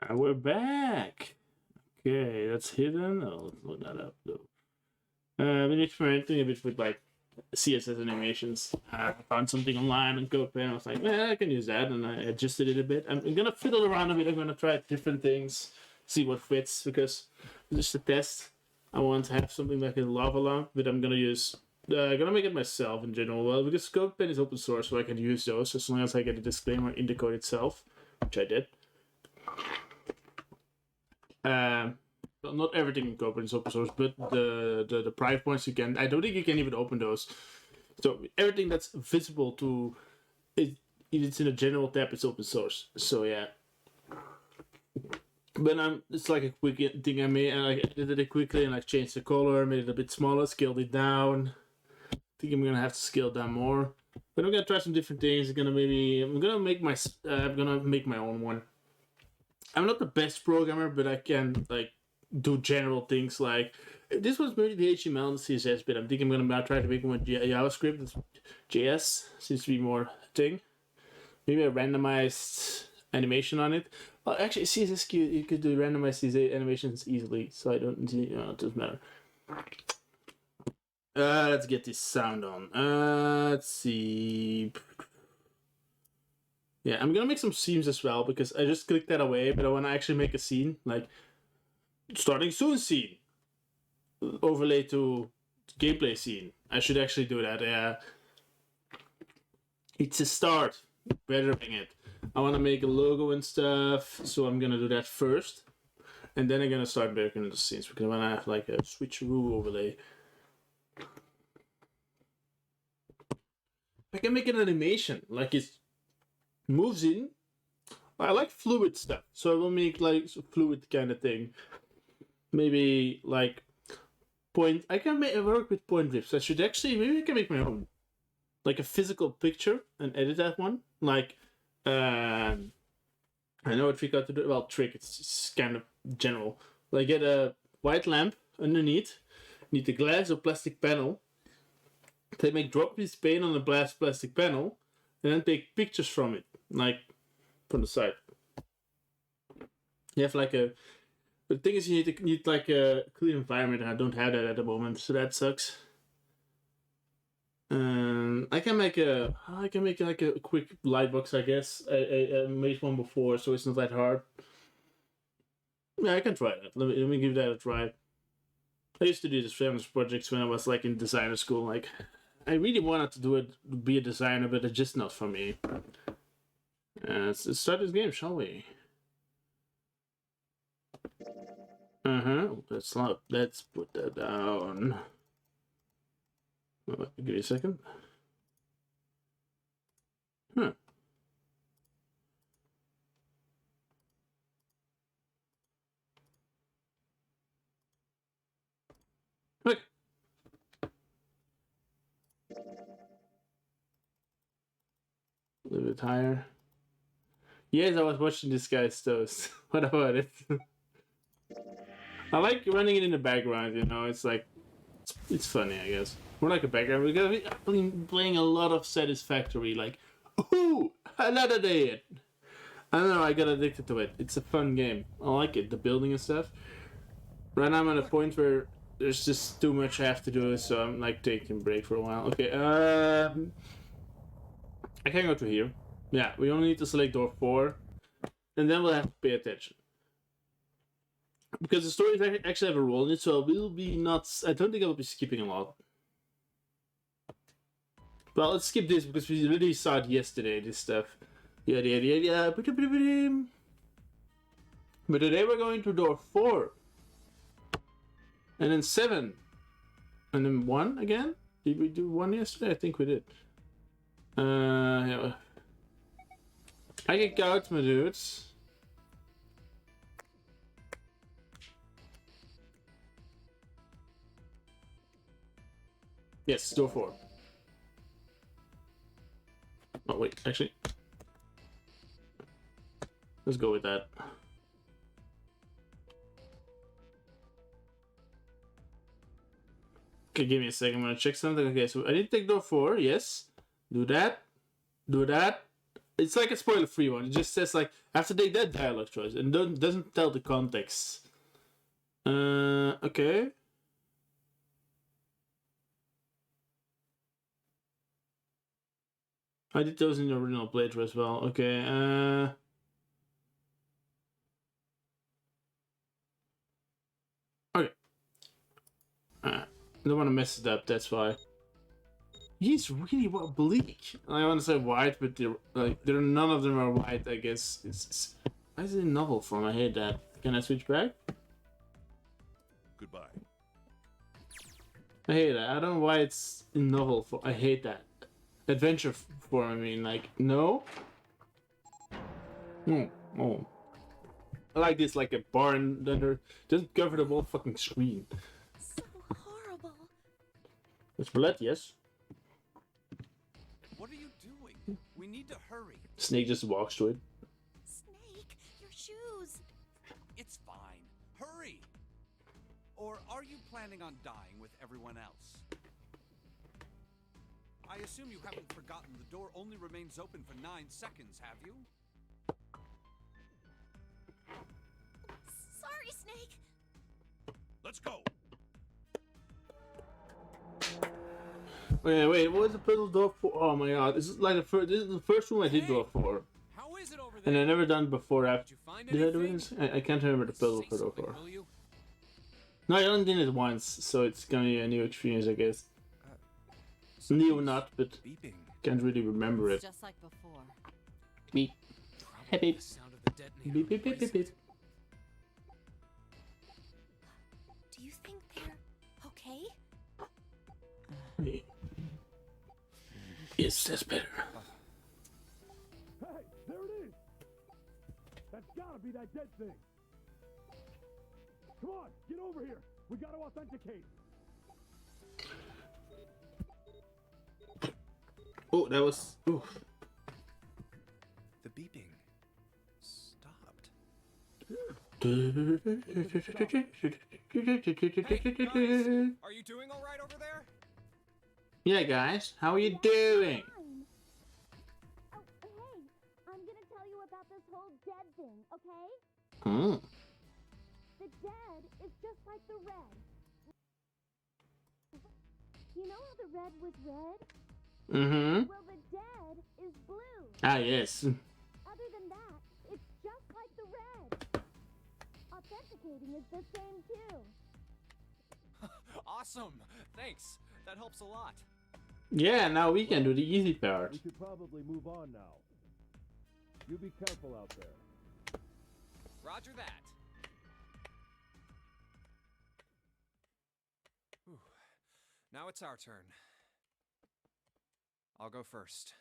And we're back. Okay, that's hidden. I'll look that up though. I've been experimenting a bit with like CSS animations. I found something online on CodePen. I was like, I can use that, and I adjusted it a bit. I'm gonna fiddle around a bit. I'm gonna try different things, see what fits, because just a test. I want to have something like a lava lamp, but I'm gonna use. I'm gonna make it myself in general. Well, because CodePen is open source, so I can use those as long as I get a disclaimer in the code itself, which I did. Well, not everything in CodePen is open source, but the private points you can. I don't think you can even open those. So everything that's visible to it, if it's in a general tab, it's open source. So yeah. But it's like a quick thing I made, and I edited it quickly and like changed the color, made it a bit smaller, scaled it down. I think I'm gonna have to scale down more. But I'm gonna try some different things. I'm gonna make my own one. I'm not the best programmer, but I can like do general things like this was maybe the HTML and CSS bit. I'm thinking I'm gonna try to make one JavaScript. JS seems to be more thing. Maybe a randomized animation on it. Well, actually, CSS you could do randomized these animations easily, so I don't. It doesn't matter. Let's get this sound on. Let's see. Yeah, I'm gonna make some scenes as well because I just clicked that away, but I want to actually make a scene like starting soon scene overlay to gameplay scene. I should actually do that. Yeah, it's a start. Bettering it. I want to make a logo and stuff, so I'm gonna do that first, and then I'm gonna start breaking into scenes because when I have like a switcheroo overlay, I can make an animation like it moves in. I like fluid stuff, so I will make like fluid kind of thing. Maybe like point. I can work with point rips. I should actually maybe I can make my own, like a physical picture and edit that one. Like, I know what trick I have to do. Well, trick. It's kind of general. Like get a white lamp underneath. Need a glass or plastic panel. They make drop this paint on the glass plastic panel, and then take pictures from it, like from the side. You have like a. The thing is, you need like a clear environment, and I don't have that at the moment, so that sucks. I can make like a quick lightbox, I guess. I made one before, so it's not that hard. Yeah, I can try that. Let me give that a try. I used to do this famous projects when I was like in designer school. Like, I really wanted to do it, be a designer, but it's just not for me. Let's start this game, shall we? Let's put that down. Give me a second. Huh. Look. A little bit higher. Yes, I was watching this guy's toast. What about it? I like running it in the background, you know, it's like, it's funny, I guess. More like a background, because I've been playing a lot of Satisfactory, like, ooh, another day. I don't know, I got addicted to it. It's a fun game. I like it, the building and stuff. Right now I'm at a point where there's just too much I have to do, so I'm like taking a break for a while. Okay, I can go to here. Yeah, we only need to select door 4, and then we'll have to pay attention. Because the stories actually have a role in it, so I will be not. I don't think I will be skipping a lot. Well, let's skip this because we already saw it yesterday. This stuff, yada yada yada. But today we're going to door 4, and then 7, and then 1 again. Did we do 1 yesterday? I think we did. Yeah. I get out, my dudes. Yes, door 4. Oh wait, actually, let's go with that. Okay, give me a second. I'm gonna check something. Okay, so I did take door 4. Yes, do that, do that, It's like a spoiler-free one. It just says like have to take that dialogue choice and doesn't tell the context. Okay. I did those in the original playthrough as well. Okay. Okay. I don't want to mess it up. That's why. He's really bleak. I want to say white, but none of them are white. I guess it's why is it in novel form? I hate that. Can I switch back? Goodbye. I hate that. I don't know why it's in novel form. I hate that. Adventure form. I mean, like no. Oh. I like this, like a barn under just cover the whole fucking screen. So horrible. It's blood, yes. What are you doing? We need to hurry. Snake just walks to it. Snake, your shoes. It's fine. Hurry! Or are you planning on dying with everyone else? I assume you haven't forgotten the door only remains open for 9 seconds, have you? Sorry, Snake. Let's go. Wait, what was the puzzle door for? Oh my god, this is like this is the first room I did door for. How is it over there? And I never done before after. Did you find Did I do anything? this? I can't remember the puzzle Say for door something, for. will you? No, I only did it once, so it's gonna be a new experience, I guess. New or not, but Beeping. can't really remember It's it. just like before. Beep. Hey, Probably beep. the sound of the detonator. Beep, beep, beep, beep, beep. Do you think they're okay? Hey. Yes, that's better. Hey, there it is. That's gotta be that dead thing. Come on, get over here. We gotta authenticate. Oh, that was. Ooh. The beeping stopped. Are you doing all right over there? Yeah, guys, how are you doing? Oh, hey, I'm gonna tell you about this whole dead thing, okay? Hmm. The dead is just like the red. You know how the red was red? Mm-hmm. Well, the dead is blue. Ah, yes. Other than that, it's just like the red. Authenticating is the same too. Awesome! Thanks. That helps a lot. Yeah, now we can do the easy part. We should probably move on now. You be careful out there. Roger that. Whew. Now it's our turn. I'll go first.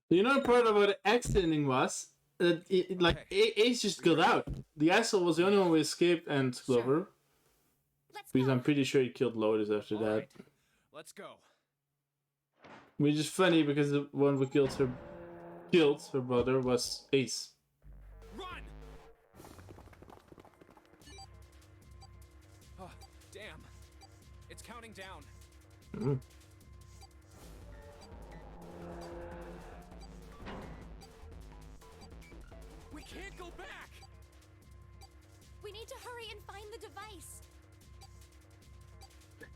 You know the part about the accident was that Ace just got out. The asshole was the only one who escaped and Clover. Let's Because go. I'm pretty sure he killed Lotus after All that. right, let's go. Which is funny because the one who killed her brother was Ace. Run! Oh, damn. It's counting down. Mm. We can't go back! We need to hurry and find the device.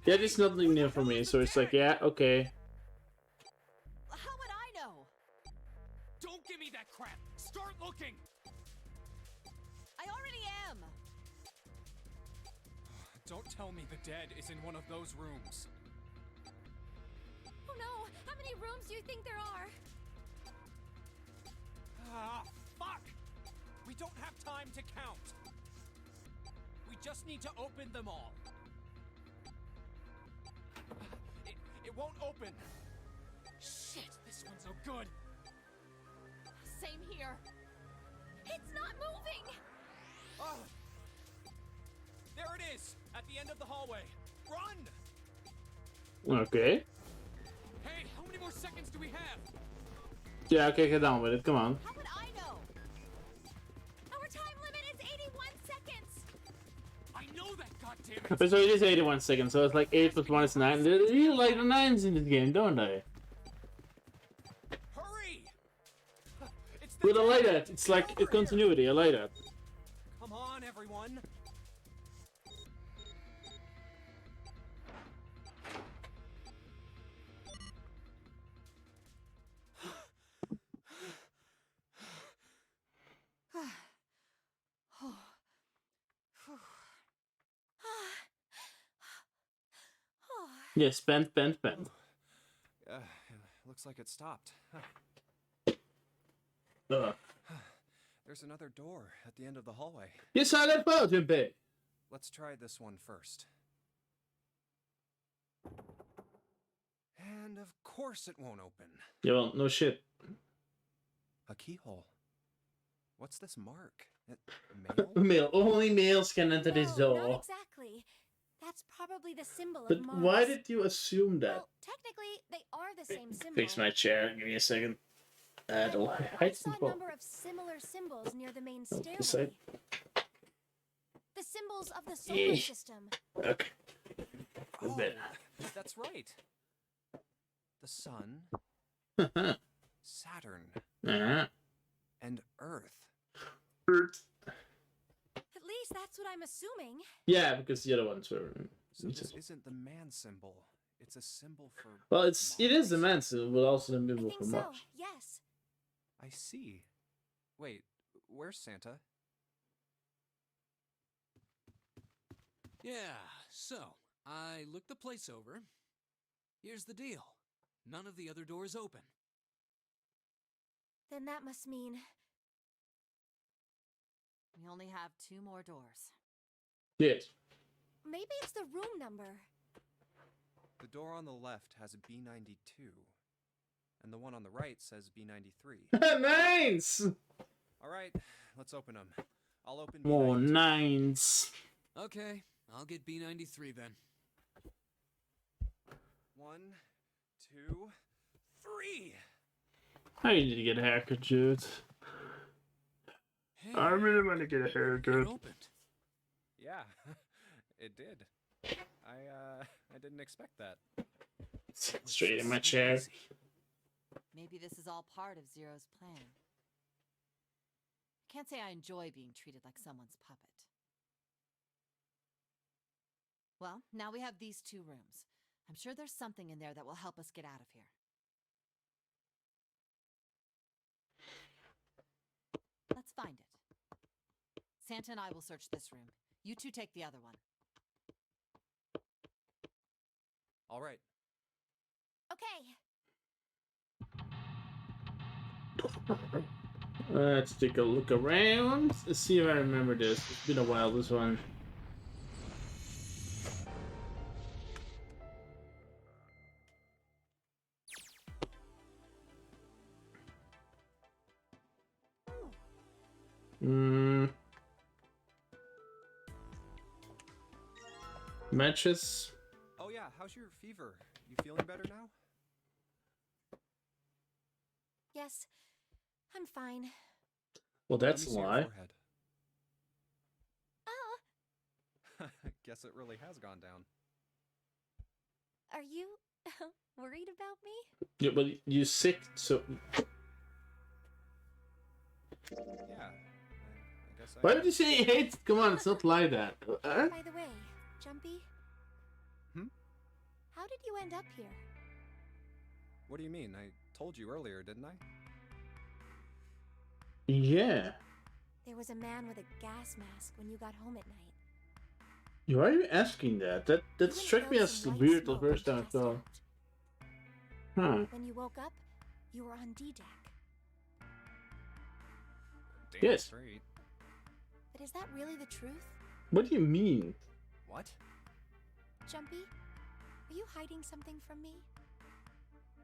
That is nothing new for me, so it's like, yeah, okay. How would I know? Don't give me that crap! Start looking! I already am. Don't tell me the dead is in one of those rooms. Oh no! How many rooms do you think there are? Ah, fuck! We don't have time to count. We just need to open them all. It won't open. Shit, this one's no good. Same here. It's not moving. Oh. There it is, at the end of the hallway. Run! Okay. Hey, how many more seconds do we have? Yeah, okay, get down with it, come on. How would I know? Our time limit is 81 seconds. I know that, goddammit! But so it is 81 seconds, so it's like 8 plus 1 is 9. They really like the 9s in this game, don't they? But I like that. It's like a continuity. I like that. Come on, everyone. Yes, bend. Looks like it stopped. There's another door at the end of the hallway. You saw that boat, Wimpy. Let's try this one first. And of course it won't open. Yeah, well, no shit. A keyhole. What's this mark? Mail? Male. Only males can enter this No, door. not exactly. That's probably the symbol But of Mars. why did you assume that? Well, technically, they are the same symbol. Fix my chair. Give me a second. I The saw height a number of similar symbols near the main stairway. side. The symbols of the solar Eh. system. Okay. Oh, Bit. that's right. The sun, Saturn, and Earth. At least that's what I'm assuming. Yeah, because the other ones were. So this isn't the man symbol. It's a symbol for. Well, it is the Mars. man symbol, but also the I symbol think for so. Mars. Yes. I see. Wait, where's Santa? Yeah, so I looked the place over. Here's the deal. None of the other doors open. Then that must mean We only have 2 more doors. Yes. maybe it's the room number. The door on the left has a B92, and the one on the right says B93. Nines! All right, let's open them. I'll open Oh, B92. nines. Okay, I'll get B93 then. 1, 2, 3. I need to get a haircut, dude. Hey, I really want to get a it haircut. opened. Yeah, it did. I didn't expect that. Straight in my chair. Easy. Maybe this is all part of Zero's plan. Can't say I enjoy being treated like someone's puppet. Well, now we have these 2 rooms. I'm sure there's something in there that will help us get out of here. Let's find it. Santa and I will search this room. You 2 take the other one. All right. Okay. Let's take a look around. Let's see if I remember this. It's been a while, this one. Matches. Oh yeah, how's your fever? You feeling better now? Yes, I'm fine. Well, Let that's me a see your lie. forehead. Oh, Guess it really has gone down. are you worried about me? Yeah, but you sick, so Yeah. I guess I why am. would you say you hate? Come on, it's not like that. By the way, Jumpy. Hmm? How did you end up here? What do you mean? I told you earlier, didn't I? Yeah. There was a man with a gas mask when you got home at night. Why are you asking that? That You struck me inhaled as some white weird the smoke first and time I passed saw. out. Huh. When you woke up, you were on D-Deck. Damn Yes. straight. But is that really the truth? What do you mean? What? Jumpy, are you hiding something from me?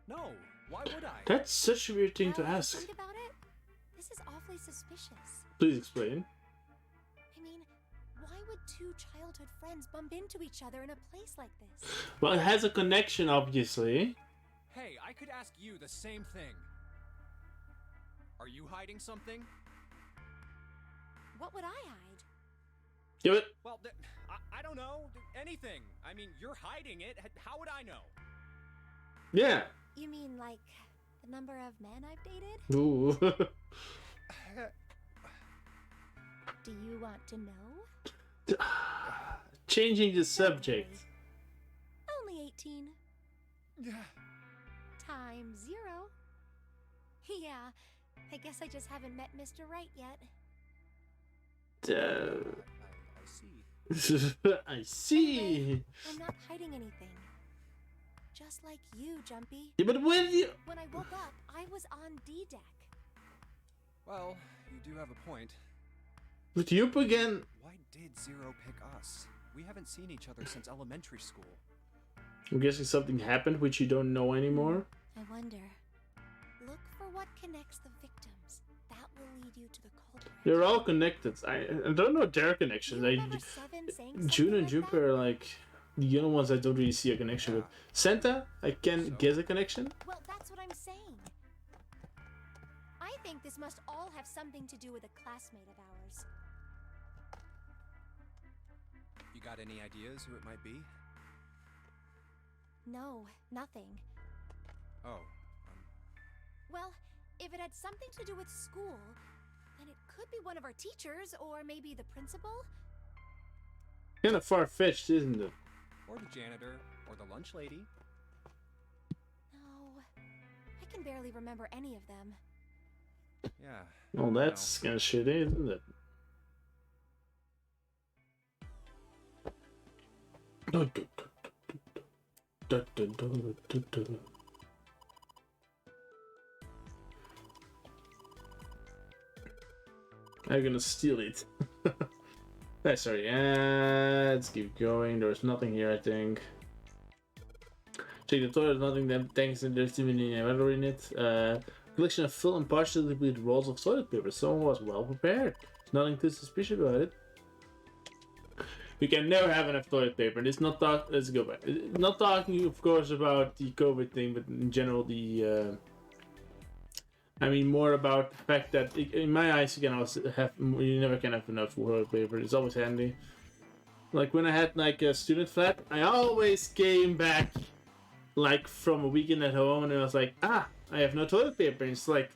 No. Why would I? That's such a weird thing to Now that I ask. think about it, this is awfully suspicious. Please explain. I mean, why would 2 childhood friends bump into each other in a place like this? Well, it has a connection, obviously. Hey, I could ask you the same thing. Are you hiding something? What would I hide? Do it. Well, I don't know. Anything. I mean, you're hiding it. How would I know? Yeah. You mean like the number of men I've dated? Ooh. Do you want to know? Changing the subject. Only 18. Times 0. Yeah, I guess I just haven't met Mr. Right yet. I see. I see. Anyway, I'm not hiding anything. Just like you, Jumpy. Yeah, but when you... When I woke up, I was on D deck. Well, you do have a point. With you again... Why did Zero pick us? We haven't seen each other since elementary school. I'm guessing something happened which you don't know anymore. I wonder. Look for what connects the victims. That will lead you to the culprit. They're all connected. I don't know their connections. Do you remember Seven saying June something and like Juniper that? are like the only ones I don't really see a connection with. Santa, I can guess a connection. Well, that's what I'm saying. I think this must all have something to do with a classmate of ours. You got any ideas who it might be? No, nothing. Oh, Well, if it had something to do with school, then it could be one of our teachers or maybe the principal. Kind of far-fetched, isn't it? or the janitor, or the lunch lady. No, I can barely remember any of them. Yeah. Well, that's kind of shitty, isn't it? I'm gonna steal it. Sorry, let's keep going. There's nothing here, I think. Check the toilet, nothing that thanks and there's even an inventory in it. Collection of full and partially completed rolls of toilet paper. Someone was well prepared. There's nothing too suspicious about it. We can never have enough toilet paper. And it's not talk. Let's go back. Not talking, of course, about the COVID thing, but in general, the. I mean, more about the fact that, in my eyes, you can also have. You never can have enough toilet paper. It's always handy. Like when I had like a student flat, I always came back, like from a weekend at home, and I was like, I have no toilet paper. And it's like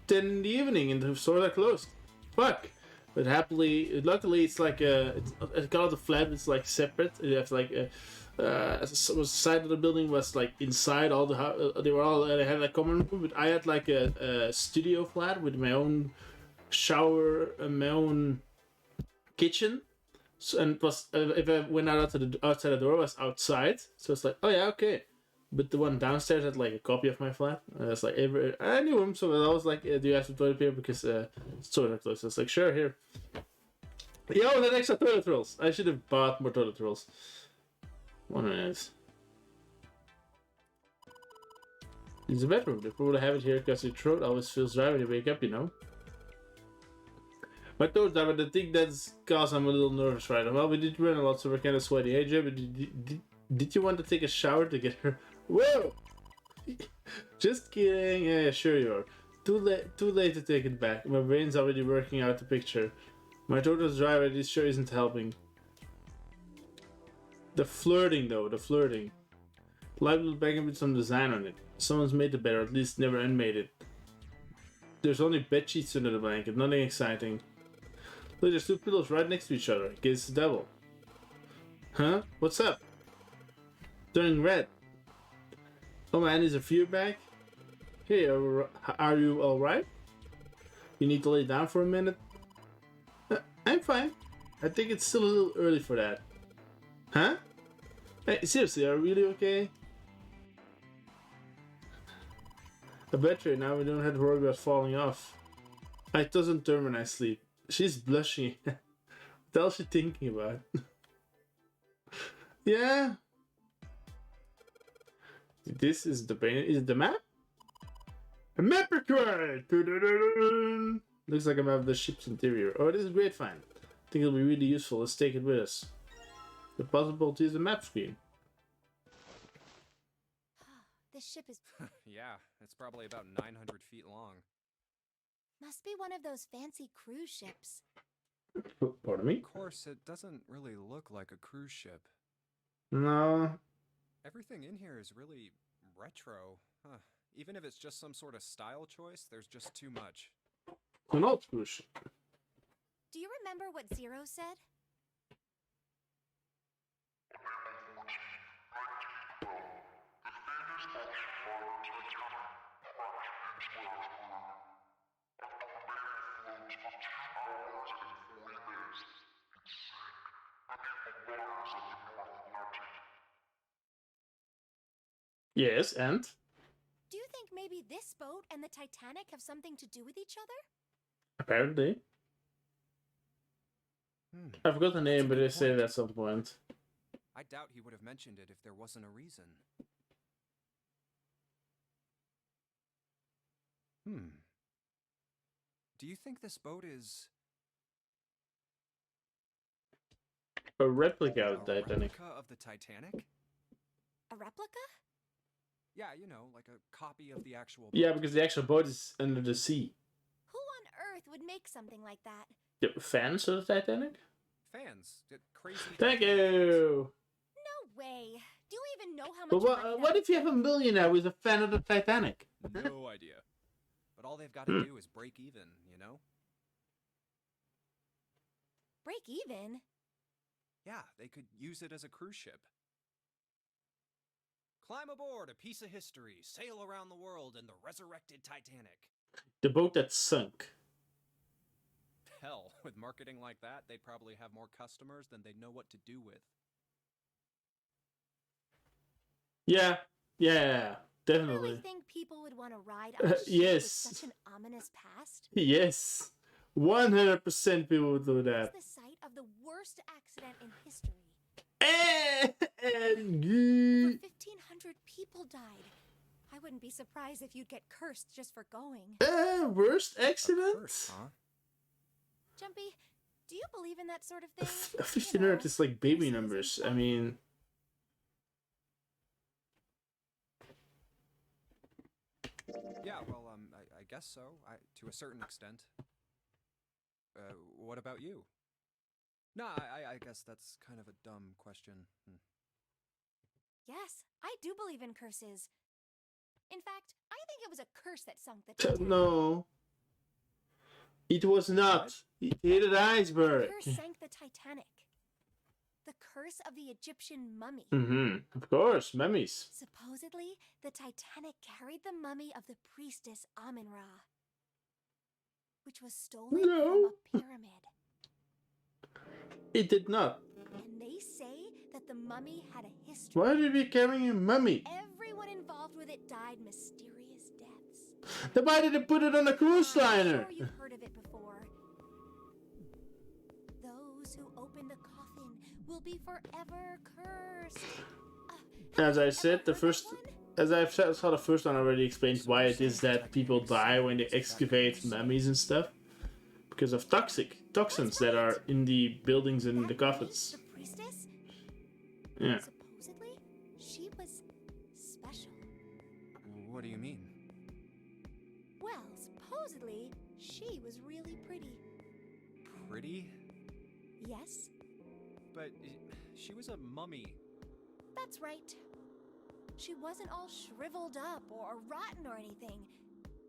10 in the evening, and the stores are closed. Fuck. But luckily, it's like it's got the flat. It's like separate. You have like the side of the building was like inside all the they had a common room. But I had like a studio flat with my own shower and my own kitchen. So, and it was if I went outside the door, I was outside. So it's like, oh yeah, okay. But the one downstairs had like a copy of my flat. It's like I knew him, so I was like, "Do you have some toilet paper?" Because it's toilet closed. So it's like, "Sure, here." Yo, that extra toilet rolls. I should have bought more toilet rolls. 1 minute. It's a bedroom. They probably have it here because your throat always feels dry when you wake up. You know. My throat's dry, but I think that's cause I'm a little nervous right now. Well, we did run a lot, so we're kind of sweaty. Hey, Jay, but did you want to take a shower to get her? Whoa! Just kidding. Yeah, sure you are. Too late to take it back. My brain's already working out the picture. My throat is dry, but this sure isn't helping. The flirting, though. The flirting. Live little bag with some design on it. Someone's made the bed, or at least never unmade it. There's only bed sheets under the blanket. Nothing exciting. Look, there's 2 pillows right next to each other. Guess it's the devil. Huh? What's up? Turning red. Oh man, is a fear back? Hey, are you alright? You need to lay down for a minute? I'm fine. I think it's still a little early for that. Huh? Hey, seriously, are you really okay? A battery, now we don't have to worry about falling off. It doesn't turn when I sleep. She's blushing. What else is she thinking about? Yeah. This is the pain. Is it the map? A map required! Looks like a map of the ship's interior. Oh, this is great find. I think it'll be really useful. Let's take it with us. The possibility is the map screen. This ship is Yeah, it's probably about 900 feet long. must be one of those fancy cruise ships. Pardon me? Of course, it doesn't really look like a cruise ship. No. Everything in here is really retro. Huh. Even if it's just some sort of style choice, there's just too much. An old cruise ship. Do you remember what Zero said? Yes, and? Do you think maybe this boat and the Titanic have something to do with each other? Apparently. I forgot the name, but they say it at some point. I doubt he would have mentioned it if there wasn't a reason. Do you think this boat is A replica of the a Titanic. replica of the Titanic? A replica? Yeah, you know, like a copy of the actual boat. Yeah, because the actual boat is under the sea. Who on earth would make something like that? The fans of the Titanic? Fans. Crazy. Thank fans. you! No way. Do you even know how much But money what that if you have a millionaire who's a fan of the Titanic? No idea. But all they've got to do is break even, you know? break even? Yeah, they could use it as a cruise ship. Climb aboard a piece of history, sail around the world in the resurrected Titanic. The boat that sunk. Hell, with marketing like that, they'd probably have more customers than they know what to do with. Yeah, You definitely. really think people would want to ride on a ship yes. with such an ominous past? Yes. 100% people would do that. It's the site of the worst accident in history. And Over 1,500 people died. I wouldn't be surprised if you'd get cursed just for going. worst A accident? curse, huh? Jumpy, do you believe in that sort of thing? 1,500 is like baby curses and numbers. I stuff. mean, Yeah, well, I guess so. To a certain extent. What about you? No, I guess that's kind of a dumb question. Yes, I do believe in curses. In fact, I think it was a curse that sunk the Titanic. no. It was not. It hit an iceberg. The curse sank the Titanic. The curse of the Egyptian mummy. Of course, mummies. Supposedly, the Titanic carried the mummy of the priestess Amun-Ra, which was stolen No. from a pyramid. It did not. And they say that the mummy had a history. Why did we carry a mummy? Everyone involved with it died mysterious deaths. Then why did they put it on a cruise I'm liner? sure you've heard of it before. Those who open the coffin will be forever cursed. As I said, Ever the heard first, that one? as I saw the first one, I already explained why it is that people die when they excavate mummies and stuff, because of toxins that are in the buildings and in the That coffins. The priestess? Yeah. Supposedly, she was special. What do you mean? Well, supposedly, she was really pretty. Pretty? Yes, But she was a mummy. that's right. She wasn't all shriveled up or rotten or anything.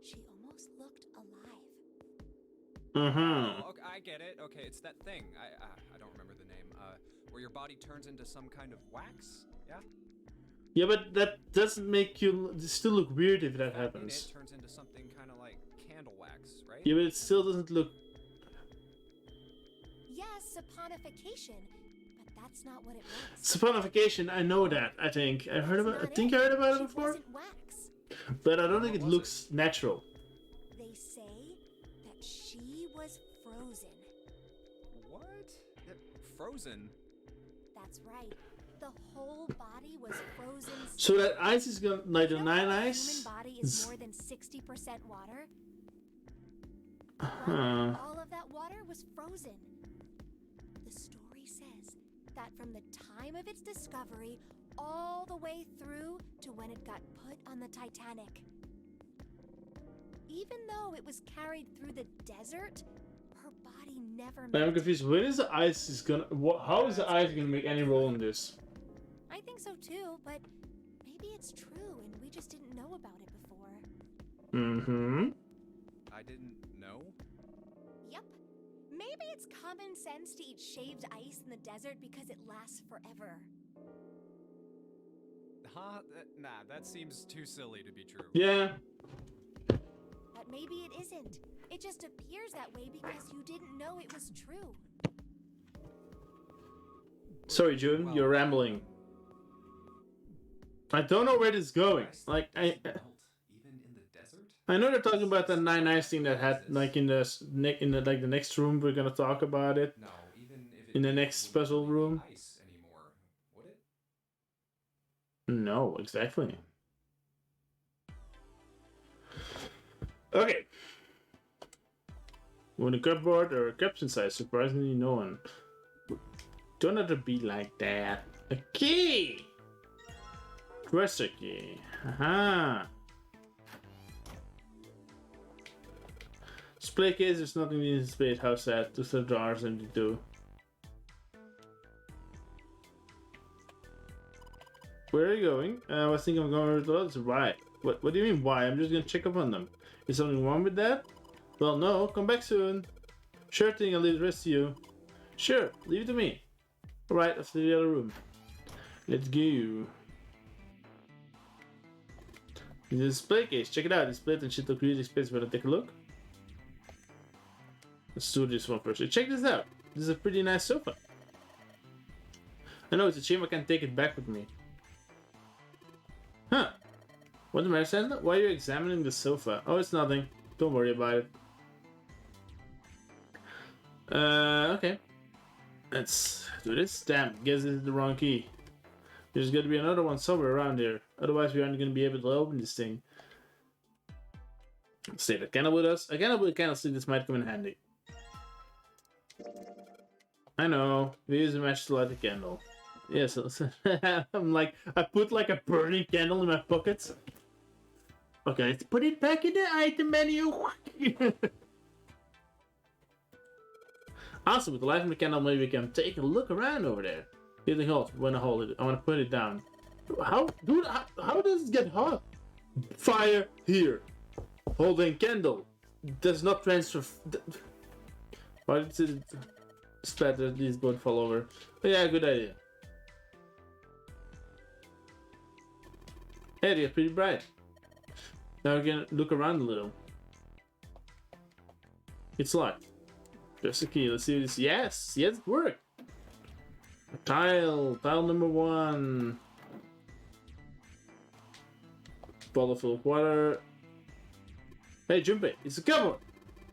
She almost looked alive. Oh, okay, I get it. Okay, it's that thing. I don't remember the name. Where your body turns into some kind of wax. Yeah. Yeah, but that doesn't make you still look weird if that In happens. it turns into something kind of like candle wax, right? Yeah, but it still doesn't look. Yes, saponification, but that's not what it was. Saponification, I know that. I think I heard about. I think I heard about it She before, wasn't wax. but I don't think What it was looks natural. They say that she was frozen. What? Frozen? That's right. The whole body was frozen. So that ice is gonna like the You know nine how the ice. human body is more than 60% water. Well, Huh. all of that water was frozen. The story says that from the time of its discovery all the way through to when it got put on the Titanic. Even though it was carried through the desert, her body never I'm melted. confused. When is the ice is gonna? How is the ice gonna make any role in this? I think so too, but maybe it's true and we just didn't know about it before. Mm-hmm. I didn't know. maybe it's common sense to eat shaved ice in the desert because it lasts forever. Huh? Nah, that seems too silly to be true. Yeah. But maybe it isn't. It just appears that way because you didn't know it was true. Sorry, June, Well- you're rambling. I don't know where this is going. Ice Like, doesn't melt even in the desert? I know they're talking about the 9 ice thing that had like in the like the next room. We're gonna talk about it. No, even if it In the did, next it wouldn't special really be room? Ice anymore, would it? No, exactly. Okay. When a cupboard or a cups inside, surprisingly no one. Don't let it be like that. A key! Dresser key. Aha! Display case, there's nothing in the display. How sad. Just the drawers empty too. Where are you going? I was thinking I'm going to the toilet. Why? What do you mean why? I'm just gonna check up on them. Is something wrong with that? Well, no. Come back soon. Sure thing, I'll leave the rest to you. Sure, leave it to me. Alright, off to the other room. Let's go. The display case, check it out. It's split and shit look really space. Wanna take a look? Let's do this one first. Check this out. This is a pretty nice sofa. I know it's a shame I can't take it back with me. Huh. What's the matter, Santa? Why are you examining the sofa? Oh, it's nothing. Don't worry about it. Okay. Let's do this. Damn, guess this is the wrong key. There's gotta be another one somewhere around here. Otherwise, we aren't gonna be able to open this thing. Let's take the candle with us. A candle with a candlestick, this might come in handy. I know. We use a match to light the candle. Yes, I'm like, I put like a burning candle in my pockets. Okay, let's put it back in the item menu. Also, with the light from the candle, maybe we can take a look around over there. Getting hot. When I hold it, I want to put it down. How, dude? How does it get hot? Fire here. Holding candle. Does not transfer. Why did it splatter? These don't fall over. But yeah, good idea. Hey, they're pretty bright. Now we can look around a little. It's locked. There's the key. Let's see this. Yes, it worked. Tile number 1. Bottle full of water. Hey, Junpei, it's a cupboard.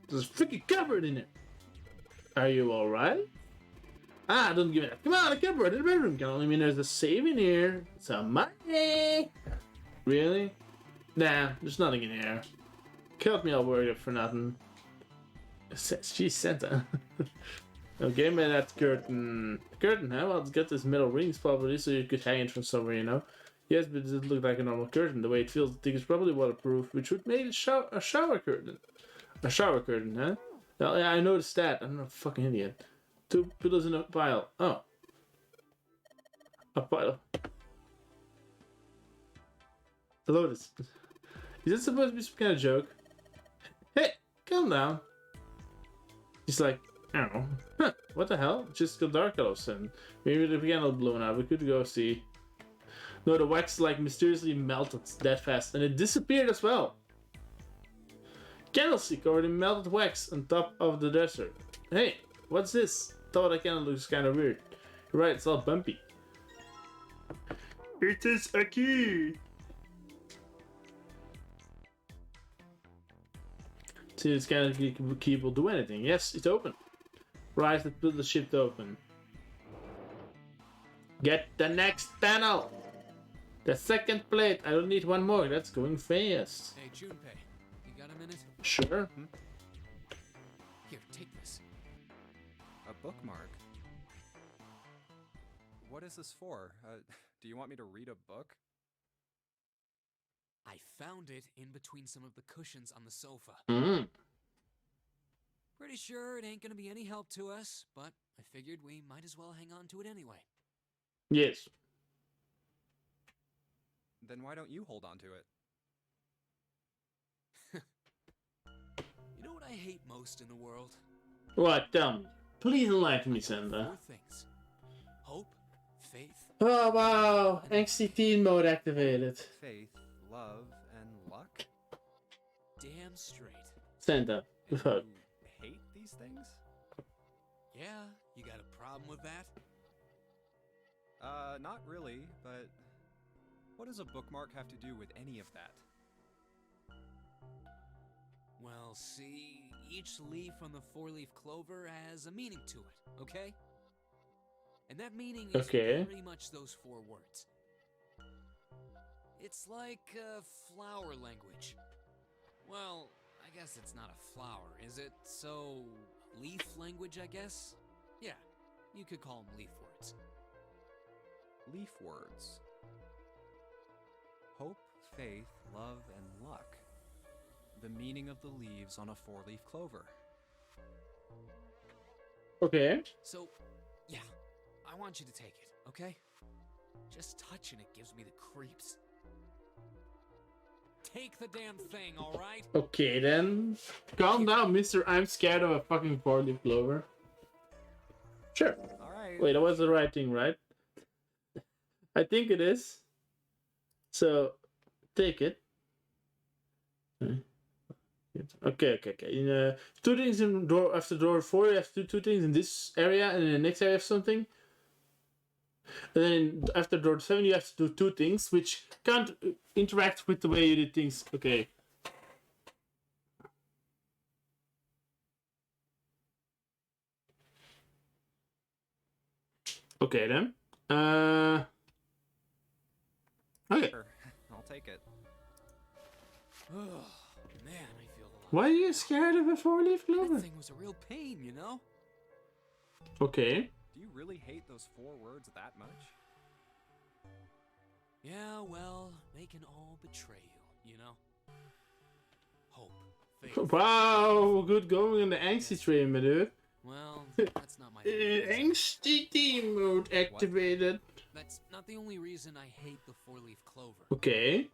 There's a freaking cupboard in it. Are you alright? Ah, don't give me that. Come on, a cupboard in the bedroom. Can only mean there's a save in here. Some money. Really? Nah, there's nothing in here. Killed me all worried for nothing. She's Santa. Okay, man, that curtain. Curtain, huh? Well, it's got this metal rings probably, so you could hang it from somewhere, you know? Yes, but it doesn't look like a normal curtain. The way it feels, I think it's probably waterproof, which would make it a shower curtain. A shower curtain, huh? Well, yeah, I noticed that. I'm not a fucking idiot. 2 pillows in a pile. Oh. A pile. The lotus. Is this supposed to be some kind of joke? Hey, calm down. He's like, I don't know. Huh, what the hell? Just got dark all of a sudden. Maybe the candle blown out. We could go see. No, the wax like mysteriously melted that fast, and it disappeared as well. Candlestick covered in melted wax on top of the dresser. Hey, what's this? Thought that candle looks kind of weird. You're right, it's all bumpy. It is a key. See, this kind of key will do anything. Yes, it's open. Rise that put the ship open. Get the next panel. The second plate. I don't need one more. That's going fast. Hey, Junpei, you got a minute? Sure. Here, take this. A bookmark? What is this for? Do you want me to read a book? I found it in between some of the cushions on the sofa. Mm. Pretty sure it ain't gonna be any help to us, but I figured we might as well hang on to it anyway. Yes. Then why don't you hold on to it? You know what I hate most in the world? What? Tell me. Please enlighten me, Sandra. 4 things: hope, faith. Oh wow! Angsty teen mode activated. Faith, love, and luck? Damn straight. Santa, And vote. you hate these things? Yeah, you got a problem with that? Not really, but what does a bookmark have to do with any of that? Well, see, each leaf on the 4-leaf clover has a meaning to it, okay? And that meaning is Okay. pretty much those 4 words. It's like flower language. Well, I guess it's not a flower, is it? So, leaf language, I guess? Yeah, you could call them leaf words. Leaf words. Hope, faith, love, and luck. The meaning of the leaves on a 4-leaf clover. Okay. So, yeah, I want you to take it, okay? Just touching it gives me the creeps. Take the damn thing, alright? Okay then. Calm down, mister. I'm scared of a fucking 4-leaf clover. Sure. Alright. Wait, that was the right thing, right? I think it is. So, take it. Okay. In, 2 things in door after door 4. You have to do 2 things in this area, and in the next area you have something. And then after door 7, you have to do 2 things which can't interact with the way you did things. Okay. Okay then. Okay. Sure, I'll take it. Oh, man, I feel alive. Why are you scared of a 4-leaf That clover? thing was a real pain, you know? Okay. Do you really hate those 4 words that much? Yeah, well, they can all betray you, you know? Hope, faith. Wow, good going on the angsty train, my dude. Well, that's not my only reason. Angsty team mode activated. That's not the only reason I hate the 4-leaf clover. Okay.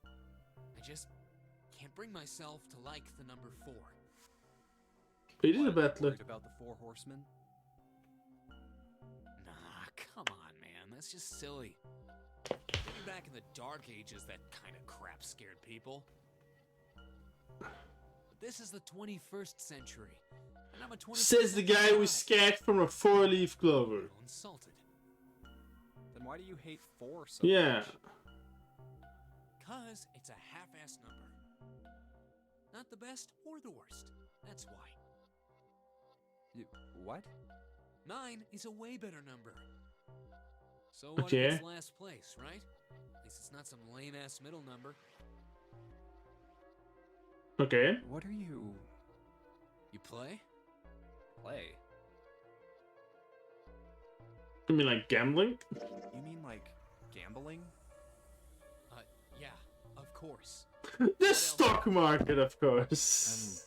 I just can't bring myself to like the number 4. It is a What, bad luck. worried about the 4 horsemen? Nah, come on, man. That's just silly. Maybe back in the Dark Ages, that kind of crap scared people. But this is the 21st century, and I'm a 21st Says the guy who was scared from a 4-leaf clover. Feel insulted. Then why do you hate 4 so Yeah. much? Cause it's a half-ass number. Not the best or the worst. That's why. What? 9 is a way better number. So what Okay. if it's last place, right? At least it's not some lame-ass middle number. Okay. What are you... You play? play? You mean like gambling? You mean like gambling? Yeah, of course. The stock market, of course.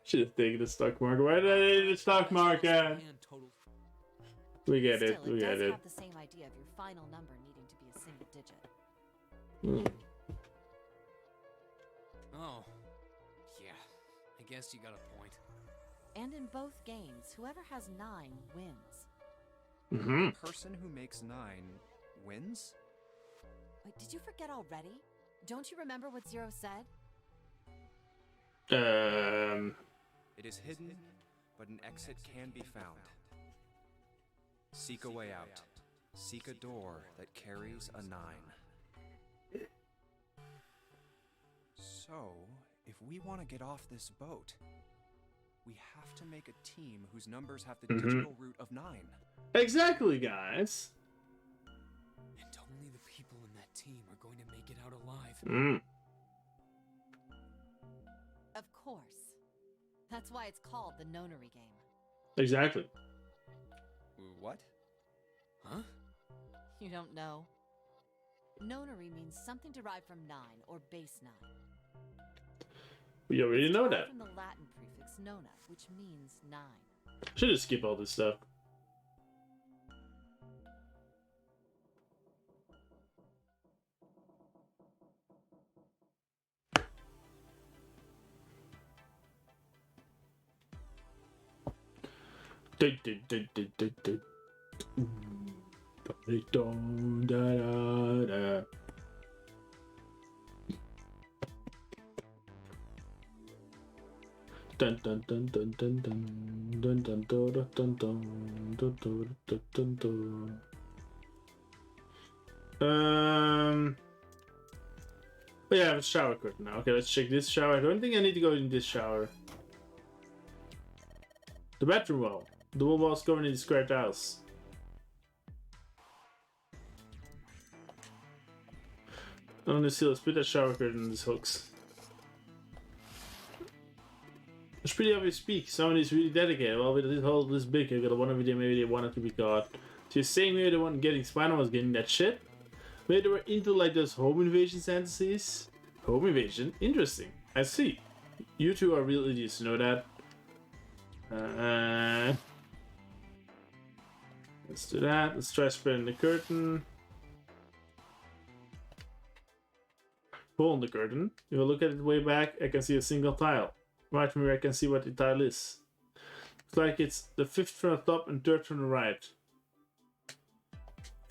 Should have taken the stock market. Why did I take the stock market? And total. We get Still, it. We does get it. have the same idea of your final number needing to be a single digit. Hmm. Oh, yeah. I guess you got a point. And in both games, whoever has 9 wins. Mm-hmm. The person who makes 9 wins? Wait, did you forget already? Don't you remember what Zero said? It is hidden, but an exit can be found. Seek a way out. Seek a door that carries a 9. So, if we want to get off this boat, we have to make a team whose numbers have the digital root of 9. Exactly, guys. And only the people in that team are going to make it out alive. Mm. Of course. That's why it's called the Nonary game. Exactly. What? Huh? You don't know? Nonary means something derived from 9 or base 9. We already It's know derived that. from the Latin prefix nona, which means 9. Should have skipped all this stuff. Dun, dun, dun, dun, dun, dun. Dun, da, da, da. Dun dun dun dun dun dun dun dun dun dun dun dun dun dun dun dun. Oh yeah, I have a shower curtain now. Okay, let's check this shower. I don't think I need to go in this shower. The bathroom wall. The wall was covered in the square tiles. On the seal, let's put that shower curtain in these hooks. It's pretty obvious speak. Someone is really dedicated. Well, with this whole this big, I got a one video, maybe they wanted to be caught. So you're saying maybe the one getting Spider was getting that shit? Maybe they were into like those home invasion fantasies? Home invasion? Interesting. I see. You two are real idiots, you know that? Let's do that. Let's try spreading the curtain. Pull on the curtain. If I look at it way back, I can see a single tile. Right from here, I can see what the tile is. Looks like it's the 5th from the top and 3rd from the right.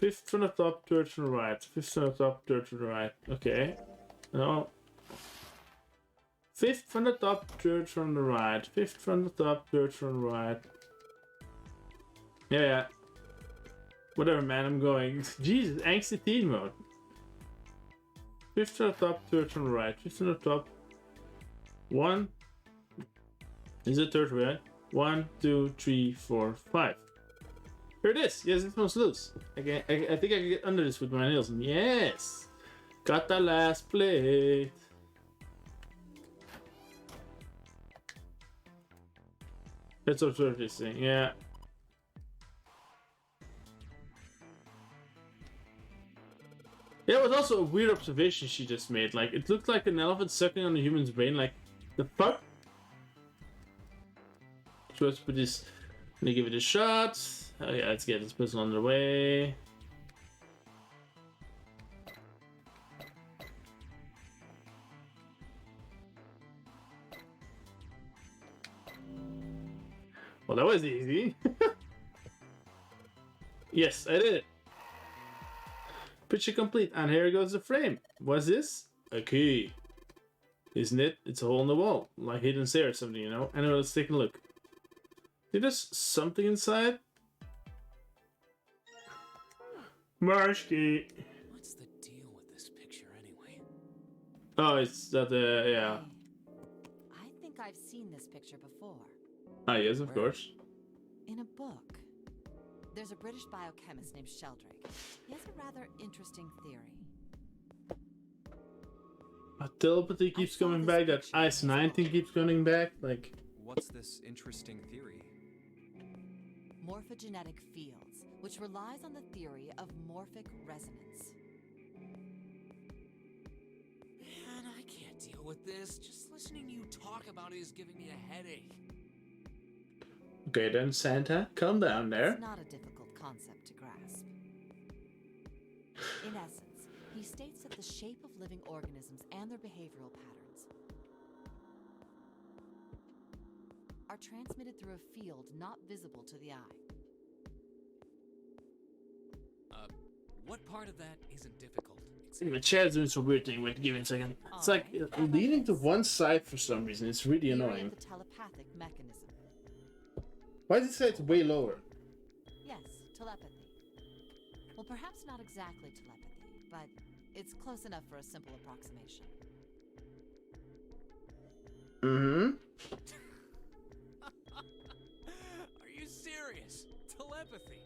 5th from the top, 3rd from the right. 5th from the top, 3rd from the right. Okay. No. 5th from the top, 3rd from the right. 5th from the top, 3rd from the right. Yeah. Whatever, man, I'm going. Jesus, angsty teen mode. 5th from the top, 3rd from the right. 5th from the top. 1. Is it 3rd right? 1, 2, 3, 4, 5. Here it is. Yes, this one's loose. I think I can get under this with my nails. Yes! Got the last plate. Let's observe this thing. Yeah. Yeah, it was also a weird observation she just made. Like, it looked like an elephant sucking on a human's brain. Like, the fuck? So let's put this. Let me give it a shot. Oh yeah, let's get this person on the way. Well, that was easy. Yes, I did it. Picture complete, and here goes the frame. What's this? A key. Isn't it? It's a hole in the wall, like hidden stairs or something, you know? Anyway, let's take a look. There's something inside? Marshki. What's the deal with this picture anyway? Oh, it's that, yeah. I think I've seen this picture before. Ah, yes, of course. In a book. There's a British biochemist named Sheldrake. He has a rather interesting theory. Telepathy keeps coming back, that IS-19 keeps coming back, like... What's this interesting theory? Morphogenetic fields, which relies on the theory of morphic resonance. Man, I can't deal with this. Just listening to you talk about it is giving me a headache. Okay then, Santa, calm down there. It's not a difficult concept to grasp. In essence, he states that the shape of living organisms and their behavioral patterns are transmitted through a field not visible to the eye. What part of that isn't difficult? My chair's doing some weird thing. Wait, give me a second. It's like leaning to one side for some reason. It's really Theory of annoying. the telepathic mechanism. Why does it say it's way lower? Yes, telepathy. Well, perhaps not exactly telepathy, but it's close enough for a simple approximation. Mm-hmm. Are you serious? Telepathy?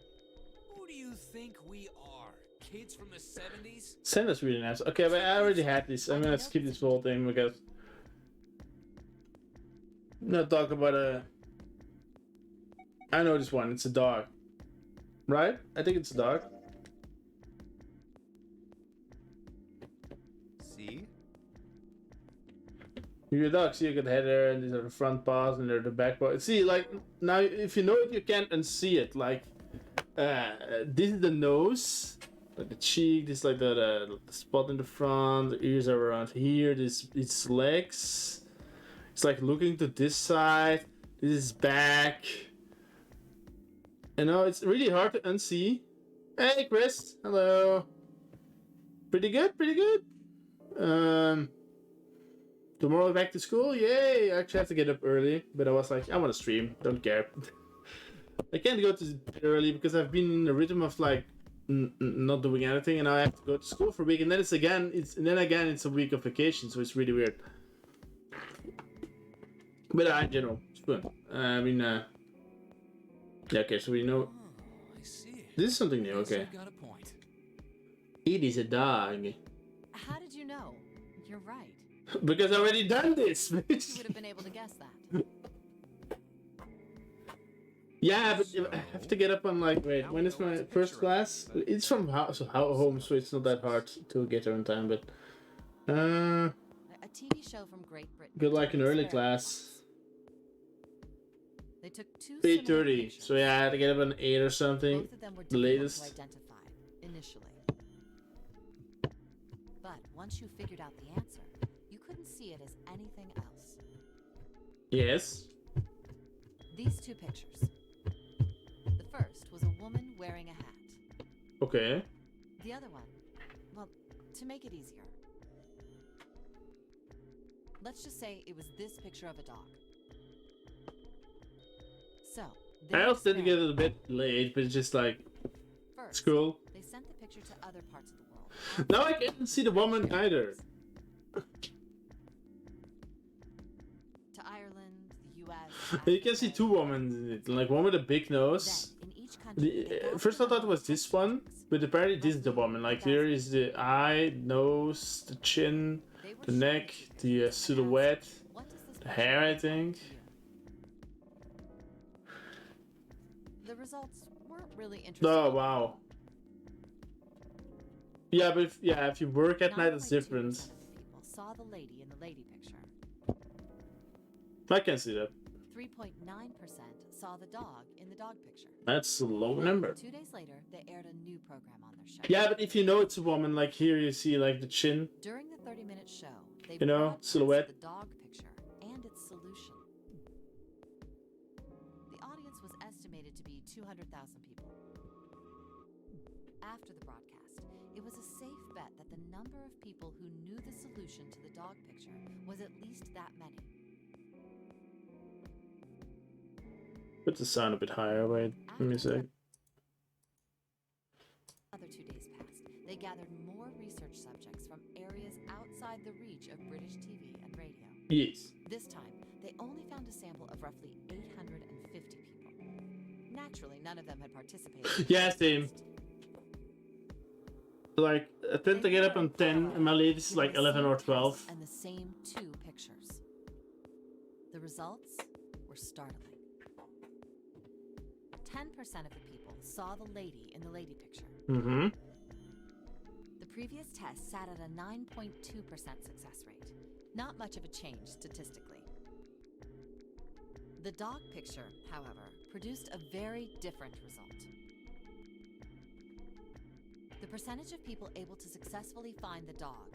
Who do you think we are? Kids from the 70s? Santa's really nice. Okay, but I already had this. I'm gonna skip this whole thing because I'm gonna talk about I know this one. It's a dog, right? I think it's a dog. See? Your dog. See, you got the head there, and these are the front paws, and they're the back paws. See, like now, if you know it, you can't unsee it. Like, this is the nose, like the cheek. This is like the spot in the front. The ears are around here. This its legs. It's like looking to this side. This is back. And now it's really hard to unsee. Hey, Chris. Hello. Pretty good, pretty good. Tomorrow back to school. Yay! I actually have to get up early, but I was like, I want to stream. Don't care. I can't go to bed early because I've been in the rhythm of like not doing anything, and now I have to go to school for a week, and then it's a week of vacation, so it's really weird. But in general, it's fun. I mean, yeah. Okay, so we know Oh, I see. this is something new. Guess Okay, you've got a point. it is a dog How did you know? You're right. because I already done this. You would have been able to guess that. Yeah, but I have to get up on like wait. Now When we is know my it's a first picture of class? it, but- It's from home, so it's not that hard to get there on time. But A TV show from Great Britain. good like an early Experiment. class. They took two 8:30. similar So yeah, I had to get up at 8 or something. Both of them were the difficult latest. to identify initially. But once you figured out the answer, you couldn't see it as anything else. Yes. These two pictures. The first was a woman wearing a hat. Okay. The other one, well, to make it easier, let's just say it was this picture of a dog. So, I their also did get it experiment- a bit late, but it's just like First, school. they sent the picture to other parts of the world. Now I can't see the woman either. To Ireland, the US. You can see Africa. two women in it, like one with a big nose. Then, in each country, they gathered First I thought it was together this one, subjects. but apparently this is the woman. Like here is the eye, nose, the chin, They were the shown neck, pictures the and silhouette, asked, "What does this the picture hair, I look like think. to you?" The results weren't really interesting. Oh wow. Yeah, but if you work at night, it's 9.2% different. of the people saw the lady in the lady picture. I can see that. 3.9% saw the dog in the dog picture. That's a low number. 2 days later, they aired a new program on their show. Yeah, but if you know it's a woman, like here you see like the chin. During the 30-minute show, they You know, broadcast silhouette. the dog picture and its solution. The audience was estimated to be 200,000 people. After the broadcast, it was a safe bet that the number of people who knew the solution to the dog picture was at least that many. Put the sound a bit higher. Wait, let me see. Other 2 days passed. They gathered more research subjects from areas outside the reach of British TV and radio. Yes. This time, they only found a sample of roughly 850 people. Naturally, none of them had participated. Yeah, same. Like I tend to get up on 10, and my latest is like 11 or 12. And the same two pictures. The results were startling. 10% of the people saw the lady in the lady picture. Mm-hmm. The previous test sat at a 9.2% success rate. Not much of a change statistically. The dog picture, however, produced a very different result. The percentage of people able to successfully find the dog,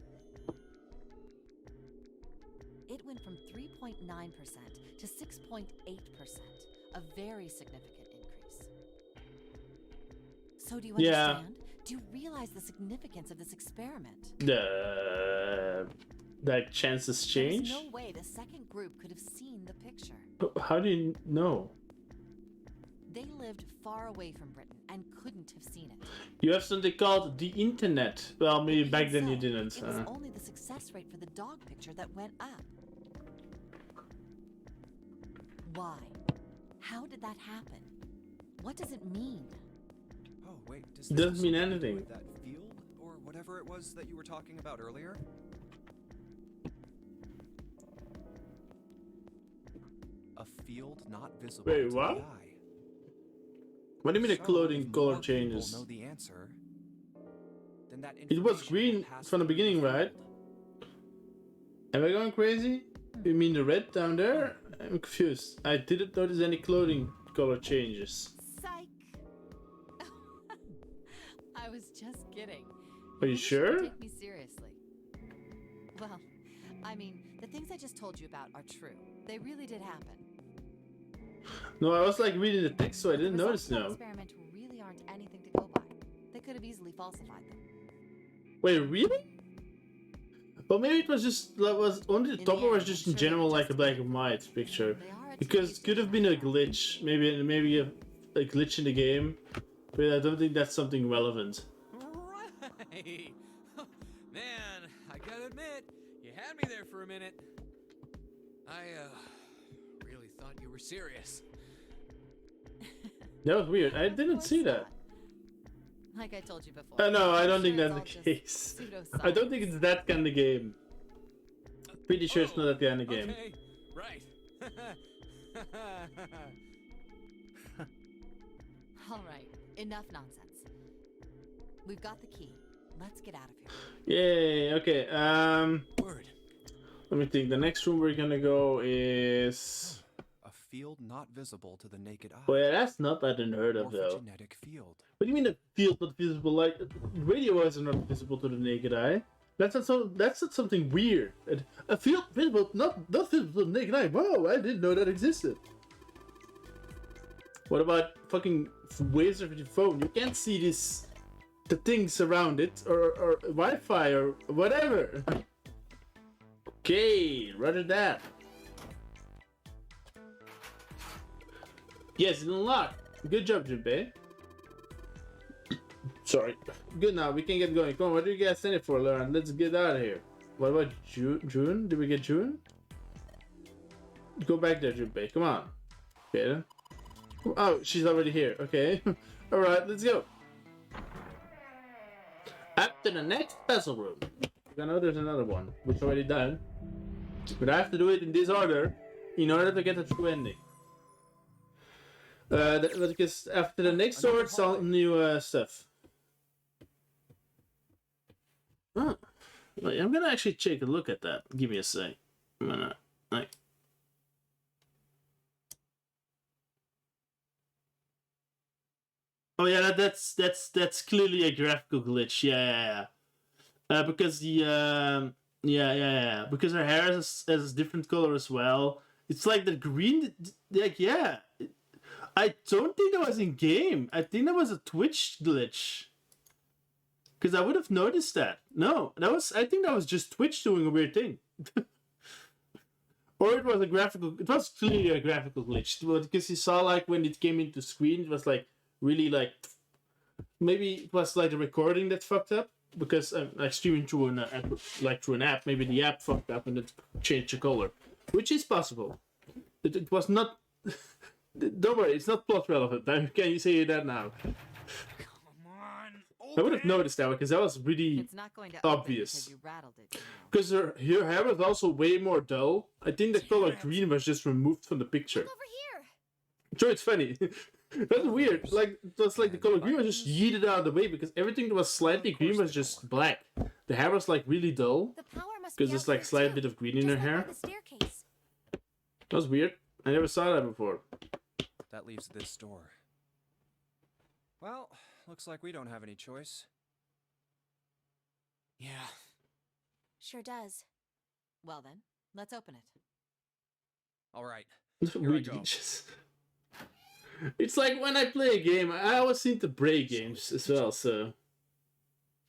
it went from 3.9% to 6.8%, a very significant increase. So do you Yeah. understand? Do you realize the significance of this experiment? Like chances change. There's no way the second group could have seen the picture. How do you know? They lived far away from Britain and couldn't have seen it. You have something called the internet. Well, maybe Even back then you so, didn't. It was only the success rate for the dog picture that went up. Why? How did that happen? What does it mean? Oh, wait, does Doesn't this have mean something to do anything. with that field or whatever it was that you were talking about earlier? A field not visible Wait, to what? the eye. What do you mean the So, clothing if color more people changes? know the answer, then that It was information green will pass from the through beginning, right? field. Am I going crazy? You mean the red down there? I'm confused. I didn't notice any clothing color changes. Psych! I was just kidding. Are you really shouldn't sure? Take me seriously. Well, I mean, the things I just told you about are true. They really did happen. No, I was like reading the text, so I But the didn't results notice of that now. experiment really aren't anything to go by. They could have easily falsified them. Wait, really? But maybe it was just that was only the In top, the or was end, just I'm in sure they general were like a just black and kidding. white picture. They are a Because TV could have station been a after all. glitch, maybe a glitch in the game, but I don't think that's something relevant. Right. Man, I gotta admit, you had me there for a minute. I really thought you were serious. That was weird. I Of didn't course see that. not. Like I told you before. No, I I'm don't sure think it's that's all the just case. pseudoscience. I don't think it's that kind of game. Pretty sure it's not that kind of game. Okay, right. All right, enough nonsense. We've got the key. Let's get out of here. Yay, okay, Word. let me think. The next room we're gonna go is... A field not visible to the naked eye. Oh yeah, that's not that unheard of though. Morphogenetic field. What do you mean the field not visible? Like, radio waves are not visible to the naked eye. That's not something weird. A field visible, not visible to the naked eye. Wow, I didn't know that existed. What about fucking waves of your phone? You can't see the things around it, or Wi-Fi, or whatever. Okay, roger that. Yes, it's unlocked. Good job, Junpei. Sorry. Good now, we can get going. Come on, what do you guys send it for, Lauren? Let's get out of here. What about June? Did we get June? Go back there, Junpei. Come on. Okay then. Oh, she's already here. Okay. Alright, let's go. Up to the next puzzle room. I know there's another one, which is already done. But I have to do it in this order in order to get the true ending. Because after the next door, it's all new stuff. Oh, wait, I'm gonna actually take a look at that. Give me a sec. I'm gonna like. Oh yeah, that's clearly a graphical glitch. Yeah. Because the because her hair has a different color as well. It's like the green, like yeah. I don't think that was in game. I think that was a Twitch glitch. Because I would have noticed that. No, I think that was just Twitch doing a weird thing. Or it was a graphical. It was clearly a graphical glitch because you saw like when it came into screen, it was like really like maybe it was like the recording that fucked up because I'm like streaming through an app. Maybe the app fucked up and it changed the color, which is possible. It was not. Don't worry, it's not plot relevant. Can you say that now? Come on. I would have noticed that because that was really It's not going to open obvious. because you rattled it. Because her hair was also way more dull. I think the color green was just removed from the picture. Look over here. So it's funny. That's weird. Like that's like the color green was just yeeted out of the way because everything that was slightly green was just black. The hair was like really dull The power must be because there's out like here, slight too, bit of green in just her like by hair. the staircase. That was weird. I never saw that before. That leaves this door. Well, looks like we don't have any choice. Yeah. Sure does. Well then, let's open it. All right. It's Here I weird go. glitches. It's like when I play a game, I always seem to break games as well, so...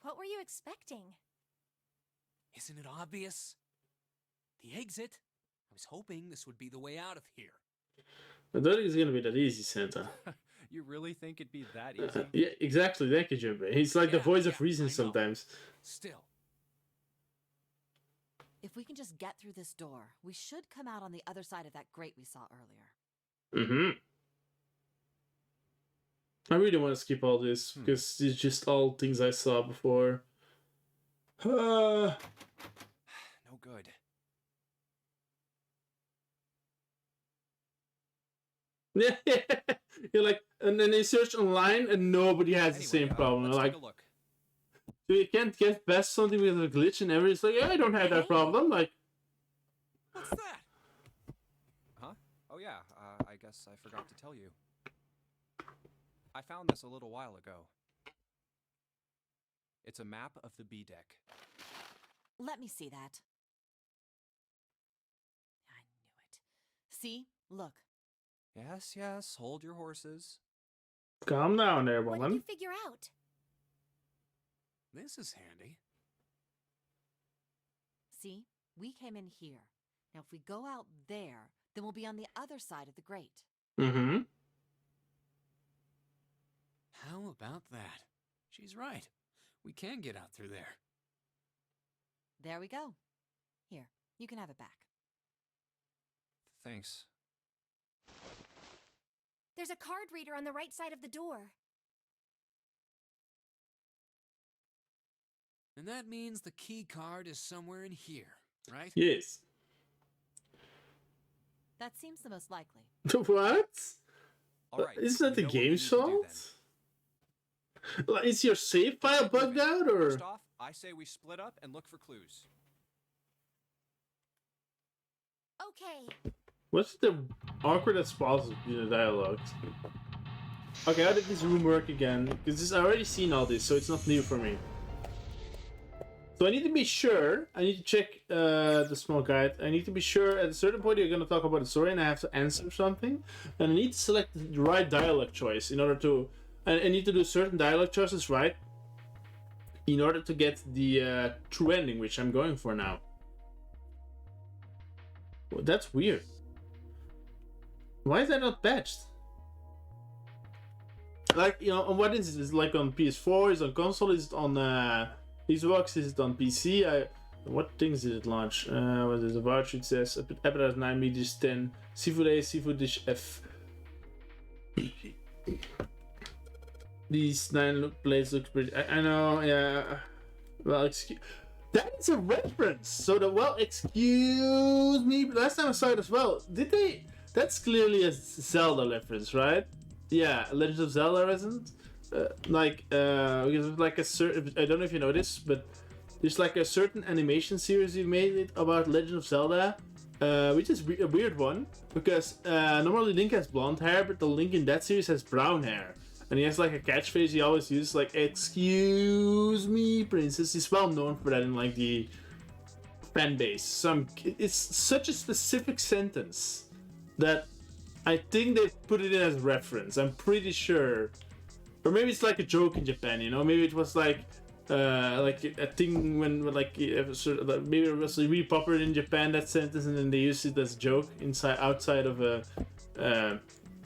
What were you expecting? Isn't it obvious? The exit. I was hoping this would be the way out of here. I don't think it's gonna be that easy, Santa. You really think it'd be that easy? Yeah, exactly. Thank you, Junpei. He's like the Yeah, voice of yeah, reason I know. sometimes. Still. If we can just get through this door, we should come out on the other side of that grate we saw earlier. Mm-hmm. I really want to skip all this because it's just all things I saw before. No good. Yeah, you're like, and then they search online and nobody has the same problem. Let's Like, take a look. so you can't get past something with a glitch and everything's like, yeah, I don't have that problem. Like, What's that? Huh? Oh yeah, I guess I forgot to tell you. I found this a little while ago. It's a map of the B deck. Let me see that. I knew it. See? Look. Yes, yes, hold your horses. Calm down there, What did woman. you figure out? This is handy. See, we came in here. Now, if we go out there, then we'll be on the other side of the grate. Mm-hmm. How about that? She's right. We can get out through there. There we go. Here, you can have it back. Thanks. There's a card reader on the right side of the door. And that means the key card is somewhere in here, right? Yes. That seems the most likely. What? All right. Isn't that the you know what we game need to do salt? Like, is your save file bugged out, or? First off, I say we split up and look for clues. Okay. What's the awkward as possible in the dialogues? Okay, how did this room work again? Because I've already seen all this, so it's not new for me. So I need to be sure. I need to check the small guide. I need to be sure at a certain point you're going to talk about the story, and I have to answer something. And I need to select the right dialogue choice in order to. I need to do certain dialogue choices right in order to get the true ending, which I'm going for now. Well, that's weird. Why is that not patched? Like, you know, on what is it? Is it like on PS4? Is it on console? Is it on Xbox? Is it on PC? What things did it launch? What is it about? It says Appetizer 9, Meat Dish 10, Seafood A, Seafood Dish F. These 9 plates look pretty. I know, yeah. Well, excuse. That is a reference. So excuse me. Last time I saw it as well. Did they? That's clearly a Zelda reference, right? Yeah, Legend of Zelda reference. Because like a certain. I don't know if you know this, but there's like a certain animation series we made it about Legend of Zelda, which is a weird one because normally Link has blonde hair, but the Link in that series has brown hair. And he has like a catchphrase he always uses, like "Excuse me, princess." He's well known for that in like the fan base. It's such a specific sentence that I think they put it in as reference. I'm pretty sure, or maybe it's like a joke in Japan. You know, maybe it was like a thing when maybe it was really popular in Japan, that sentence, and then they used it as a joke outside of a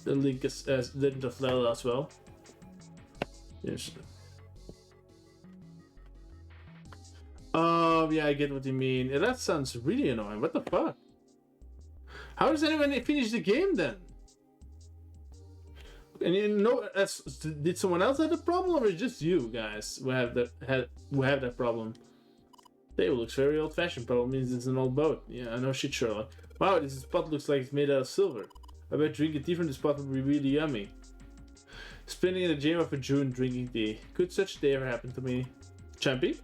Link as Legend of Zelda as well. Yes. Oh, yeah, I get what you mean. Yeah, that sounds really annoying. What the fuck? How does anyone finish the game then? And you know, did someone else have the problem, or is it just you guys who have that problem? Table looks very old-fashioned. Probably means it's an old boat. Yeah, I know shit, Sherlock. Wow, this spot looks like it's made out of silver. I bet drinking tea from this spot would be really yummy. Spending in the gym of a June drinking tea. Could such a day ever happen to me? Champy?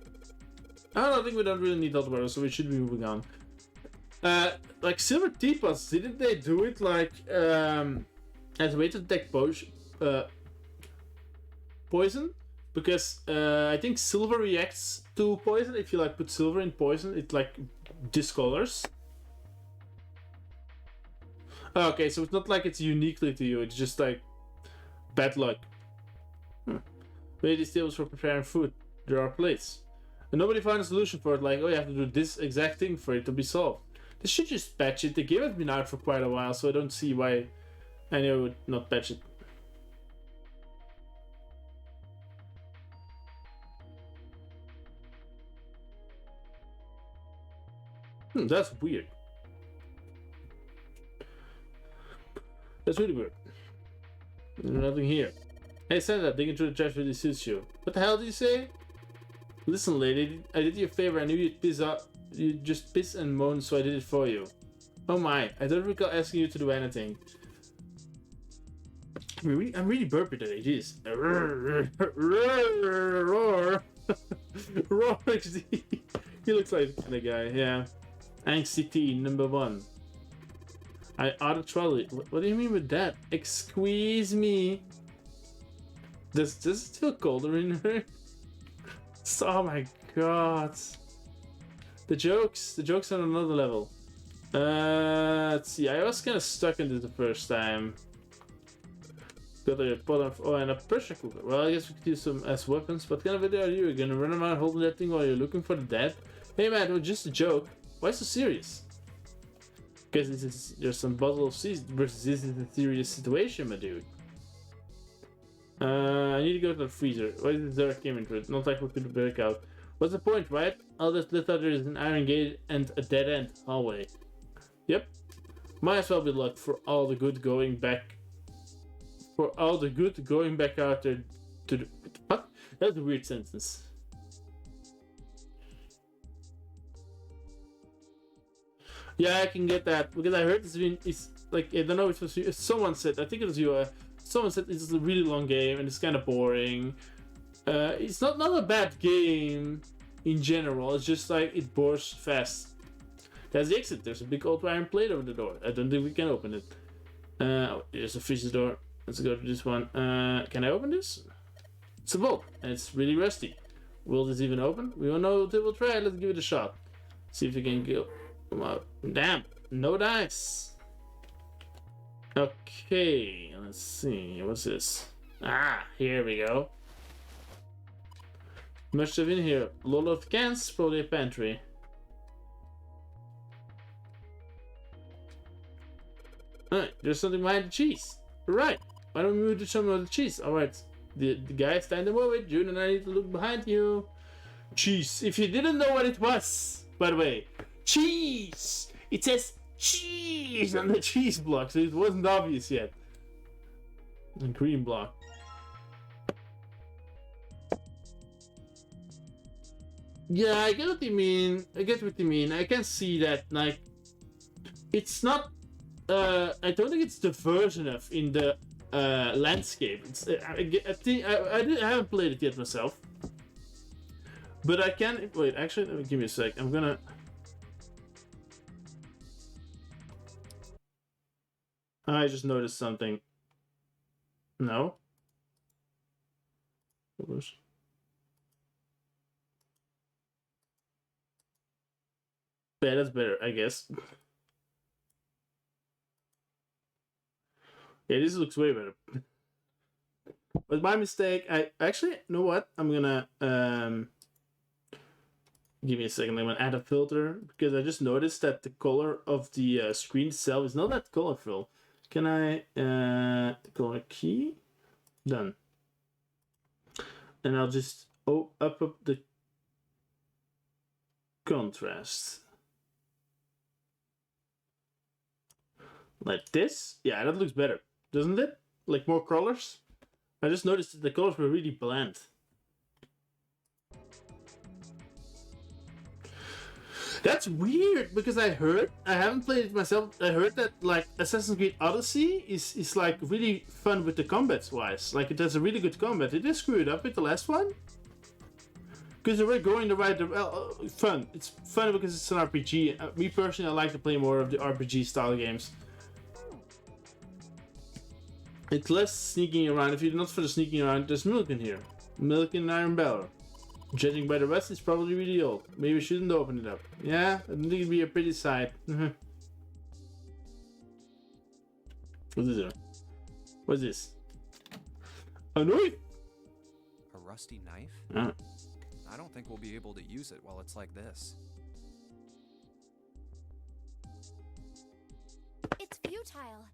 I think we don't really need that word, so we should be moving on. Like silver teapots, didn't they do it like as a way to detect poison? Because I think silver reacts to poison. If you like put silver in poison, it like discolors. Okay, so it's not like it's uniquely to you. It's just like bad luck. Maybe these tables for preparing food. There are plates. And nobody found a solution for it, like, oh, you have to do this exact thing for it to be solved. They should just patch it. The game has been out for quite a while, so I don't see why anyone would not patch it. That's weird. That's really weird. There's nothing here. Hey Santa, digging through the trash really suits you. What the hell did you say? Listen, lady, I did you a favor. I knew you'd just piss and moan, so I did it for you. Oh my, I don't recall asking you to do anything. I'm really burpy today, jeez. Roar! Roar XD. He looks like the guy, yeah. Angsty T, number 1. I auto-trolley. What do you mean with that? Squeeze me. Does it feel colder in here? Oh my god. The jokes on another level. Let's see. I was kind of stuck in this the first time. Got a pot of oil and a pressure cooker. Well, I guess we could use them as weapons. What kind of idiot are you? You're gonna run around holding that thing while you're looking for the dead? Hey man, it was just a joke. Why so serious? Because there's some bottle of seeds versus this is a serious situation, my dude. I need to go to the freezer. Why did the dark came into it? Not like we could break out. What's the point, right? All that's left out there is an iron gate and a dead end hallway. Yep. Might as well be luck for all the good going back. For all the good going back out there to the. What? That's a weird sentence. Yeah, I can get that because I heard it's like I don't know if it was someone said, I think it was you. Someone said it's a really long game and it's kind of boring. It's not a bad game in general. It's just like it bores fast. That's the exit. There's a big old iron plate over the door. I don't think we can open it. There's a freezer door. Let's go to this one. Can I open this? It's a bolt and it's really rusty. Will this even open? We don't know until we'll try. Let's give it a shot. See if we can go. Come out. Damn, no dice. Okay, let's see. What's this? Ah, here we go. Much stuff in here. A lot of cans, probably a pantry. Alright, there's something behind the cheese. Right. Why don't we move to some of the cheese? Alright. The guy standing over it. June and I need to look behind you. Cheese. If you didn't know what it was, by the way, cheese! It says cheese on the cheese block, so it wasn't obvious yet. The green block. Yeah, I get what you mean. I can see that, like, it's not. I don't think it's diverse enough in the landscape. It's. I think I haven't played it yet myself, but I can. Wait, actually, give me a sec. I'm gonna. I just noticed something. No. Oops. Yeah, that's better, I guess. Yeah, this looks way better. But my mistake, I actually, you know what? I'm gonna give me a second. I'm gonna add a filter because I just noticed that the color of the screen itself is not that colorful. Can I the color key? Done. And I'll just up the contrast. Like this? Yeah, that looks better, doesn't it? Like more colors? I just noticed that the colors were really bland. That's weird because I haven't played it myself. I heard that like Assassin's Creed Odyssey is like really fun with the combats wise. Like it has a really good combat. Did they screw it up with the last one? Because they were going the right direction. Fun. It's fun because it's an RPG. Me personally, I like to play more of the RPG style games. It's less sneaking around. If you're not for the sneaking around, there's milk in here. Milk in Iron Barrel. Judging by the rest, it's probably really old. Maybe we shouldn't open it up. Yeah, I think it'd be a pretty sight. What is it? What's this? A knife? A rusty knife? Ah. I don't think we'll be able to use it while it's like this. It's futile.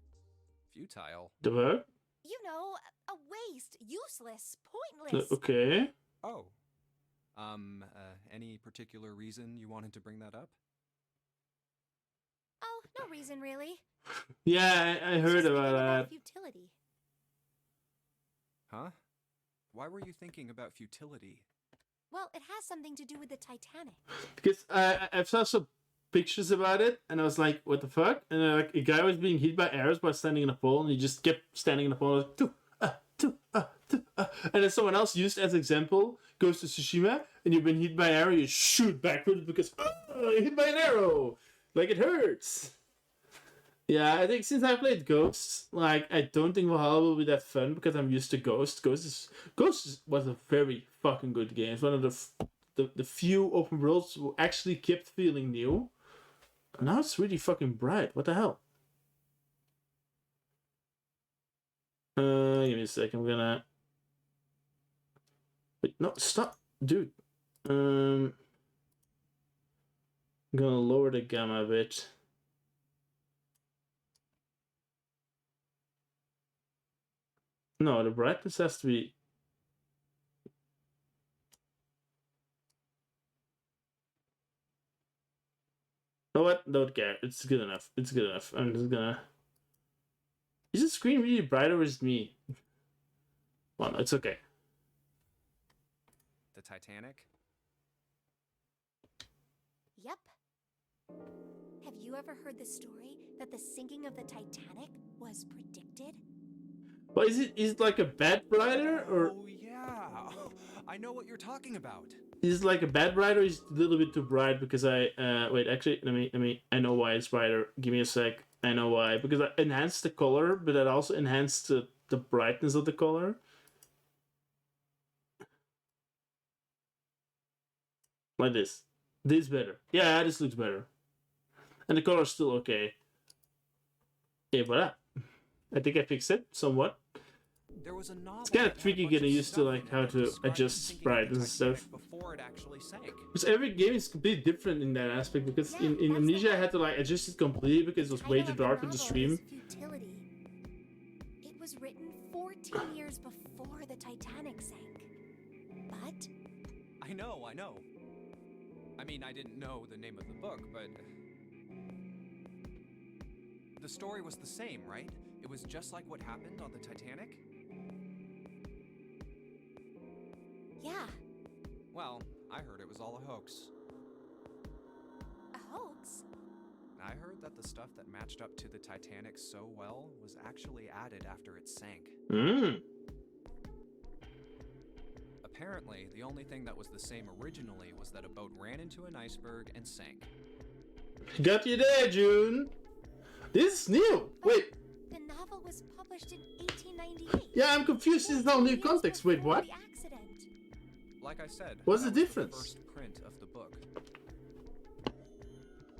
Futile? The what? You know, a waste, useless, pointless. Okay. Oh. Any particular reason you wanted to bring that up? Oh, no reason really. Yeah, I It's heard just about thinking that. Futility. Huh? Why were you thinking about futility? Well, it has something to do with the Titanic. Because I saw some pictures about it, and I was like, "What the fuck?" And like a guy was being hit by arrows by standing in a pole, and he just kept standing in a pole, like, and then someone else used as example goes to Tsushima, and you've been hit by an arrow, you shoot backwards because you're hit by an arrow, like it hurts. Yeah, I think since I played Ghosts, like I don't think Valhalla will be that fun because I'm used to Ghosts. Ghosts was a very fucking good game. It's one of the few open worlds who actually kept feeling new. Now it's really fucking bright. What the hell? Give me a sec. I'm gonna. Wait, no, stop, dude. I'm gonna lower the gamma a bit. No, the brightness has to be. You know what? Don't care. It's good enough. It's good enough. I'm just gonna. Is the screen really bright or is it me? Well, no, it's okay. The Titanic? Yep. Have you ever heard the story that the sinking of the Titanic was predicted? Well, is it like a bad writer or Oh, yeah. I know what you're talking about. is it like a bad writer? Or is it a little bit too bright? Because I wait. Actually, let me. I know why it's brighter. Give me a sec. I know why. Because I enhanced the color, but it also enhanced the brightness of the color. Like this. This better. Yeah, this looks better. And the color's still okay. Yeah, voilà. I think I fixed it somewhat. There was a novel. It's kind that of had a tricky bunch getting of used to stuff like in how it to describing the adjust sinking of the brightness and Titanic stuff. before it actually sank. Because every game is completely different in that aspect. Because Yeah, in that's the Amnesia I one. had to like adjust it completely because it was way Title too of dark with the novel stream. is Futility. It was written 14 years before the Titanic sank. But I know. I mean, I didn't know the name of the book, but the story was the same, right? It was just like what happened on the Titanic? yeah, Well, I heard it was all a hoax. a hoax. I heard that the stuff that matched up to the Titanic so well was actually added after it sank. Mm. Apparently, the only thing that was the same originally was that a boat ran into an iceberg and sank. Got you there, June. This is new. Wait. The novel was published in 1898. Yeah, I'm confused. This is no new 14 years context. Wait, before what? the accident. Like I said, What's that the was difference? first print of the book.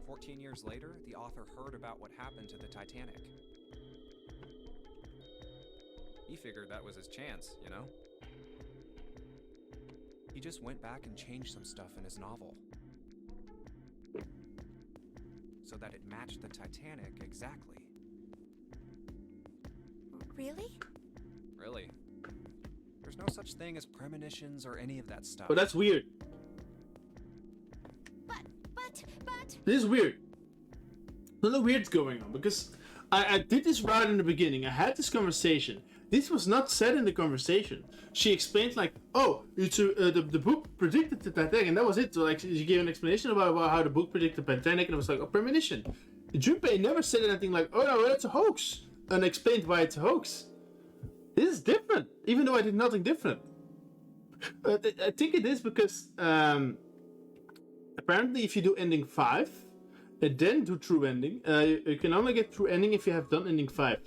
14 years later, the author heard about what happened to the Titanic. He figured that was his chance, you know? He just went back and changed some stuff in his novel. So that it matched the Titanic exactly. Really? Really. There's no such thing as premonitions or any of that stuff. Oh, that's weird. But This is weird. Something weird's going on because I did this right in the beginning. I had this conversation. This was not said in the conversation. She explained like, "Oh, it's the book predicted the Titanic," and that was it. So like, she gave an explanation about how the book predicted the Titanic, and it was like a premonition. Junpei never said anything like, "Oh no, that's a hoax," and explained why it's a hoax. This is different, even though I did nothing different. I think it is because apparently, if you do ending 5, and then do true ending, you can only get true ending if you have done ending 5.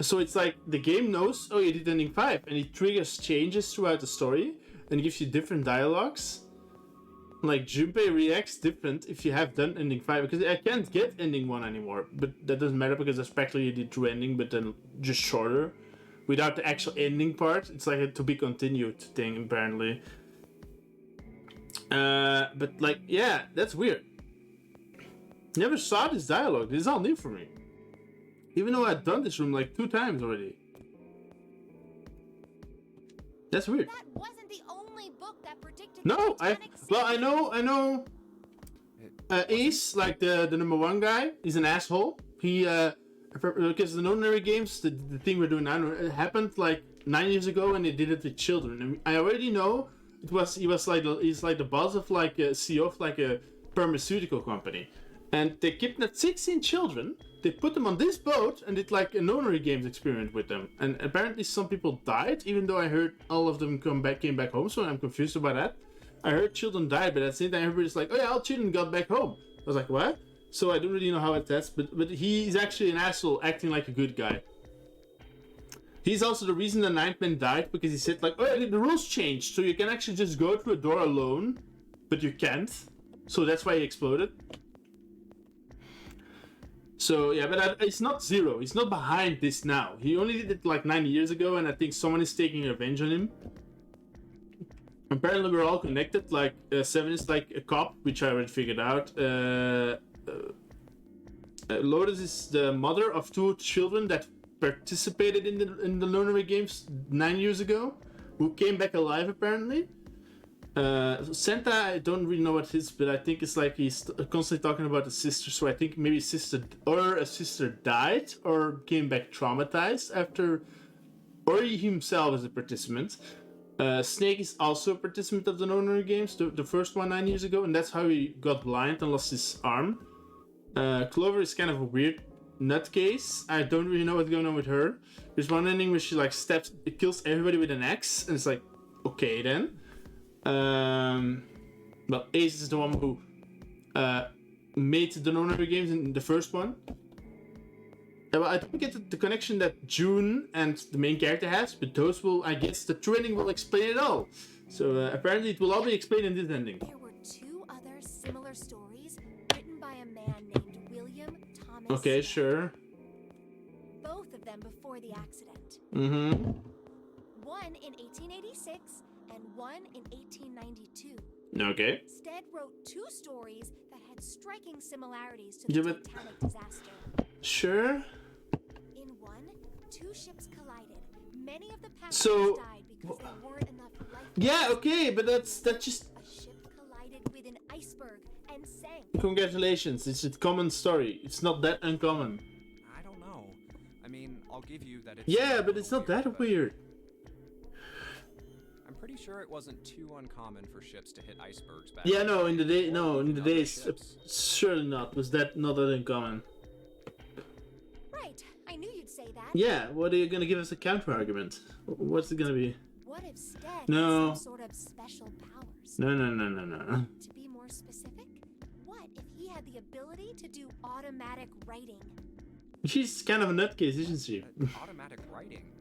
So it's like the game knows, oh, you did ending 5, and it triggers changes throughout the story and gives you different dialogues. Like Junpei reacts different if you have done ending 5, because I can't get ending 1 anymore, but that doesn't matter because that's practically you did true ending, but then just shorter, without the actual ending part. It's like a to be continued thing apparently. But like, yeah, that's weird. Never saw this dialogue. This is all new for me. Even though I've done this room like 2 times already. That's weird. that wasn't the only book that predicted No, the I Titanic I know. Ace, like the number 1 guy, he's an asshole. He because the non-linear games, the thing we're doing now, it happened like 9 years ago, and they did it with children. And I already know he's like the boss of like a CEO of like a pharmaceutical company, and they kidnapped 16 children. They put them on this boat and did like a non-linear games experiment with them. And apparently some people died, even though I heard all of them came back home. So I'm confused about that. I heard children died, but at the same time everybody's like, oh yeah, all children got back home. I was like, what? So I don't really know how it tests, but he's actually an asshole acting like a good guy. He's also the reason the Ninth Man died, because he said like, oh yeah, the rules changed, so you can actually just go through a door alone, but you can't. So that's why he exploded. So yeah, but it's not zero. He's not behind this now. He only did it like 9 years ago, and I think someone is taking revenge on him. Apparently, we're all connected. Like Seven is like a cop, which I already figured out. Lotus is the mother of 2 children that participated in the Lonery Games 9 years ago, who came back alive apparently. Santa, I don't really know what his, but I think it's like he's constantly talking about his sister. So I think maybe a sister died or came back traumatized after, or he himself is a participant. Snake is also a participant of the Lonery Games, the first one 9 years ago, and that's how he got blind and lost his arm. Clover is kind of a weird nutcase. I don't really know what's going on with her. There's one ending where she like kills everybody with an axe, and it's like, okay then. Well, Ace is the one who made the Lonery Games in the first one. Well, I don't get the connection that June and the main character has, but those will, I guess, the true ending will explain it all. So apparently it will all be explained in this ending. There were 2 other similar stories written by a man named William Thomas. Okay, sure. Both of them before the accident. Mm-hmm. One in 1886 and one in 1892. Okay. Stead wrote 2 stories that had striking similarities to the Yeah, but- Titanic disaster. Sure. In one, 2 ships collided. Many of the passengers So- died because there weren't enough lifeboats. Yeah, okay, but that's just... A ship collided with an iceberg and sank. Congratulations, it's a common story. It's not that uncommon. I don't know. I mean, I'll give you that it's. Yeah, a but it's little not that but weird. I'm pretty sure it wasn't too uncommon for ships to hit icebergs back. Yeah, no, then. in the day, Or no, in even the other days, ships. surely not. Was that not that uncommon? Right, I knew you'd say that. Yeah, what are you gonna give us a counter argument? What's it gonna be? What if Stead No. had some sort of special powers? No. To be more specific, what if he had the ability to do automatic writing? She's kind of a nutcase, isn't she? Automatic writing.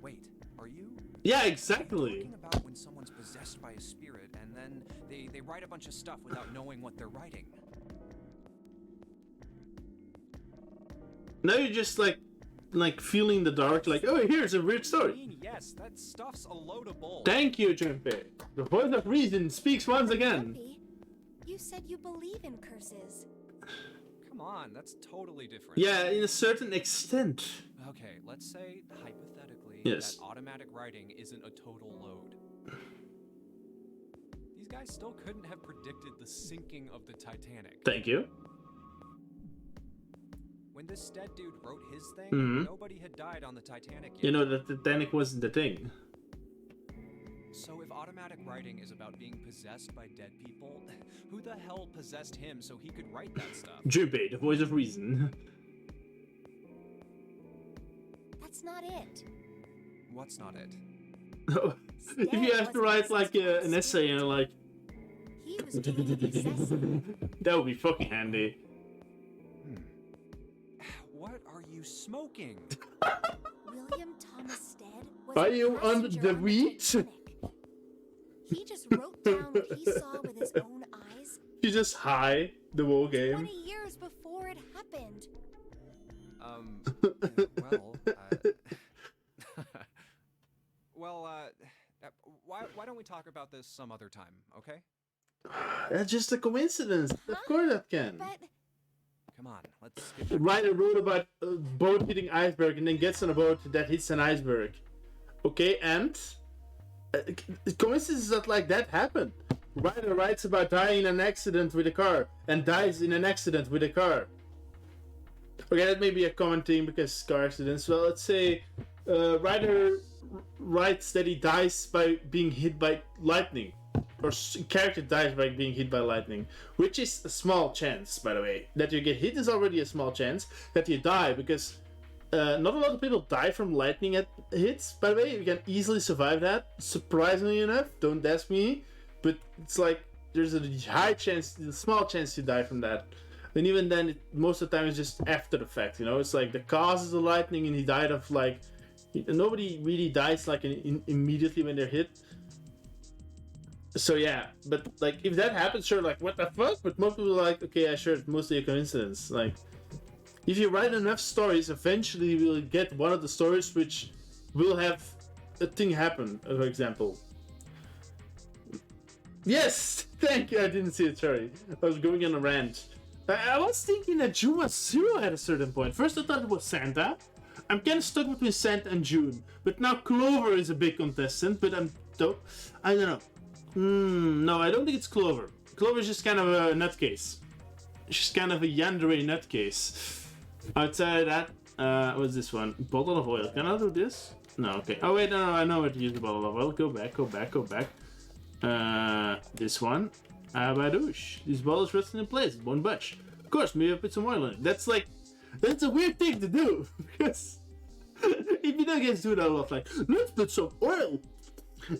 Wait, are you Yeah, exactly. talking about when someone's possessed by a spirit and then they write a bunch of stuff without knowing what they're writing? Now you're just like feeling in the dark, like, oh, here's a weird I story. mean, yes, that stuff's a load of bull. Thank you, Junpei. The voice of reason speaks once again. Grumpy, you said you believe in curses. Come on, that's totally different. Yeah, in a certain extent. Okay, let's say, hypothetically, Yes. that automatic writing isn't a total load. These guys still couldn't have predicted the sinking of the Titanic. Thank you. When this Stead dude wrote his thing, Mhm. nobody had died on the Titanic yet. You know that the Titanic wasn't the thing. So if automatic writing is about being possessed by dead people, who the hell possessed him so he could write that stuff? Junpei, the voice of reason. That's not it. What's not it? If you have to write like an essay and like, He was doing the possessing. that would be fucking handy. What are you smoking? William Thomas Stead was Are a you on passenger the on wheat? Titanic. He just wrote down what he saw with his own eyes She's just high the whole game. 20 years before it happened. Well, why don't we talk about this some other time, okay? That's just a coincidence. Of Huh? course that can. But Come on, let's skip that. Writer wrote about a boat hitting iceberg and then gets on a boat that hits an iceberg. Okay, and coincidences that like that happen. Writer writes about dying in an accident with a car and dies in an accident with a car. Okay, that may be a common thing because car accidents. Well, let's say writer writes that he dies by being hit by lightning, or character dies by being hit by lightning, which is a small chance, by the way. That you get hit is already a small chance. That you die, because not a lot of people die from lightning hits, by the way. You can easily survive that, surprisingly enough. Don't ask me, but it's like there's a high chance, a small chance you die from that. And even then, most of the time it's just after the fact, you know? It's like the cause is the lightning and he died of like... Nobody really dies like immediately when they're hit. So yeah, but like if that happens, sure, like what the fuck? But most people are like, okay, yeah, sure, it's mostly a coincidence. Like, if you write enough stories, eventually you will get one of the stories which will have a thing happen, for example. Yes! Thank you, I didn't see it, sorry. I was going on a rant. I was thinking that June was 0 at a certain point. First I thought it was Santa. I'm kind of stuck between Santa and June. But now Clover is a big contestant, but I don't know. No, I don't think it's Clover. Clover is just kind of a nutcase. She's kind of a yandere nutcase. Outside of that, what's this one? Bottle of oil. Can I do this? No, okay. Oh wait, no, I know how to use the bottle of oil. Go back. This one. Abadoosh. These bottles resting in place. One budge. Of course, maybe I put some oil in it. That's a weird thing to do. Because if you don't get to do that a lot, like, let's put some oil.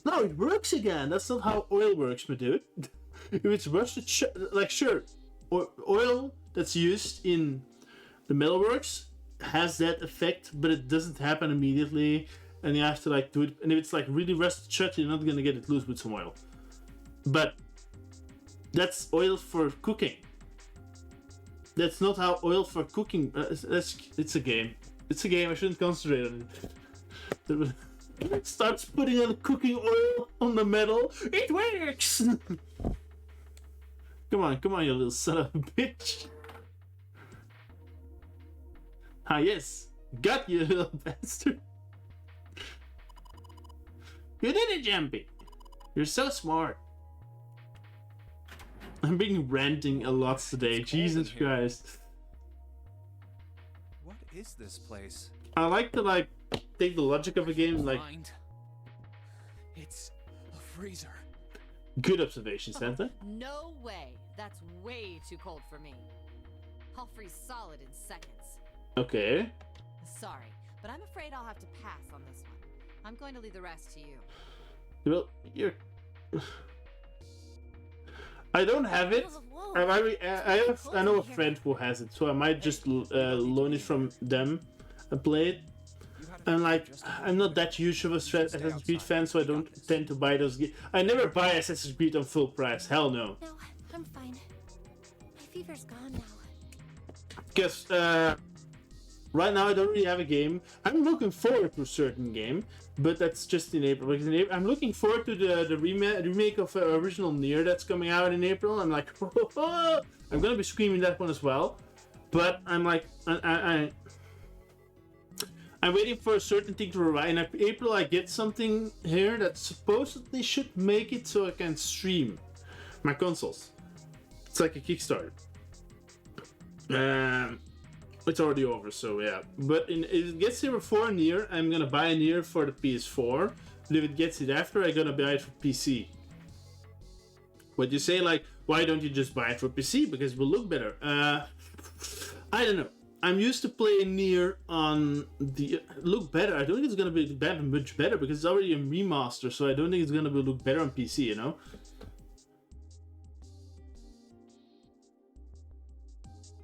Now it works again. That's not how oil works, my dude. If it's rusted, sure. Oil that's used in the metalworks has that effect, but it doesn't happen immediately, and you have to like do it. And if it's like really rusted shut, you're not gonna get it loose with some oil. But that's oil for cooking. That's not how oil for cooking. It's a game. It's a game. I shouldn't concentrate on it. Starts putting on cooking oil on the metal. It works. Come on, you little son of a bitch. Ah, yes. Got you, little bastard. You did it, Jumpy. You're so smart. I'm being ranting a lot today. Jesus Christ. What is this place? I like to, take the logic of a game, Mind. It's a freezer. Good observation, Santa. No way. That's way too cold for me. I'll freeze solid in seconds. Okay. Sorry, but I'm afraid I'll have to pass on this one. I'm going to leave the rest to you. Well, I don't have it. I know a friend who has it, so I might just loan it from them and play it. And I'm not that huge of a Assassin's Creed fan, so I don't tend to buy those games. I never buy Assassin's Creed on full price. Hell no. No, I'm fine. My fever's gone now. Because right now I don't really have a game. I'm looking forward to a certain game, but that's just in April. Because in April, I'm looking forward to the remake of original Nier that's coming out in April. I'm like, I'm gonna be screaming that one as well. But I'm like, I'm waiting for a certain thing to arrive. In April, I get something here that supposedly should make it so I can stream my consoles. It's like a Kickstarter. It's already over, so yeah. But if it gets here before a Nier, I'm gonna buy a Nier for the PS4. But if it gets it after, I'm gonna buy it for PC. What you say, why don't you just buy it for PC? Because it will look better. I don't know. I'm used to playing Nier on the look better. I don't think it's gonna be much better because it's already a remaster, so I don't think it's gonna look better on PC, you know?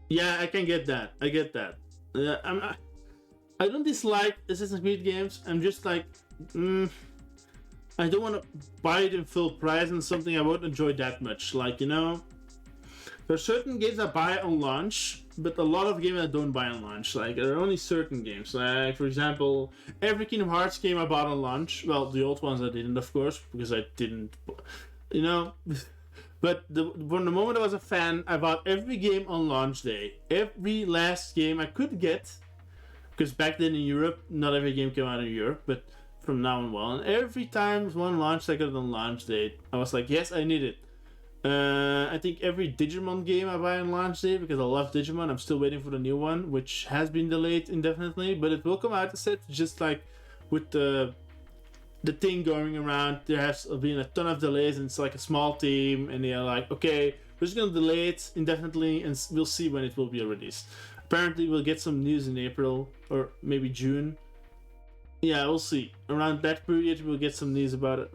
Yeah, I can get that. I get that. I don't dislike Assassin's Creed games. I'm just like, I don't want to buy it in full price and something I won't enjoy that much. Like, you know, there's certain games I buy on launch, but a lot of games I don't buy on launch. Like, there are only certain games. Like, for example, every Kingdom Hearts game I bought on launch. Well, the old ones I didn't, of course, because I didn't, you know. But from the moment I was a fan, I bought every game on launch day. Every last game I could get. Because back then in Europe, not every game came out in Europe, but from now on, well. And every time one launched, I got it on launch day. I was like, yes, I need it. I think every Digimon game I buy on launch day, because I love Digimon. I'm still waiting for the new one, which has been delayed indefinitely. But it will come out, I said, just like with the thing going around, there has been a ton of delays, and it's like a small team, and they're like, okay, we're just gonna delay it indefinitely, and we'll see when it will be released. Apparently, we'll get some news in April or maybe June. Yeah, we'll see. Around that period, we'll get some news about it.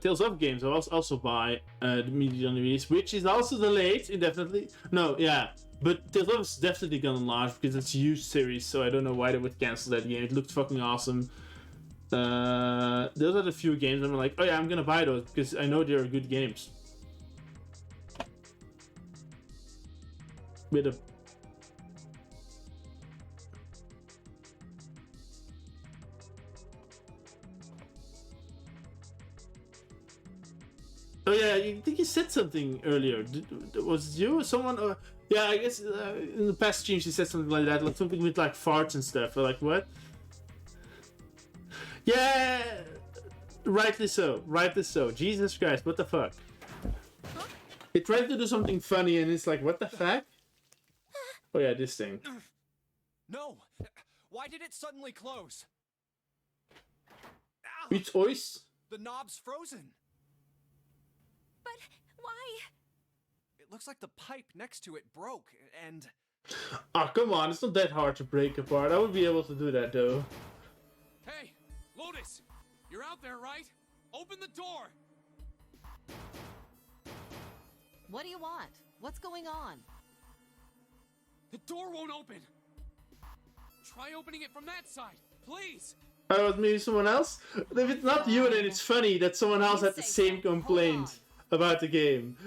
Tales of games, I'll also buy immediately on the release, which is also delayed indefinitely. No, yeah, but Tales of is definitely gonna launch because it's a huge series, so I don't know why they would cancel that game. It looked fucking awesome. Those are the few games I'm like, oh yeah, I'm gonna buy those because I know they're good games. I think you said something earlier. Was it you or someone? Yeah, I guess in the past streams you said something like that, like something with like farts and stuff. Or like what? Yeah, rightly so. Rightly so. Jesus Christ, what the fuck? They tried to do something funny and it's like, what the fuck? Oh yeah, this thing. No! Why did it suddenly close? Ow! It's ois. The knob's frozen. But why? It looks like the pipe next to it broke, and... Oh, come on, it's not that hard to break apart. I would be able to do that though. Hey, Lotus, you're out there, right? Open the door. What do you want? What's going on? The door won't open. Try opening it from that side, please. Oh, maybe someone else? If it's not you, then it's funny that someone else had the same complaint about the game.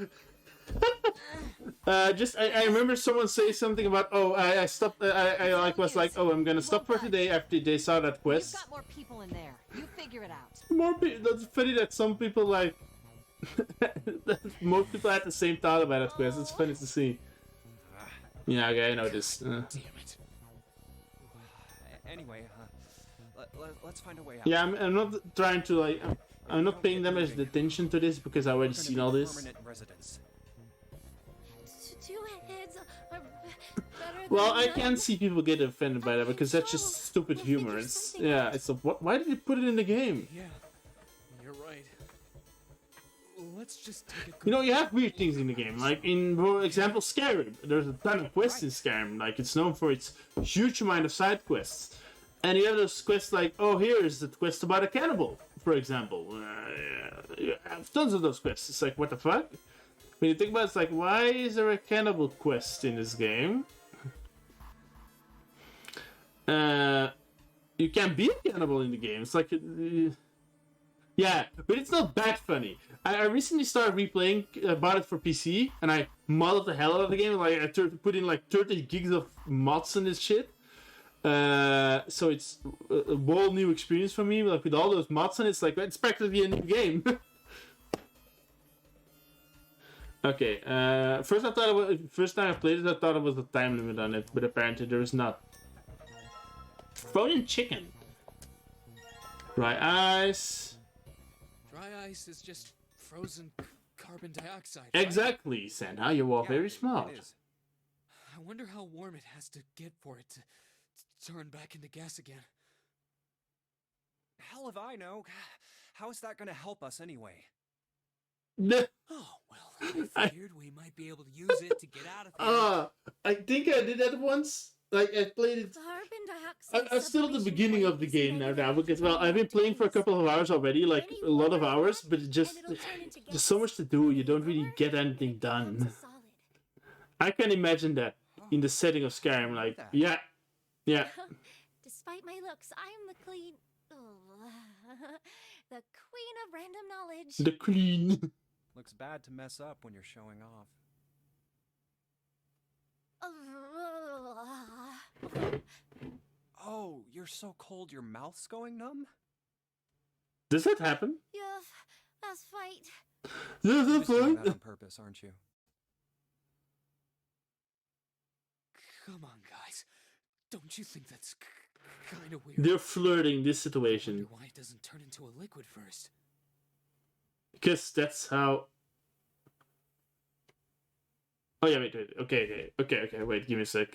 I remember someone say something about, oh, I stopped, was like, oh, I'm gonna stop for today after they saw that You've quest. got more people in there. You figure it out. That's funny that some people like, most people had the same thought about that quest. It's funny to see. Yeah, okay, I know this. Damn it. Anyway, let's find a way out. Yeah, I'm not trying to like, I'm not paying that much attention to this because I already We're gonna seen be all this. permanent residents. Two heads are better Well, than I none. can see people get offended by that because that's just stupid humor. It's yeah, it's a why did you put it in the game? Yeah, you're right. Let's just take a You know, you have weird things in the game. Like in, for example, Skyrim. There's a ton of quests in Skyrim. Like it's known for its huge amount of side quests. And you have those quests like, oh, here's the quest about a cannibal, for example. You have tons of those quests. It's like, what the fuck? When you think about it, it's like, why is there a cannibal quest in this game? You can be a cannibal in the game. It's like, yeah, but it's not that funny. I recently started replaying, bought it for PC, and I modded the hell out of the game. Like I put in like 30 gigs of mods in this shit. So it's a whole new experience for me. Like with all those mods, and it's like it's practically a new game. Okay. First time I played it, I thought it was a time limit on it, but apparently there is not. Frozen chicken. Dry ice. Dry ice is just frozen carbon dioxide. Right? Exactly, Santa. You are very smart. It is. I wonder how warm it has to get for it to turn back into gas again. Hell if I know. How is that gonna help us anyway? Oh, well, I figured we might be able to use it to get out of here. I think I did that once. Like I played it. Carbon dioxide. I'm still at the separation beginning point of the is game negative now because well I've been playing for a couple of hours already, like a lot of hours, but it just there's so much to do. You don't really get anything done. I can imagine that in the setting of Skyrim, like yeah. Despite my looks, I'm the clean. The queen of random knowledge. The queen. Looks bad to mess up when you're showing off. Oh, you're so cold your mouth's going numb? Does that happen? Yeah, that's fight. Does You're that just doing that happen? on purpose, aren't you? Come on, guys. Don't you think that's kind of weird? They're flirting this situation Wonder why it doesn't turn into a liquid first. because that's how. Oh yeah, wait. Okay. Wait, give me a sec.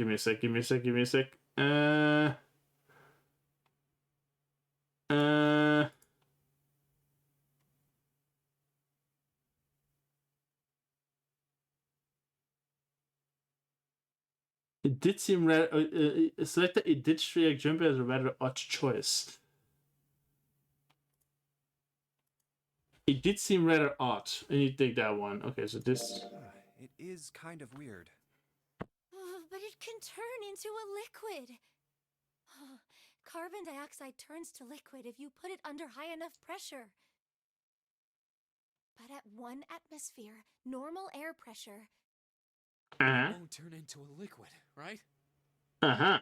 It did seem rather. Select that it did straight jump as a rather odd choice. It did seem rather odd, and you take that one. Okay, so this. It is kind of weird. But it can turn into a liquid. Carbon dioxide turns to liquid if you put it under high enough pressure. But at 1 atmosphere, normal air pressure. Uh It won't turn into a liquid, right? huh.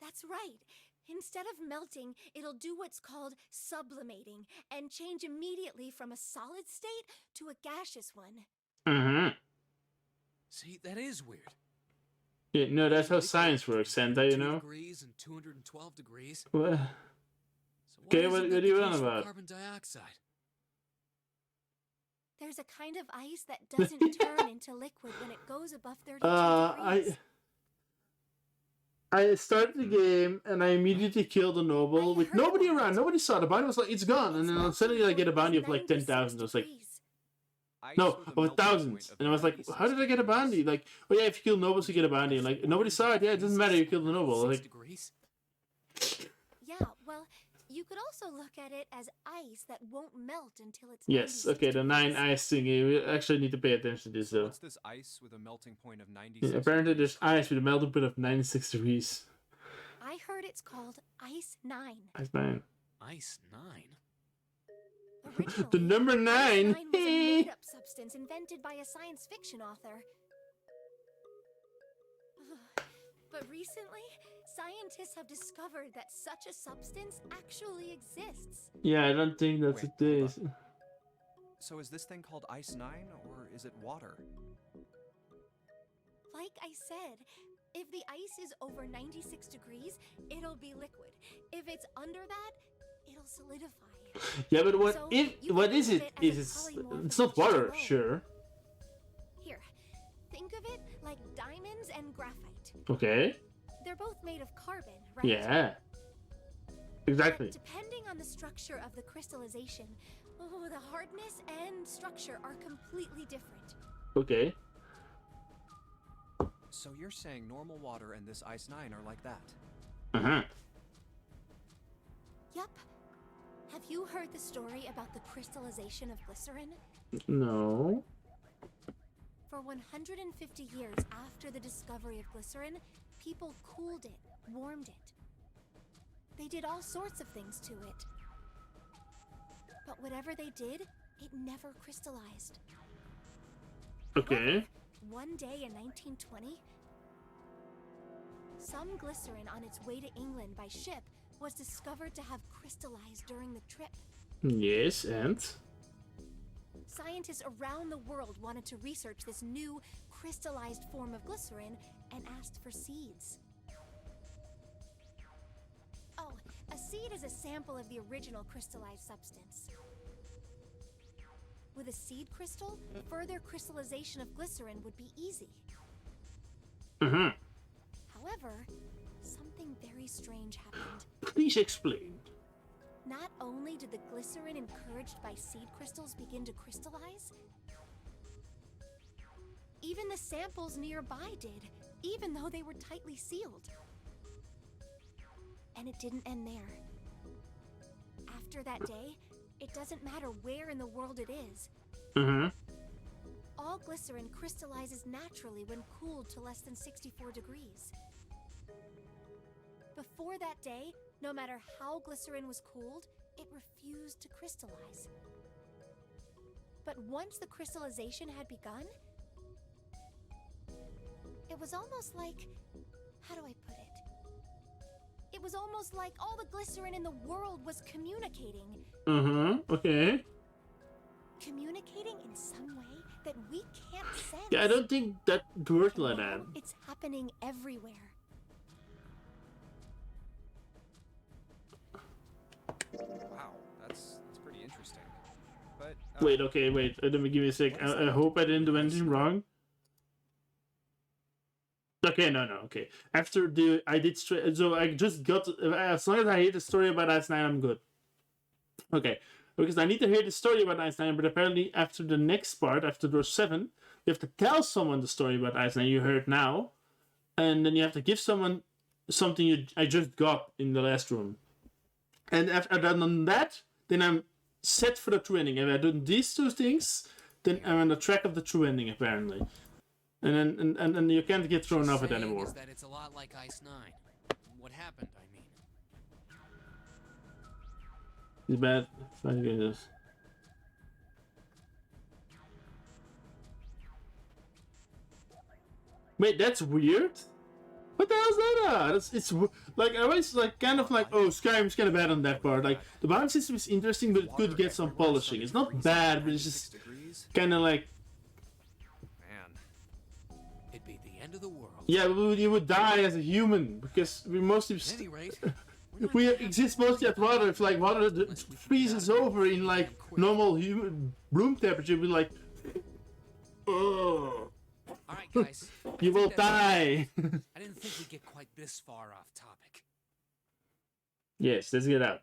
That's right. Instead of melting, it'll do what's called sublimating and change immediately from a solid state to a gaseous one. Mm-hmm. See, that is weird. Yeah, no, that's how Liquid science between works, Santa, you 2 know? degrees and 212 degrees. Well, So Okay, is what it are that you on becomes from about? Carbon dioxide. There's a kind of ice that doesn't turn into liquid when it goes above 32 degrees. I started the game and I immediately killed a noble I with heard nobody about around. it. Nobody saw the bounty. was like, it's gone. And Its then melting suddenly I get a point bounty was of like 96 10,000. I was like, degrees. Ice no, with a of melting thousands. point of And I was like, 96 how did I get a bounty? degrees. Like, oh yeah, if you kill nobles, you get a bounty. And like, nobody saw it. Yeah, it doesn't matter. You killed the noble. 6 Like, degrees? Yeah, well, you could also look at it as ice that won't melt until it's yes, 96 okay, the 9 degrees. ice thingy. We actually need to pay attention to this though. What's this ice with a melting point of 96 Yeah, apparently degrees? there's ice with a melting point of 96 degrees. I heard it's called Ice 9. Ice 9. Ice 9? Originally, The number 9! Ice 9 was a made-up substance invented by a science fiction author. But recently, scientists have discovered that such a substance actually exists. Yeah, I don't think that's Wait, it is. hold So is this thing called Ice 9, or is it water? Like I said, if the ice is over 96 degrees, it'll be liquid. If it's under that, it'll solidify. Yeah, but what So, if you what can is think it? of it as Is a it's polymorph not of water, H2O. sure. Here, think of it like diamonds and graphite. Okay. They're both made of carbon, right? Yeah. Exactly. But depending on the structure of the crystallization, the hardness and structure are completely different. Okay. So you're saying normal water and this Ice 9 are like that? Uh-huh. Yup. Have you heard the story about the crystallization of glycerin? No. For 150 years after the discovery of glycerin, people cooled it, warmed it. They did all sorts of things to it. But whatever they did, it never crystallized. Okay. One day in 1920, some glycerin on its way to England by ship was discovered to have crystallized during the trip. Yes, and Scientists around the world wanted to research this new crystallized form of glycerin and asked for seeds. Oh, a seed is a sample of the original crystallized substance. With a seed crystal, further crystallization of glycerin would be easy. uh-huh. However, something very strange happened. Please explain. Not only did the glycerin encouraged by seed crystals begin to crystallize, even the samples nearby did, even though they were tightly sealed. And it didn't end there. After that day, it doesn't matter where in the world it is. Uh-huh. All glycerin crystallizes naturally when cooled to less than 64 degrees. Before that day, no matter how glycerin was cooled, it refused to crystallize. But once the crystallization had begun, it was almost like, how do I put it? It was almost like all the glycerin in the world was communicating. Uh-huh. Okay. Communicating in some way that we can't sense. Yeah, I don't think that worked And like now that. it's happening everywhere. Wow, that's pretty interesting. But Wait, okay, wait. Let me give me a sec. I hope I didn't do anything wrong. Okay, no, okay. After I did straight, so I just got, as long as I hear the story about Ice 9, I'm good. Okay, because I need to hear the story about Ice 9, but apparently after the next part, after door 7, you have to tell someone the story about Ice 9 you heard now, and then you have to give someone something I just got in the last room. And after I've done that, then I'm set for the true ending. If I've done these two things, then I'm on the track of the true ending, apparently. And then you can't get thrown off it Saying anymore. is that it's a lot like Ice 9. What happened, I mean. It's bad. Fine, guys. Wait, that's weird. What the hell is that? Like I was like kind of like, oh, Skyrim's kind of bad on that part. Like the bounty system is interesting, but it could get some polishing. It's not bad, but it's just kind of like, Man. It'd be the end of the world. yeah, you would die as a human because we mostly At any rate, we exist mostly at water. If like water freezes over in like normal human room temperature, we're like, oh, all right, guys. you will die. I didn't think we'd get quite this far off topic. Yes, let's get out.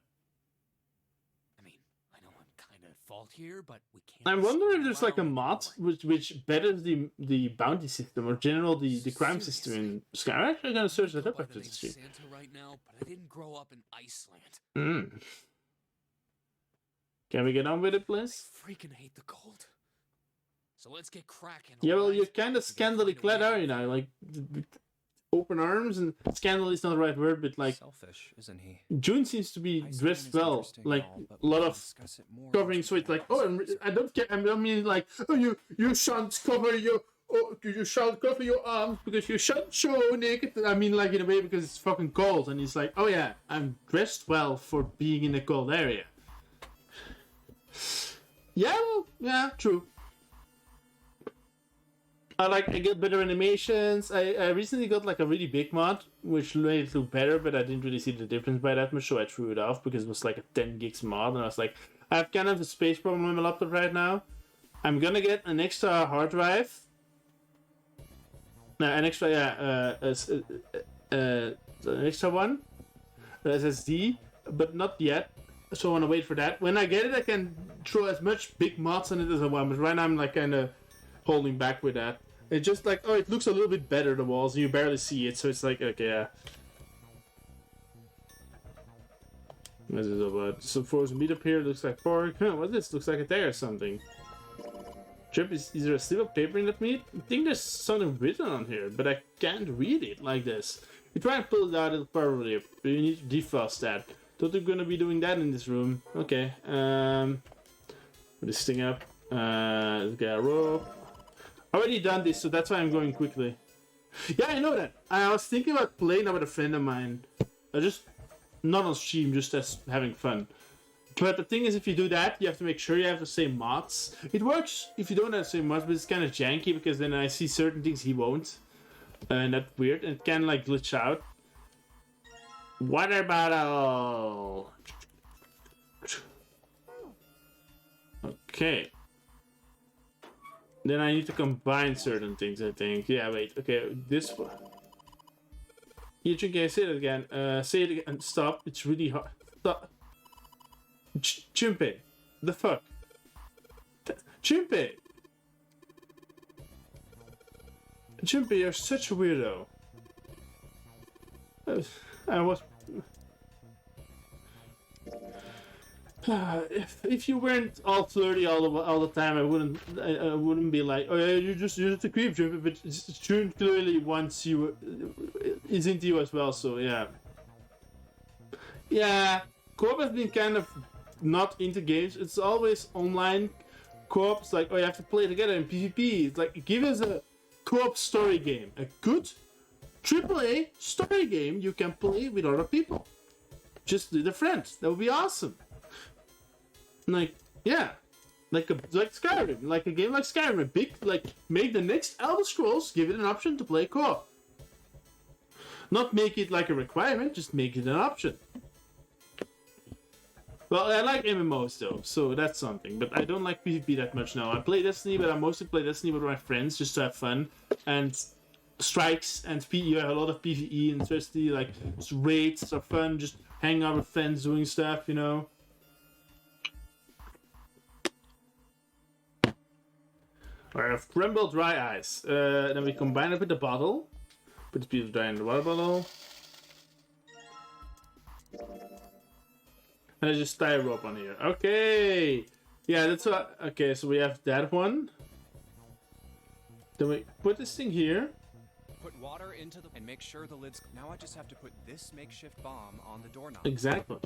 I mean, I know I'm kind of at fault here, but we can't. I wonder if screw there's like a around mod anymore. which betters the bounty system or general the crime system in Skyrim. I'm actually gonna search that Go up by after the the name stream. Santa right now, but I didn't grow up in Iceland. Mm. Can we get on with it, I please? freaking hate the cold. So let's get cracking. Yeah, well, alright? you're kind of We gotta scandally find a clad, way are out. you now? Like, open arms, and scandal is not the right word, but like, Selfish, isn't he? June seems to be Iceland dressed is well. interesting and Like, all, but a we lot can of discuss it more covering, once so we it's like, get oh, I don't care. I mean, like, oh, you shan't cover your. Oh, you shan't cover your arms because you shan't show naked. I mean, like, in a way, because it's fucking cold. And he's like, oh, yeah, I'm dressed well for being in a cold area. Yeah, well, yeah, true. I get better animations. I recently got like a really big mod, which made it look better, but I didn't really see the difference by that much, so I threw it off because it was like a 10 gigs mod, and I was like, I have kind of a space problem on my laptop right now. I'm gonna get an extra hard drive. No, an extra, an extra one, SSD, but not yet. So I want to wait for that. When I get it, I can throw as much big mods on it as I want. But right now, I'm like kind of holding back with that. It's just like, oh, it looks a little bit better, the walls, and you barely see it. So it's like, okay, yeah. What is it about? Some frozen meat up here. Looks like pork. Huh, what's this? Looks like a tear or something. Trip, is there a slip of paper in that meat? I think there's something written on here, but I can't read it like this. You try and pull it out, it'll probably, but you need to defrost that. Thought we're gonna be doing that in this room. Okay, put this thing up. Let's get a rope. Already done this, so that's why I'm going quickly. Yeah, I know that. I was thinking about playing that with a friend of mine. Just not on stream, just as having fun. But the thing is, if you do that, you have to make sure you have the same mods. It works if you don't have the same mods, but it's kind of janky because then I see certain things he won't. And that's weird. And it can like glitch out. Water bottle. Okay. Then I need to combine certain things, I think. Yeah, wait. Okay, this one. You can say it again. Say it again. Stop. It's really hard. Stop. Chimpe. The fuck? Chimpe! Chimpe, you're such a weirdo. I was... if you weren't all flirty all the time, I wouldn't be like, oh yeah, you're just a creep, Chimpe. But June clearly wants you, is into you as well. So yeah, yeah. Co-op has been kind of not into games. It's always online co-op. It's like, oh, you have to play together in PvP. It's like, give us a co-op story game, a good AAA story game you can play with other people. Just with a friend. That would be awesome. Like, yeah, like Skyrim, like a game like Skyrim, a big, like, make the next Elder Scrolls, give it an option to play co-op. Not make it like a requirement, just make it an option. Well, I like MMOs though, so that's something, but I don't like PvP that much now. I play Destiny, but I mostly play Destiny with my friends just to have fun, and strikes and you have a lot of PvE, and especially like raids are fun, just hang out with friends doing stuff, you know. I have Crumble Dry Ice. Then we combine it with the bottle. Put the piece of dry in the water bottle. And I just tie a rope on here. Okay! Yeah, that's what... Okay, so we have that one. Then we put this thing here. Put water into the... and make sure the lid's... Now I just have to put this makeshift bomb on the doorknob. Exactly.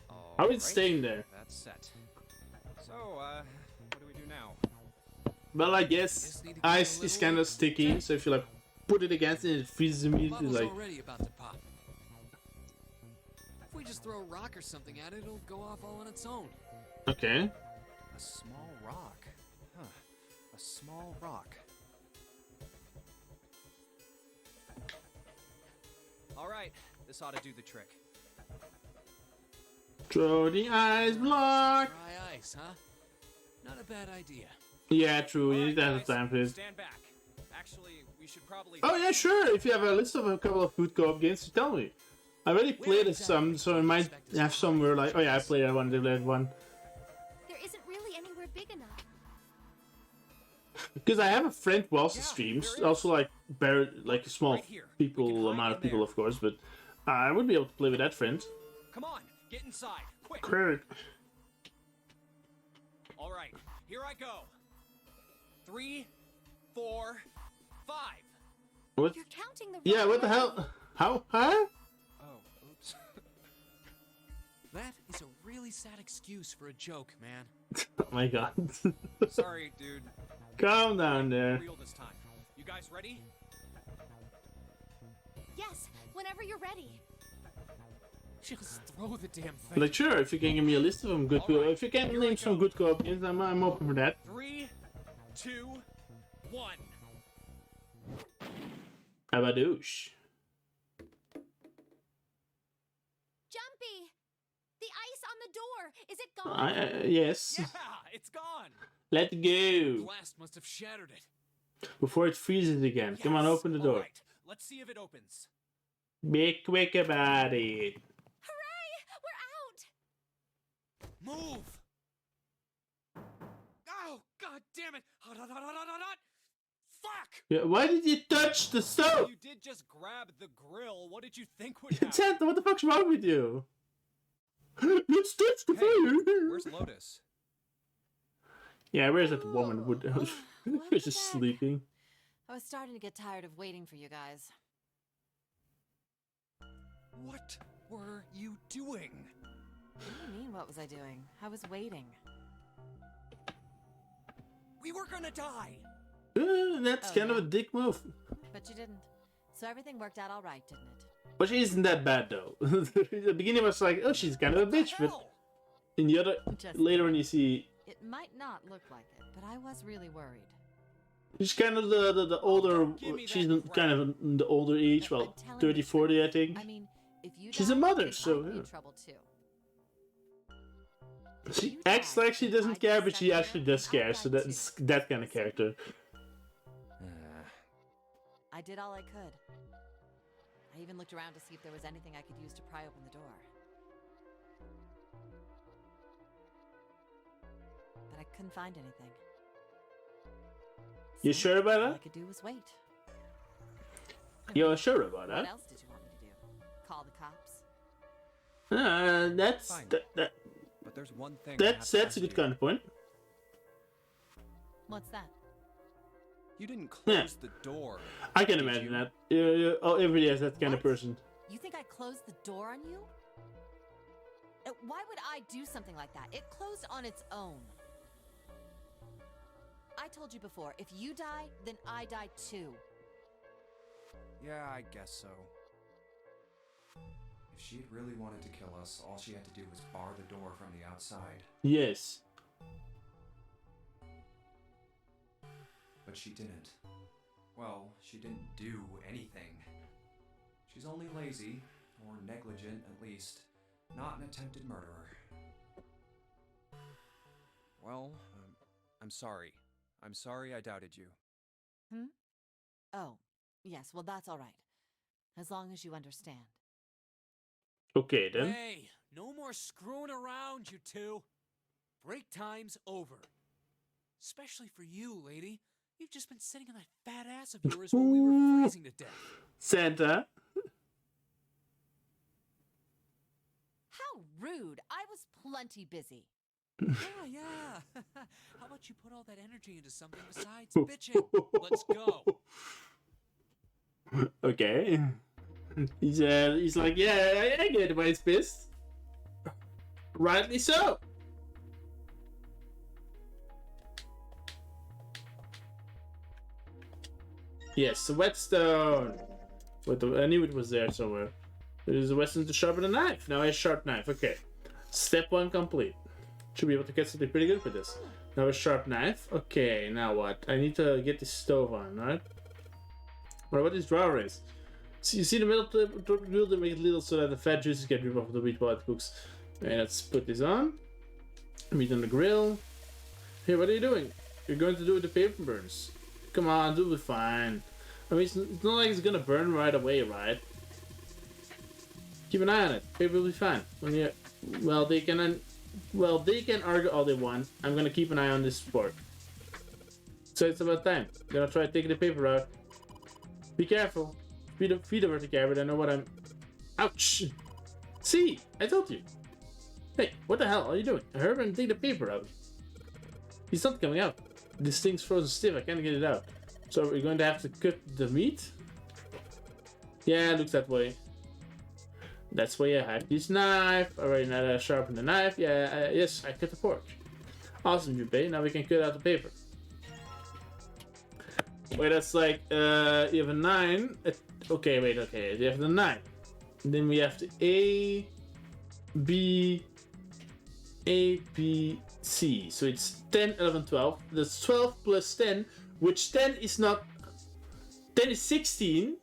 All How is it right, staying there? That's set. So, what do we do now? Well, I guess ice is kind of sticky, so if you like put it against it and it freezes immediately. Bubble's Like, already about to pop. If we just throw a rock or something at it, it'll go off all on its own. okay. A small rock. Huh. A small rock. All right, this ought to do the trick. Throw the ice block. Dry ice, huh? Not a bad idea. Yeah, true. All You right, need to have guys, time for this. stand back. Actually, we should probably. Oh yeah, sure. If you have a list of a couple of food co-op games, tell me. I already played some, so I might have somewhere like, oh yeah, I played that one, I played that one. There isn't really anywhere big enough. Because I have a friend who also Yeah, streams, there is. also like like a small Right here. We can people hide amount in of people, there. of course, but I would be able to play with that friend. Come on, get inside, quick. Great. All right, here I go. 3, 4, 5. What? You're counting the Yeah, wrong what the way. hell? How? Huh? Oh, oops. That is a really sad excuse for a joke, man. Oh my god. Sorry, dude. Calm down there. Real this time. You guys ready? Yes, whenever you're ready. Just throw the damn thing. Like, sure, if you can give me a list of some good co-op, Alright, if you can here name we some go. good co-op games, I'm open for that. 3, 2, 1. Abadoosh. Jumpy! The ice on the door! Is it gone? Yes. Yeah, it's gone. Let's The go. blast must have shattered it. Before it freezes again. Come on, Yes. open the door. All right, let's see if it opens. Be quick about it. Hooray! We're out! Move! Oh, god damn it! Hot, hot, hot, hot, hot, hot, hot! Fuck! Yeah, why did you touch the stove? You did just grab the grill. What did you think would happen? Santa, what the fuck's wrong with you? Let's touch the Hey, fire. where's Lotus? Yeah, where's that woman? Look Who's just at that. sleeping. I was starting to get tired of waiting for you guys. What were you doing? What do you mean, what was I doing? I was waiting. We were gonna die. That's Oh, kind of yeah? a dick move. But you didn't. So everything worked out all right, didn't it? But she isn't that bad though. The beginning was like, oh, she's kind of a bitch, but Hell! in the other Just later when you see, It might not look like it, but I was really worried. she's kind of the older. give me She's that kind of in the older age, I'm well, telling 30, the 40, I truth. think. I mean, if you She's a died, mother, then so, I'd be yeah. in trouble too. She you acts died, like she doesn't I'd care, be but she stuck actually here, does and I'd care. So die that's that kind of character. I did all I could. I even looked around to see if there was anything I could use to pry open the door. But I couldn't find anything. You So, sure about all I that? could do was wait. You're sure about What that? else did you want me to do? Call the cops? That's Fine. that But there's one thing. I have that's to a ask good you. counterpoint. What's that? You didn't close the door. I can did imagine you? that. Oh, everybody has that kind of What? person. You think I closed the door on you? Why would I do something like that? It closed on its own. I told you before, if you die, then I die too. Yeah, I guess so. If she had really wanted to kill us, all she had to do was bar the door from the outside. Yes. But she didn't. Well, she didn't do anything. She's only lazy, or negligent at least, not an attempted murderer. Well, I'm sorry. I'm sorry I doubted you. Oh, yes, well, that's all right. As long as you understand. Okay then. Hey, no more screwing around, you two. Break time's over. Especially for you, lady. You've just been sitting on that fat ass of yours while we were freezing to death. Santa. How rude! I was plenty busy. Yeah. How about you put all that energy into something besides bitching? Let's go. Okay. He's like, yeah, I get why he's pissed. Rightly so. Yes, the whetstone. I knew it was there somewhere. There's a whetstone to sharpen a knife. Now I have a sharp knife. Okay. Step 1 complete. Should be able to get something pretty good with this. Now a sharp knife. Okay, now what? I need to get the stove on, right? What this drawer is? So you see the middle wheel to make it little so that the fat juices get ripped off the meat while it cooks. Okay, let's put this on. Meat on the grill. Hey, what are you doing? You're going to do the paper burns. Come on, do it fine. I mean, it's not like it's gonna burn right away, right? Keep an eye on it. Paper will be fine. When you, well, they can argue all they want. I'm gonna keep an eye on this sport. So it's about time. I'm gonna try taking the paper out. Be careful. Feet over the camera. I know what I'm. Ouch! See, I told you. Hey, what the hell are you doing? Hurry and take the paper out. It's not coming out. This thing's frozen stiff. I can't get it out. So we're going to have to cut the meat. Yeah, it looks that way. That's why I have this knife. Already now that I sharpened the knife. Yeah, yes, I cut the pork. Awesome, Junpei. Now we can cut out the paper. Wait, that's like, you have a 9. Okay, wait, okay. You have the 9. Then we have the A, B, C. So it's 10, 11, 12. That's 12 plus 10, which 10 is not... 10 is 16.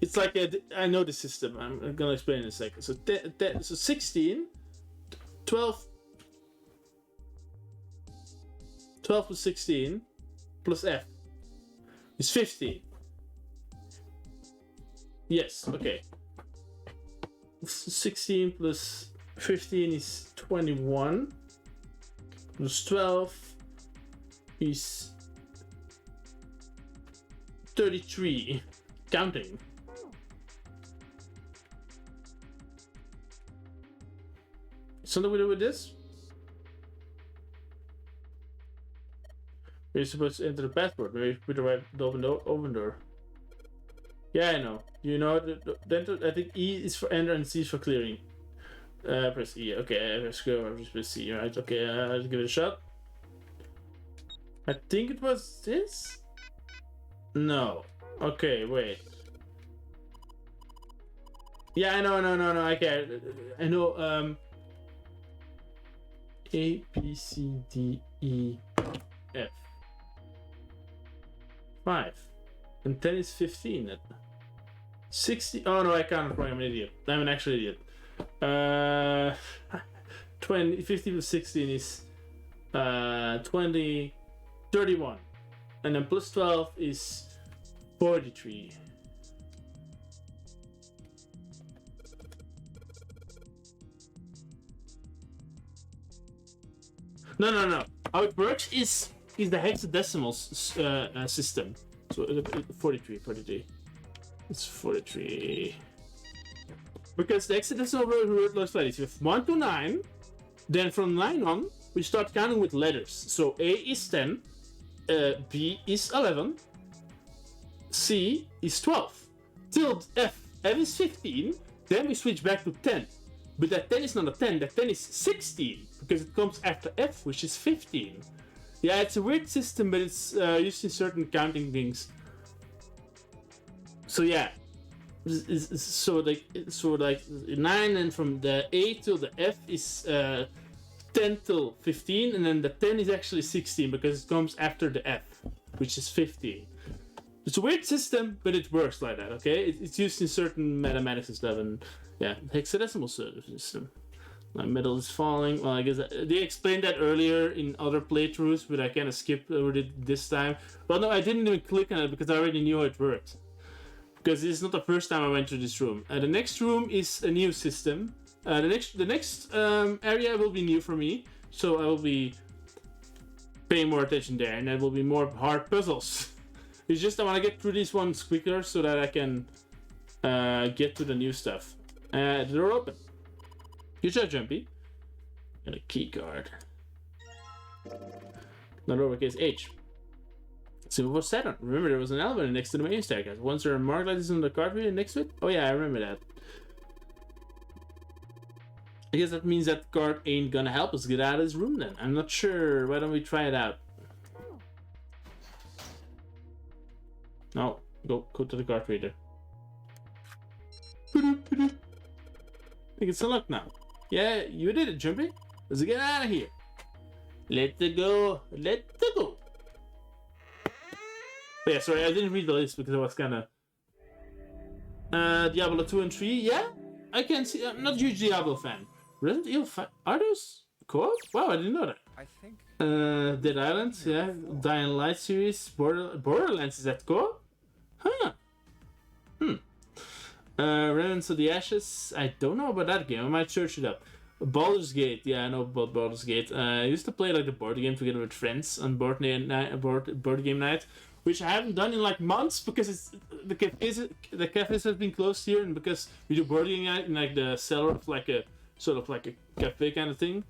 It's like I know the system. I'm gonna explain in a second. So, 16, 12 plus 16 plus F is 15. Yes, okay. 16 plus 15 is 21. Plus 12 is 33. Counting. Something we do with this? We're supposed to enter the password. Maybe put the right open door. Yeah, I know. You know, I think E is for enter and C is for clearing. Press E. Okay, let's go. Just press C. Right. Okay, let's give it a shot. I think it was this. No. Okay, wait. Yeah, I know. No. I can't. I know. A, B, C, D, E, F. 5. And 10 is 15. 60. Oh no, I can't. I'm an idiot. I'm an actual idiot. 20. 15 plus 16 is 20. 31. And then plus 12 is 43. No. How it works is the hexadecimal system. So 43. It's 43. Because the hexadecimal word looks like this. You have 1 to 9. Then from 9 on, we start counting with letters. So A is 10. B is 11. C is 12. Till F is 15. Then we switch back to 10. But that 10 is not a 10. That 10 is 16. Because it comes after F, which is 15. Yeah, it's a weird system, but it's used in certain counting things. So yeah, so like 9, and from the A till the F is 10 till 15, and then the 10 is actually 16 because it comes after the F, which is 15. It's a weird system, but it works like that. Okay, it's used in certain mathematics and stuff, and yeah, hexadecimal system. My metal is falling. Well, I guess they explained that earlier in other playthroughs, but I kind of skipped over it this time. Well, no, I didn't even click on it because I already knew how it worked. Because this is not the first time I went through this room. The next room is a new system. The next area will be new for me, so I will be paying more attention there, and there will be more hard puzzles. It's just I want to get through these ones quicker so that I can get to the new stuff. The door open. Good job, Jumpy. And a key card. Not lowercase h. Symbol for Saturn. Remember, there was an elevator next to the main staircase. Once there are marked like this on the card reader next to it. Oh yeah, I remember that. I guess that means that card ain't gonna help us get out of this room then. I'm not sure. Why don't we try it out? No, go to the card reader. I think it's unlocked now. Yeah, you did it, Jumpy. Let's get out of here. Let it go. Let it go. But yeah, sorry, I didn't read the list because I was kind of... Diablo 2 and 3, yeah? I can see... I'm not a huge Diablo fan. Resident Evil 5... Are those co-op? Wow, I didn't know that. I think Dead Island, yeah. Dying Light series. Borderlands, is that co-op? Huh. Remnants of the Ashes. I don't know about that game. I might search it up. Baldur's Gate. Yeah, I know about Baldur's Gate. I used to play like the board game together with friends on board game night, which I haven't done in like months because it's the cafes have been closed here, and because we do board game night in like the cellar of like a sort of like a cafe kind of thing.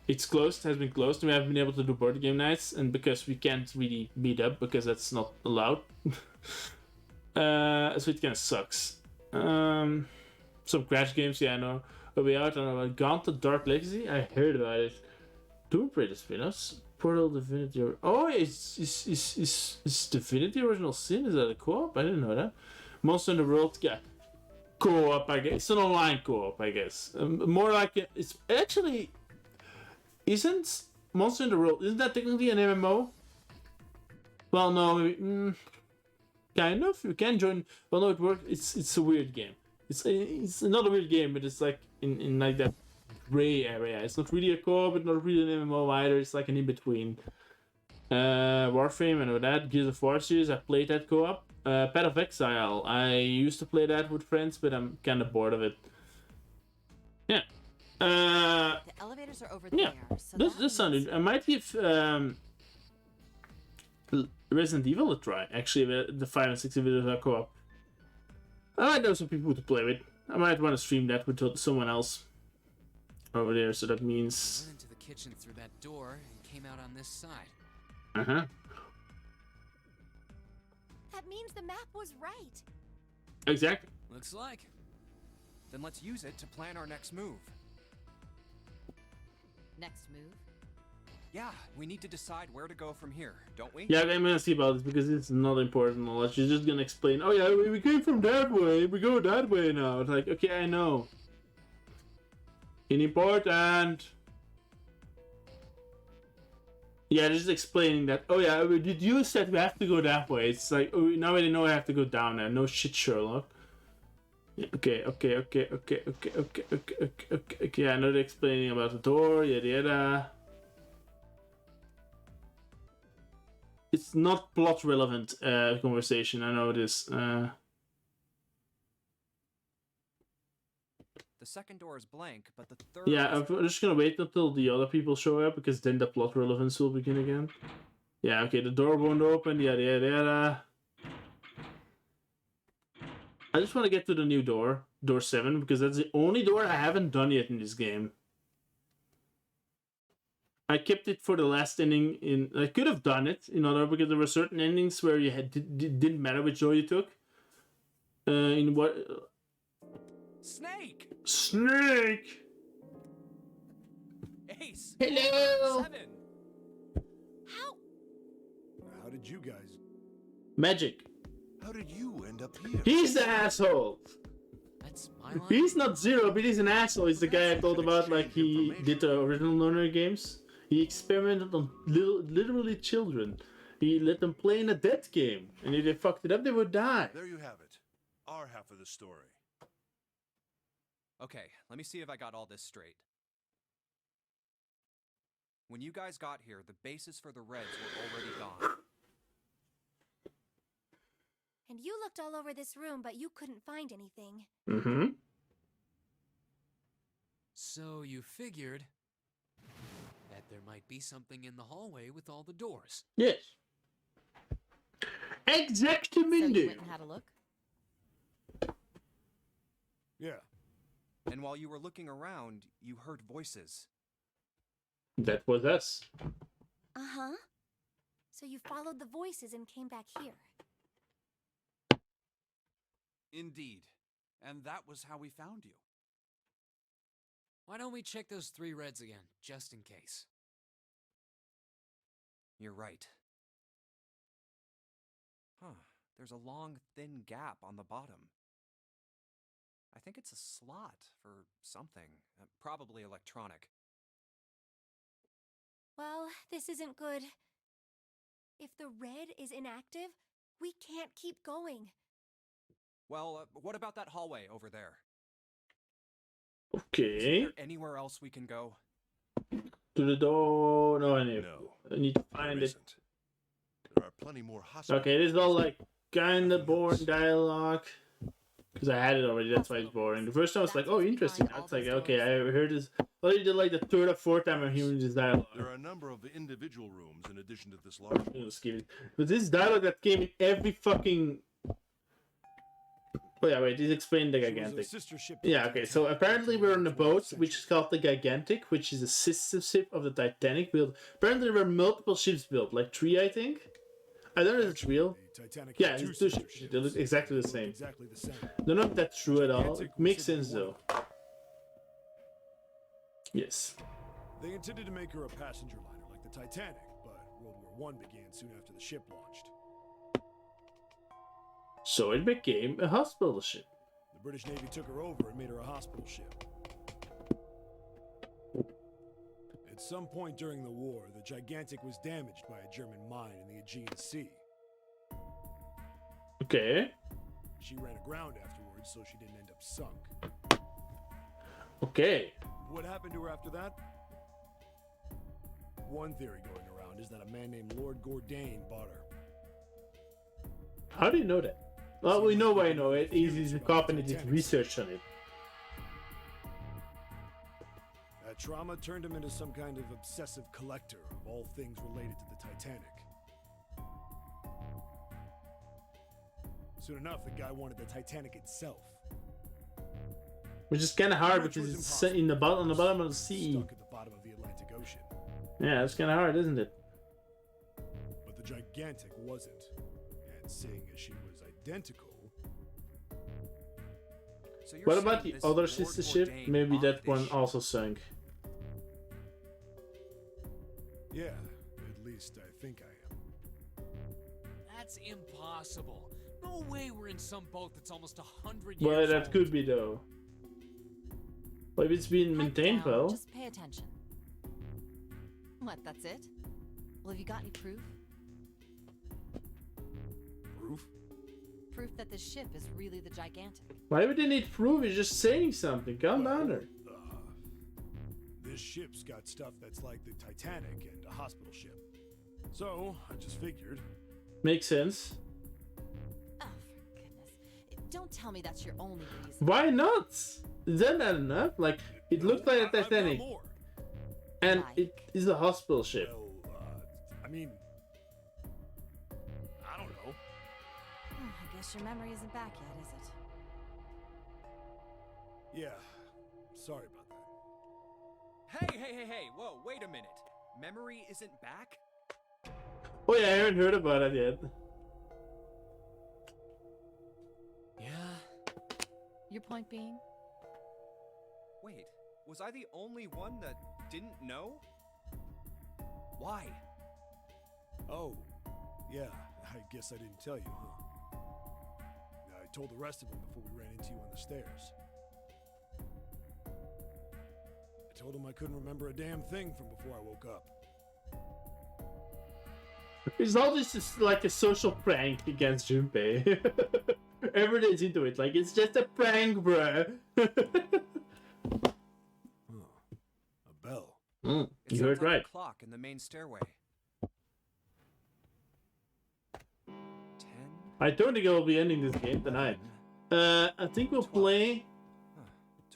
It's closed, has been closed, and we haven't been able to do board game nights, and because we can't really meet up because that's not allowed. So it kind of sucks. Some Crash games, yeah, I know. A Way Out, I don't know about Gauntlet Dark Legacy. I heard about it. Tomb Raider spin-offs. Portal Divinity. Oh, is Divinity Original Sin? Is that a co-op? I didn't know that. Monster in the World, yeah. Co-op, I guess. It's an online co-op, I guess. More like it's actually isn't Monster in the World. Isn't that technically an MMO? Well, no, maybe. Kind of. You can join. Well, no, it works. It's a weird game. It's not a weird game, but it's like in like that gray area. It's not really a co-op, but not really an MMO either. It's like an in between. Warframe, I know that. Gears of War series, I played that co-op. Path of Exile, I used to play that with friends, but I'm kind of bored of it. Yeah. The elevators are over Yeah. there. So This that sounded. means- I might give Resident Evil a try. Actually, the 5 and 6 videos are co-op. I might know some people to play with. I might want to stream that with someone else over there. So that means. Went into the kitchen through that door and came out on this side. That means the map was right. Exactly. Looks like. then let's use it to plan our next move. Next move. Yeah, we need to decide where to go from here, don't we? Yeah, I'm gonna see about this because it's not important knowledge. You're just gonna explain. Oh yeah, we came from that way. We go that way now. It's like, okay, I know. Important. Yeah, just explaining that. Oh yeah, did you said we have to go that way? It's like, oh, now I know I have to go down there. No shit, Sherlock. Yeah, okay. Yeah, I know they're explaining about the door. Yada yada. It's not plot relevant conversation. I know this. The second door is blank, but the third. Yeah, I'm just gonna wait until the other people show up because then the plot relevance will begin again. Yeah, okay, the door won't open. Yada yada yada. I just want to get to the new door, door 7, because that's the only door I haven't done yet in this game. I kept it for the last ending. I could have done it in other because there were certain endings where you didn't matter which door you took. In what? Snake! Snake! Ace! Hello! 7! How? How did you guys? Magic. How did you end up here? He's the asshole. That's my line. He's not Zero, but he's an asshole. He's the guy I told about, like he did the original Loner games. He experimented on literally children. He let them play in a death game, and if they fucked it up, they would die. There you have it. Our half of the story. Okay, let me see if I got all this straight. When you guys got here, the bases for the Reds were already gone. And you looked all over this room, but you couldn't find anything. Mm-hmm. So you figured that there might be something in the hallway with all the doors. Yes. So you Exactamente. went and had a look? Yeah. And while you were looking around, you heard voices. That was us. Uh-huh. So you followed the voices and came back here. Indeed. And that was how we found you. Why don't we check those 3 Reds again, just in case? You're right. Huh. there's a long, thin gap on the bottom. I think it's a slot for something, probably electronic. Well, this isn't good. If the red is inactive, we can't keep going. Well, what about that hallway over there? Okay. Is there anywhere else we can go? To the door. No, I need. No, I need to there find it. isn't. There are plenty more hospitals. Okay, this is all like kind of Nothing boring else. dialogue. Because I had it already, that's why it's boring. The first time I was like, oh, interesting. Now it's like, okay, I heard this. I already did like the third or fourth time I'm hearing this dialogue. There are a number of individual rooms in addition to this large I'm gonna skip it. But this dialogue that came in every fucking. Oh yeah, wait, this explained the She was a gigantic. sister ship to Yeah, the okay, so Titanic apparently back in we're the on a 20th boat century. which is called the Gigantic, which is a sister ship of the Titanic built. Apparently there were multiple ships built, like 3, I think. I don't know if it's real. The Titanic Yeah, had it's two two sister ships. They look ships. exactly the They looked same. Exactly the same. Don't know if that's true at all. Gigantic It makes was simply sense though. one. Yes. They intended to make her a passenger liner like the Titanic, but World War I began soon after the ship launched. So it became a hospital ship. The British Navy took her over and made her a hospital ship. At some point during the war, the Gigantic was damaged by a German mine in the Aegean Sea. Okay. She ran aground afterwards, so she didn't end up sunk. Okay. What happened to her after that? One theory going around is that a man named Lord Gordain bought her. How do you know that? Well, we know why I know it. He's a cop and he did research on it. That trauma turned him into some kind of obsessive collector of all things related to the Titanic. Soon enough, the guy wanted the Titanic itself. Which is kind of hard Much because was it's impossible. in the bottom, on the bottom of the sea. Stuck at the bottom of the Atlantic Ocean. Yeah, it's kind of hard, isn't it? But the Gigantic wasn't. And seeing as she was identical, So you're What saying about the this other Lord sister ship? Gordain Maybe bought that this one ship? also sunk. yeah, at least I think I am. That's impossible. No way we're in some boat that's almost 100 Well, years that old. could be though. Well, if it's been Pipe maintained down, well. Just pay attention. What, that's it? Well, have you got any proof? Proof? Proof that this ship is really the Gigantic. Why would they need proof? He's just saying something. Calm down there. This ship's got stuff that's like the Titanic and a hospital ship. So, I just figured. Makes sense. Oh, for goodness. Don't tell me that's your only reason. Why not? Is that not enough? Like, it looked like a I've got Titanic. more. And Like? it is a hospital ship. Well, I mean, I don't know. I guess your memory isn't back yet, is it? Yeah, sorry about that. Hey, whoa, wait a minute. Memory isn't back? Oh yeah, I haven't heard about it yet. Yeah. Your point being? Wait, was I the only one that didn't know? Why? Oh, yeah, I guess I didn't tell you, huh? I told the rest of them before we ran into you on the stairs. I told them I couldn't remember a damn thing from before I woke up. It's all just like a social prank against Junpei. Everybody's into it. Like, it's just a prank, bruh. Huh. A bell. It You sounds heard like right. a clock in the main stairway. 10. I don't think I will be ending this game tonight. I think we'll play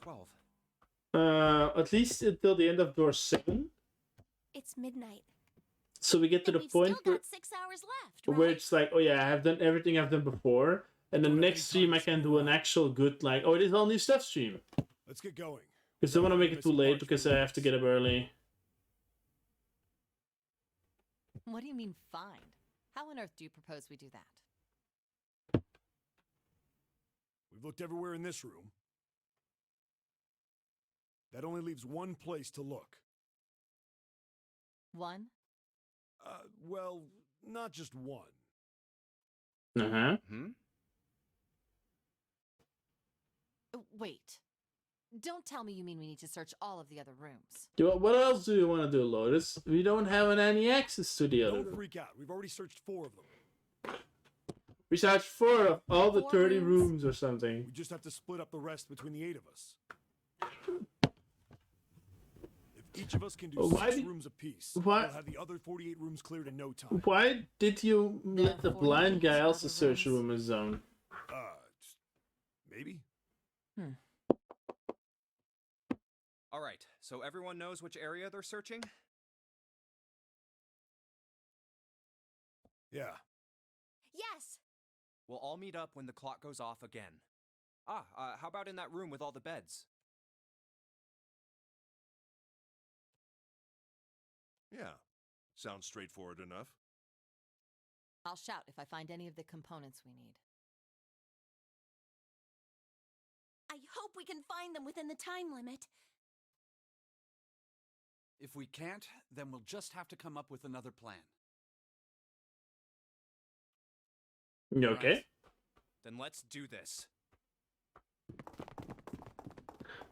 12. at least until the end of door 7. It's midnight. So we get to And the we've point still where, got 6 hours left, where right? it's like, oh yeah, I have done everything I've done before. And the Don't have next any stream I time to can screw do an around. actual good, like, oh, it is all new stuff stream. Let's get going. Because I want to make it too Missing late parts because for I have to get up early. What do you mean, find? How on earth do you propose we do that? We've looked everywhere in this room. That only leaves one place to look. One? Well, not just one. Uh-huh. Wait. Don't tell me you mean we need to search all of the other rooms. What else do you want to do, Lotus? We don't have any access to the other. Don't freak out. We've already searched 4 of them. We searched 4 of all the 4 30 rooms? rooms or something. We just have to split up the rest between the 8 of us. If each of us can do Why 6 did- rooms apiece, why- we'll have the other 48 rooms cleared in no time. Why did you let the 40 blind guy other also search the rooms. room on his own? Maybe? Alright, so everyone knows which area they're searching? Yeah. Yes! We'll all meet up when the clock goes off again. How about in that room with all the beds? Yeah. Sounds straightforward enough. I'll shout if I find any of the components we need. I hope we can find them within the time limit. If we can't, then we'll just have to come up with another plan. You okay? Right. Then let's do this.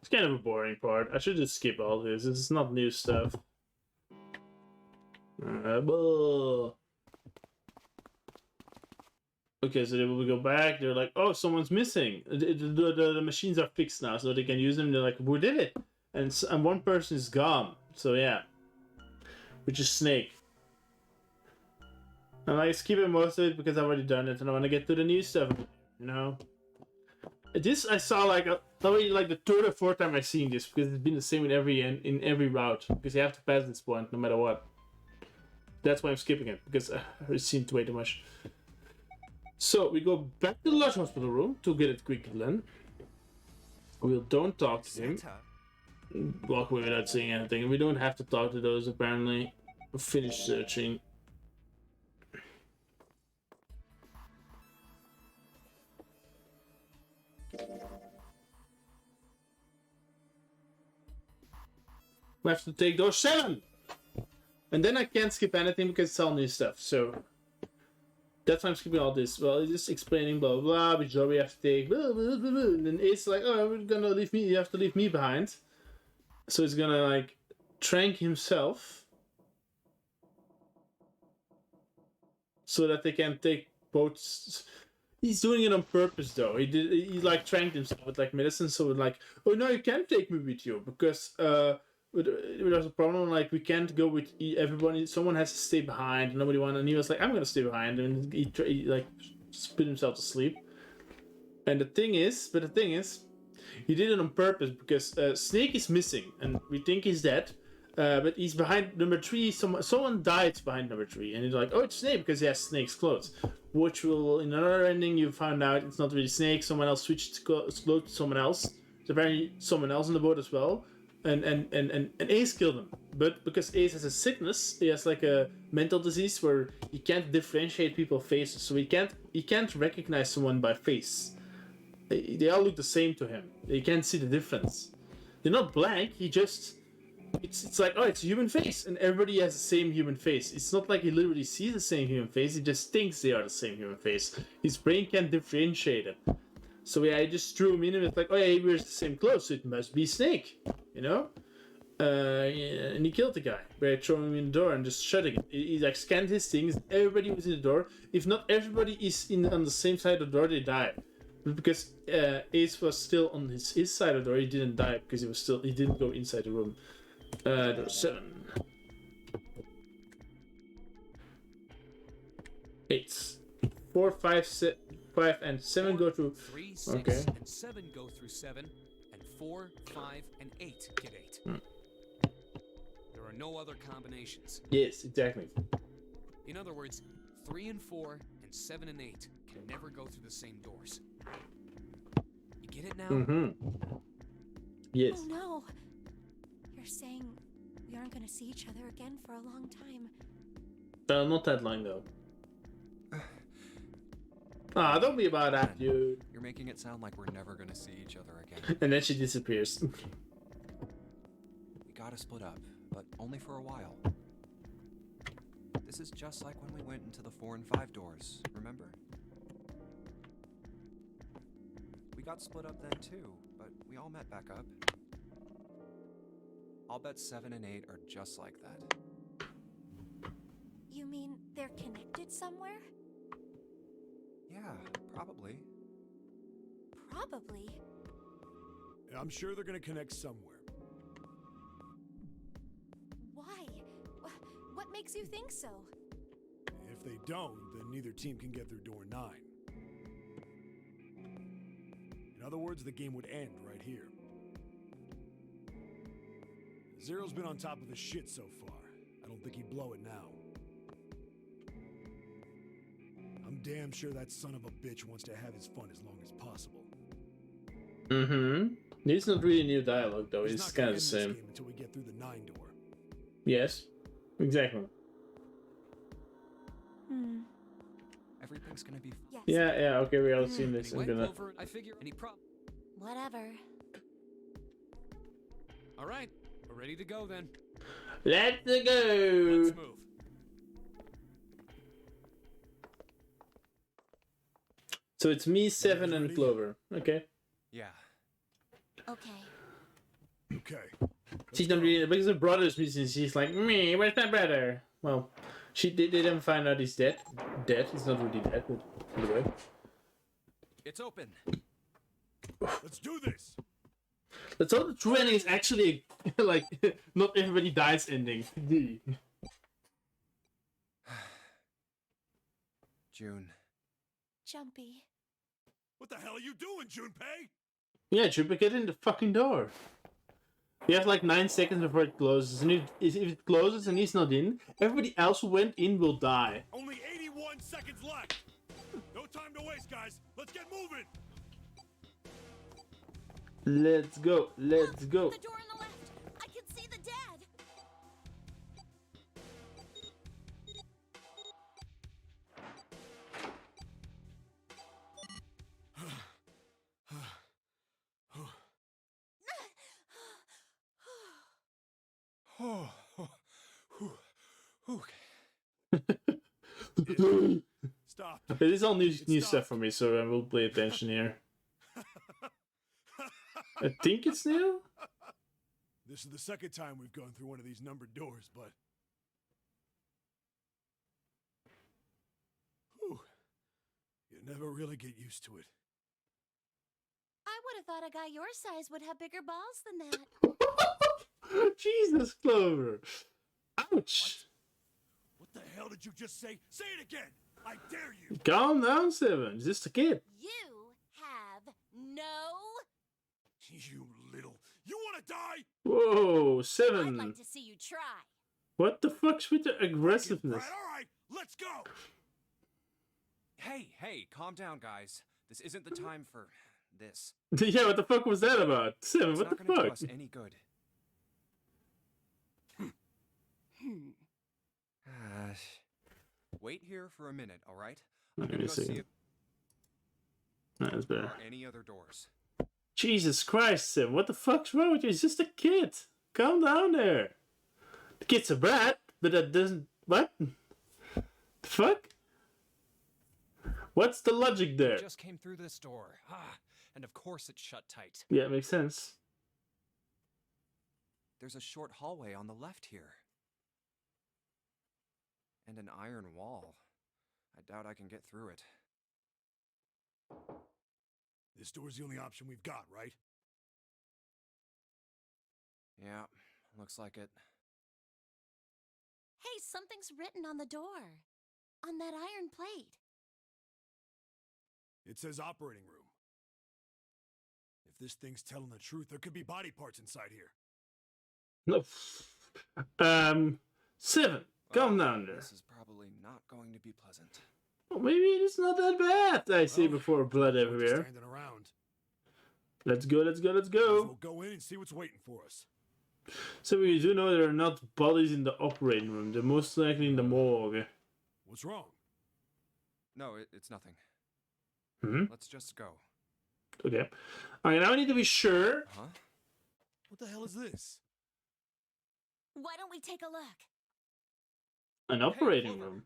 It's kind of a boring part. I should just skip all this. It's not new stuff. Okay, so then when we go back, they're like, oh, someone's missing. The machines are fixed now, so they can use them. They're like, who did it? And one person is gone. So yeah. Which is Snake. And I skip most of it because I've already done it, and I want to get to the new stuff, you know? This I saw probably like the 3rd or 4th time I've seen this, because it's been the same in every route, because you have to pass this point no matter what. That's why I'm skipping it, because I've seen it way too much. So we go back to the large hospital room to get it quickly then. We don't talk to him. Walk away without saying anything. We don't have to talk to those apparently. Finish searching. We have to take door 7! And then I can't skip anything because it's all new stuff, so... That's why I'm skipping all this. Well, it's just explaining blah blah blah, which door we have to take, blah, blah, blah, blah. And then it's like, oh, we're gonna leave me, you have to leave me behind. So he's gonna, like, trank himself. So that they can take boats. He's doing it on purpose, though. He like tranked himself with like medicine, so like, oh no, you can't take me with you because there's a problem. Like we can't go with everybody. Someone has to stay behind. Nobody wanted. And he was like, I'm gonna stay behind, and he like spit himself to sleep. And the thing is, he did it on purpose because Snake is missing, and we think he's dead. But he's behind number 3. Someone died behind number 3, and he's like, "Oh, it's Snake because he has Snake's clothes." Which will, in another ending, you found out it's not really Snake. Someone else switched clothes to someone else. There's apparently someone else on the boat as well, and Ace killed him. But because Ace has a sickness, he has like a mental disease where he can't differentiate people's faces, so he can't recognize someone by face. They all look the same to him. He can't see the difference. They're not blank. He just. It's like, oh, it's a human face, and everybody has the same human face. It's not like he literally sees the same human face, he just thinks they are the same human face. His brain can't differentiate it. So yeah, I just threw him in and it's like, oh yeah, he wears the same clothes, so it must be Snake, you know? Yeah, and he killed the guy by throwing him in the door and just shutting it. He like scanned his things, everybody was in the door. If not everybody is on the same side of the door, they die. But because Ace was still on his side of the door, he didn't die because he didn't go inside the room. There are 7. 8. 4, 5, 5, and 7 go through. 3, 6, Okay. and 7 go through 7, and 4, 5, and 8 get 8. There are no other combinations. Yes, exactly. In other words, 3 and 4, and 7 and 8 can never go through the same doors. You get it now? Mm-hmm. Yes. Oh no! You're saying we aren't gonna see each other again for a long time. Not that long though. Ah, don't be about that, dude. You're making it sound like we're never gonna see each other again. And then she disappears. We gotta split up, but only for a while. This is just like when we went into the 4 and 5 doors, remember? got split up then too, but we all met back up. I'll bet 7 and 8 are just like that. You mean they're connected somewhere? Yeah, probably. Probably. I'm sure they're gonna connect somewhere. Why? What makes you think so? If they don't, then neither team can get through door 9. In other words, the game would end right here. Zero's been on top of the shit so far. I don't think he'd blow it now. I'm damn sure that son of a bitch wants to have his fun as long as possible. Mm-hmm. It's not really new dialogue though, He's it's not kind gonna of the end this same. game until we get through the 9 door. Yes, exactly. Hmm. Everything's gonna be Yes. Yeah, okay, we all seen this. I'm Anyway, gonna... Clover, I figure any problem. Whatever. All right, we're ready to go then. Let's go! Let's move. So it's me, Seven, and ready? Clover. Okay. Yeah. Okay. Okay. She's not really... Because her brother's missing, she's like, me, where's my brother? Well, they didn't find out he's dead. Dead, he's not really dead, but anyway. It's open. Let's do this! Let's hope the true ending is actually, like, not everybody dies ending. June. Jumpy. What the hell are you doing, Junpei? Yeah, Junpei, get in the fucking door. You have like 9 seconds before it closes, and if it closes and he's not in, everybody else who went in will die. Only 81 seconds left! No time to waste, guys! Let's get moving! Let's go, let's go. The door on the left. I can see the dad. Oh, Stop. It is all new It's stuff for me, so I will pay attention here. I think it's new? This is the second time we've gone through one of these numbered doors, but... Whew. You never really get used to it. I would have thought a guy your size would have bigger balls than that. Jesus, Clover. Ouch. What the hell did you just say? Say it again! I dare you! Calm down, Seven. It's just a kid. You have no. You little... You wanna die? Whoa, I'd Seven. like to see you try. What the fuck's with the aggressiveness? Right, alright, let's go! Hey, calm down, guys. This isn't the time for this. Yeah, what the fuck was that about? Seven, It's what not the gonna do fuck? us any good. Wait here for a minute, all right? I'm Wait gonna a go see second. if That's there better. are any other doors. Jesus Christ, Seven, what the fuck's wrong with you? He's just a kid. Calm down there. The kid's a brat, but that doesn't... What? The fuck? What's the logic there? Just came through this door. And of course it's shut tight. Yeah, it makes sense. There's a short hallway on the left here. And an iron wall. I doubt I can get through it. This door's the only option we've got, right? Yeah, looks like it. Hey, something's written on the door. On that iron plate. It says operating room. If this thing's telling the truth, there could be body parts inside here. No. Seven, calm down there. This is probably not going to be pleasant. Well, maybe it's not that bad. I see Well, before blood We're everywhere. standing around. Let's go, let's go, let's Might as go. well go in and see what's waiting for us. So we do know there are not bodies in the operating room. They're most likely in the morgue. What's wrong? No, it's nothing. Hmm? Let's just go. Okay. Alright, now I need to be sure. Huh? What the hell is this? Why don't we take a look? An operating Clover. room.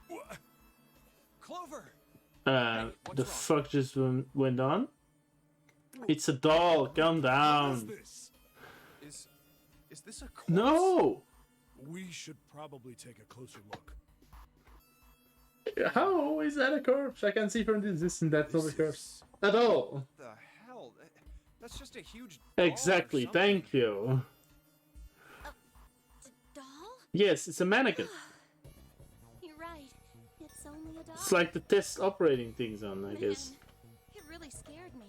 What? over. The fuck just went on? It's a doll. Calm What is down. this? Is this a corpse? No. We should probably take a closer look. How is that a corpse? I can see from the distance that's not a This corpse is- at all. What the hell? That's just a huge doll or Exactly. something. Thank you. Doll? Yes, it's a mannequin. You're right. It's only a doll. It's like the test operating things on, I Man, guess. it really scared me.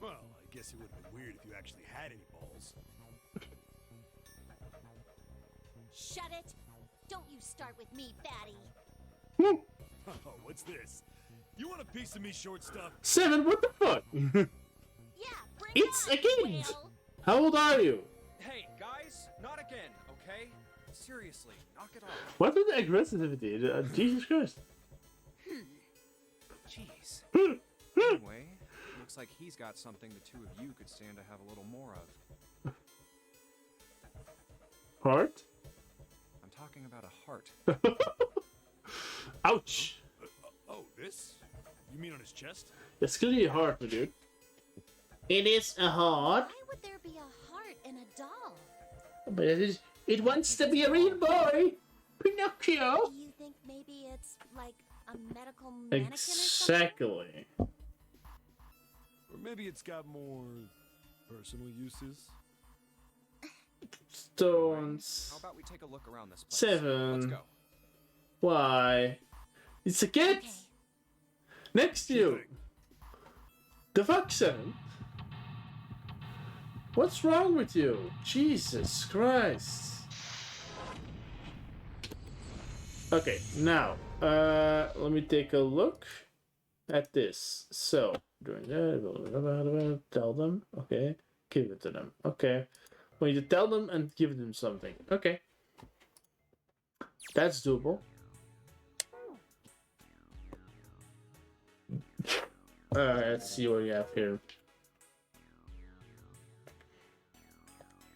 Well, I guess it would have been weird if you actually had any balls. Shut it! Don't you start with me, fatty. Hmm. Oh, what's this? You want a piece of me, short stuff? 7, what the fuck? Yeah, bring It's it on, a kid. whale. How old are you? Hey, guys, not again, okay? Seriously, knock it off. What is the aggressivity? Jesus Christ. Jeez. Hmm. Anyway, looks like he's got something the two of you could stand to have a little more of. Heart? I'm talking about a heart. Ouch. Oh, this? You mean on his chest? It's clearly a heart, my dude. It is a heart, Why would there be a heart in a doll? but it wants to be a real boy. Pinocchio. Do you think maybe it's like a medical mannequin or something? Exactly. Or maybe it's got more personal uses? Stones. How about we take a look around this place? 7. Let's go. Why? It's a kid. Okay. Next to you. The fuck, 7? What's wrong with you? Jesus Christ. Okay, now, let me take a look at this. So, doing that, tell them, okay, give it to them, okay. We need to tell them and give them something, okay. That's doable. Let's see what we have here.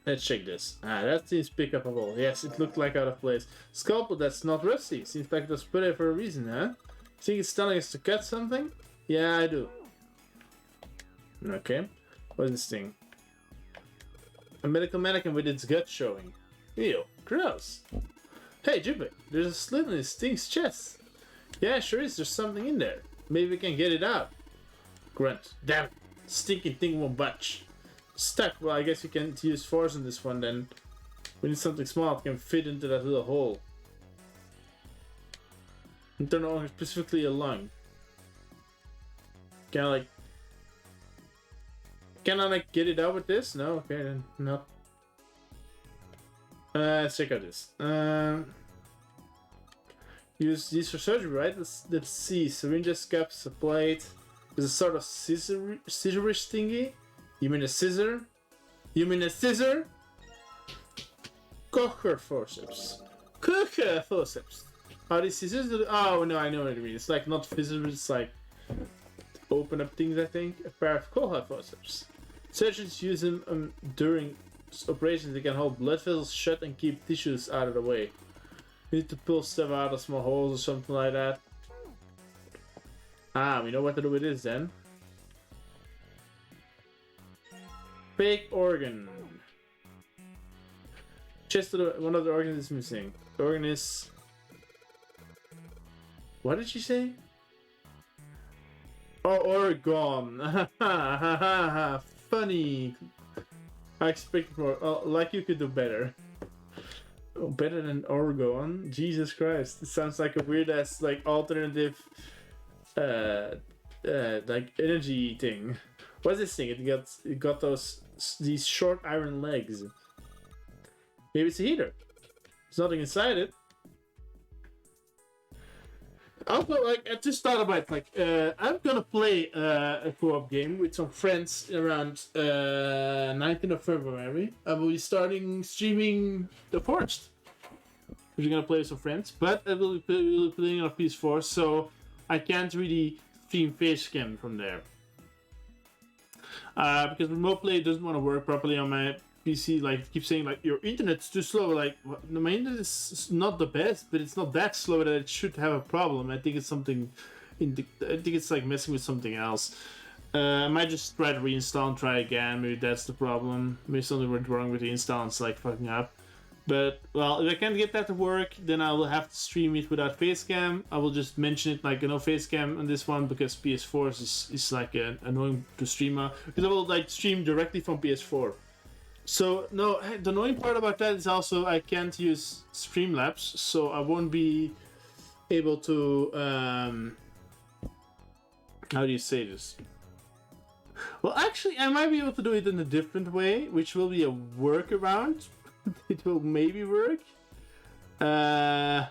Let's check this. That seems pickupable. Yes, it looked like out of place. Scalpel that's not rusty. Seems like it was put there for a reason, huh? Think it's telling us to cut something? Yeah, I do. Okay. What is this thing? A medical mannequin with its gut showing. Ew, gross. Hey, Jupiter, there's a slit in this thing's chest. Yeah, sure is. There's something in there. Maybe we can get it out. Grunt. Damn it. Stinking thing won't budge. Stuck. Well, I guess you can use force on this one then. We need something small that can fit into that little hole. Internal organ, specifically a lung. Can I like get it out with this? No? Okay then. No. Let's check out this. Use these for surgery, right? Let's see. Syringes, cups, a plate. There's a sort of scissorish thingy. You mean a scissor? You mean a scissor? Kocher forceps. Kocher forceps. Are these scissors? Oh no, I know what it means. It's like not scissors, it's like open up things, I think. A pair of Kocher forceps. Surgeons use them during operations. They can hold blood vessels shut and keep tissues out of the way. You need to pull stuff out of small holes or something like that. We know what to do with this then. Fake organ. Just one of the organs is missing. The organ is... What did she say? Oh, organ. Funny. I expected more. Oh, like you could do better. Oh, better than Orgon? Jesus Christ. This sounds like a weird ass like alternative like energy thing. What's this thing? It got these short iron legs. Maybe it's a heater. There's nothing inside it. Also, like I just thought about like I'm gonna play a co-op game with some friends around 19th of February. I will be starting streaming The Forged. We're gonna play with some friends, but I will be playing on PS4, so I can't really stream facecam from there. Because remote play doesn't want to work properly on my PC like keep saying like your internet's too slow. Like my internet is not the best, but it's not that slow that it should have a problem. I think it's something. I think it's like messing with something else. I might just try to reinstall and try again. Maybe that's the problem. Maybe something went wrong with the install and it's like fucking up. But, well, if I can't get that to work, then I will have to stream it without Facecam. I will just mention it like, Facecam on this one because PS4 is like annoying to stream. Because I will like stream directly from PS4. So, no, the annoying part about that is also I can't use Streamlabs. So I won't be able to, how do you say this? Well, actually, I might be able to do it in a different way, which will be a workaround. It will maybe work. Yeah.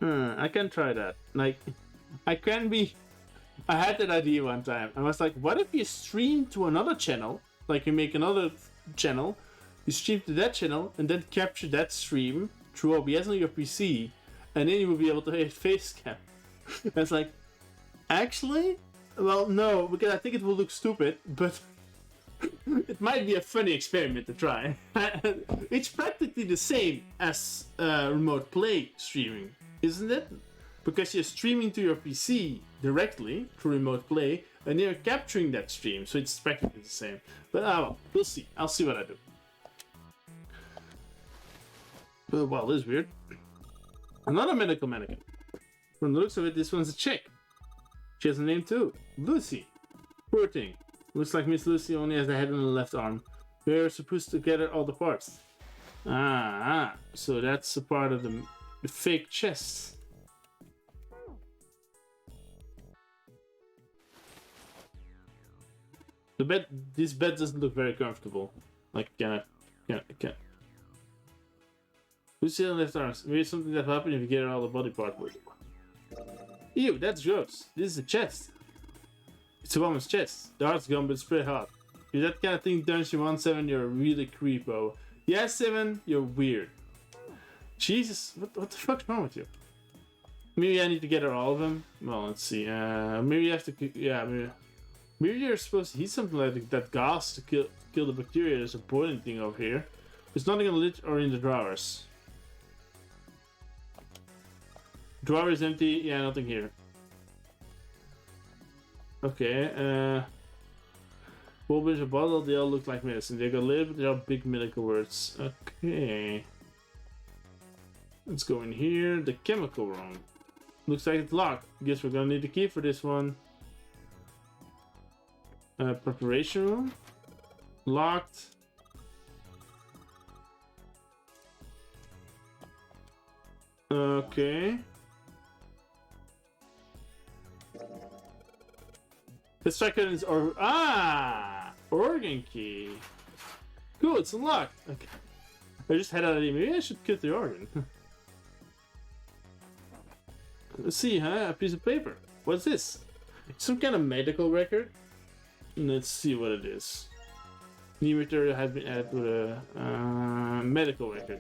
I can try that. Like, I had that idea one time. I was like, what if you stream to another channel? Like, you make another channel, you stream to that channel, and then capture that stream through OBS on your PC, and then you will be able to hit Facecam. I was like, actually? Well, no, because I think it will look stupid, but it might be a funny experiment to try. It's practically the same as remote play streaming, isn't it? Because you're streaming to your PC directly through remote play, and you're capturing that stream, so it's practically the same. But well, we'll see. I'll see what I do. Well, this is weird. Another medical mannequin. From the looks of it, this one's a chick. She has a name too. Lucy. Poor thing. Looks like Miss Lucy only has the head and the left arm. We're supposed to gather all the parts. So that's a part of the fake chest. This bed doesn't look very comfortable. Like, can I? Lucy on the left arm. Maybe something that happened if you get all the body part with. Ew, that's gross. This is a chest. It's a woman's chest. The heart's gone, but it's pretty hot. If that kind of thing turns you on, 7, you're really creepo. Yeah, 7, you're weird. Jesus, what the fuck's wrong with you? Maybe I need to gather all of them. Well, let's see. Maybe you have to. Yeah, maybe you're supposed to heat something like that gas to kill the bacteria. There's a boiling thing over here. There's nothing in the lid or in the drawers. Drawer is empty. Yeah, nothing here. Okay, whole bunch of bottles, they all look like medicine. They got a little bit, they are big medical words. Okay. Let's go in here. The chemical room. Looks like it's locked. Guess we're gonna need a key for this one. Preparation room. Locked. Okay. Let's check it is organ key. Cool, it's unlocked. Okay. I just had an idea. Maybe I should cut the organ. Let's see, a piece of paper. What's this? Some kind of medical record? Let's see what it is. New material has been added to the medical record.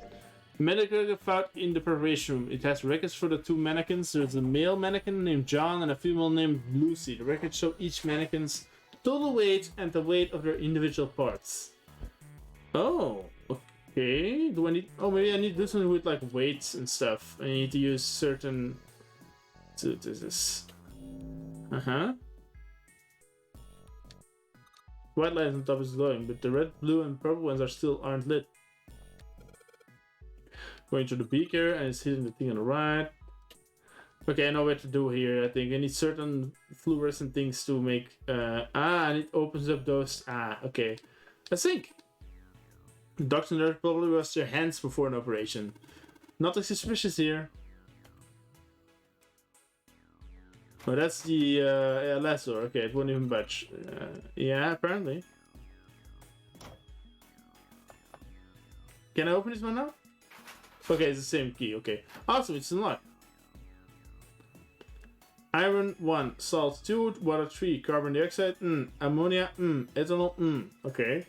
Medical record found in the preparation room. It has records for the 2 mannequins. There's a male mannequin named John and a female named Lucy. The records show each mannequin's total weight and the weight of their individual parts. Oh, okay. Do I need? Oh, maybe I need to do something with like weights and stuff. I need to use certain. This. White light on top is glowing, but the red, blue, and purple ones aren't lit. Going to the beaker and it's hitting the thing on the right. Okay, I know what to do here. I think I need certain fluorescent things to make. And it opens up those. Okay. I think. Doctor and nurse probably wash their hands before an operation. Nothing suspicious here. Oh, that's the last door. Okay, it won't even budge. Yeah, apparently. Can I open this one now? Okay, it's the same key. Okay. Awesome, it's unlocked. Iron 1, salt 2, water 3, carbon dioxide, ammonia, ethanol, okay.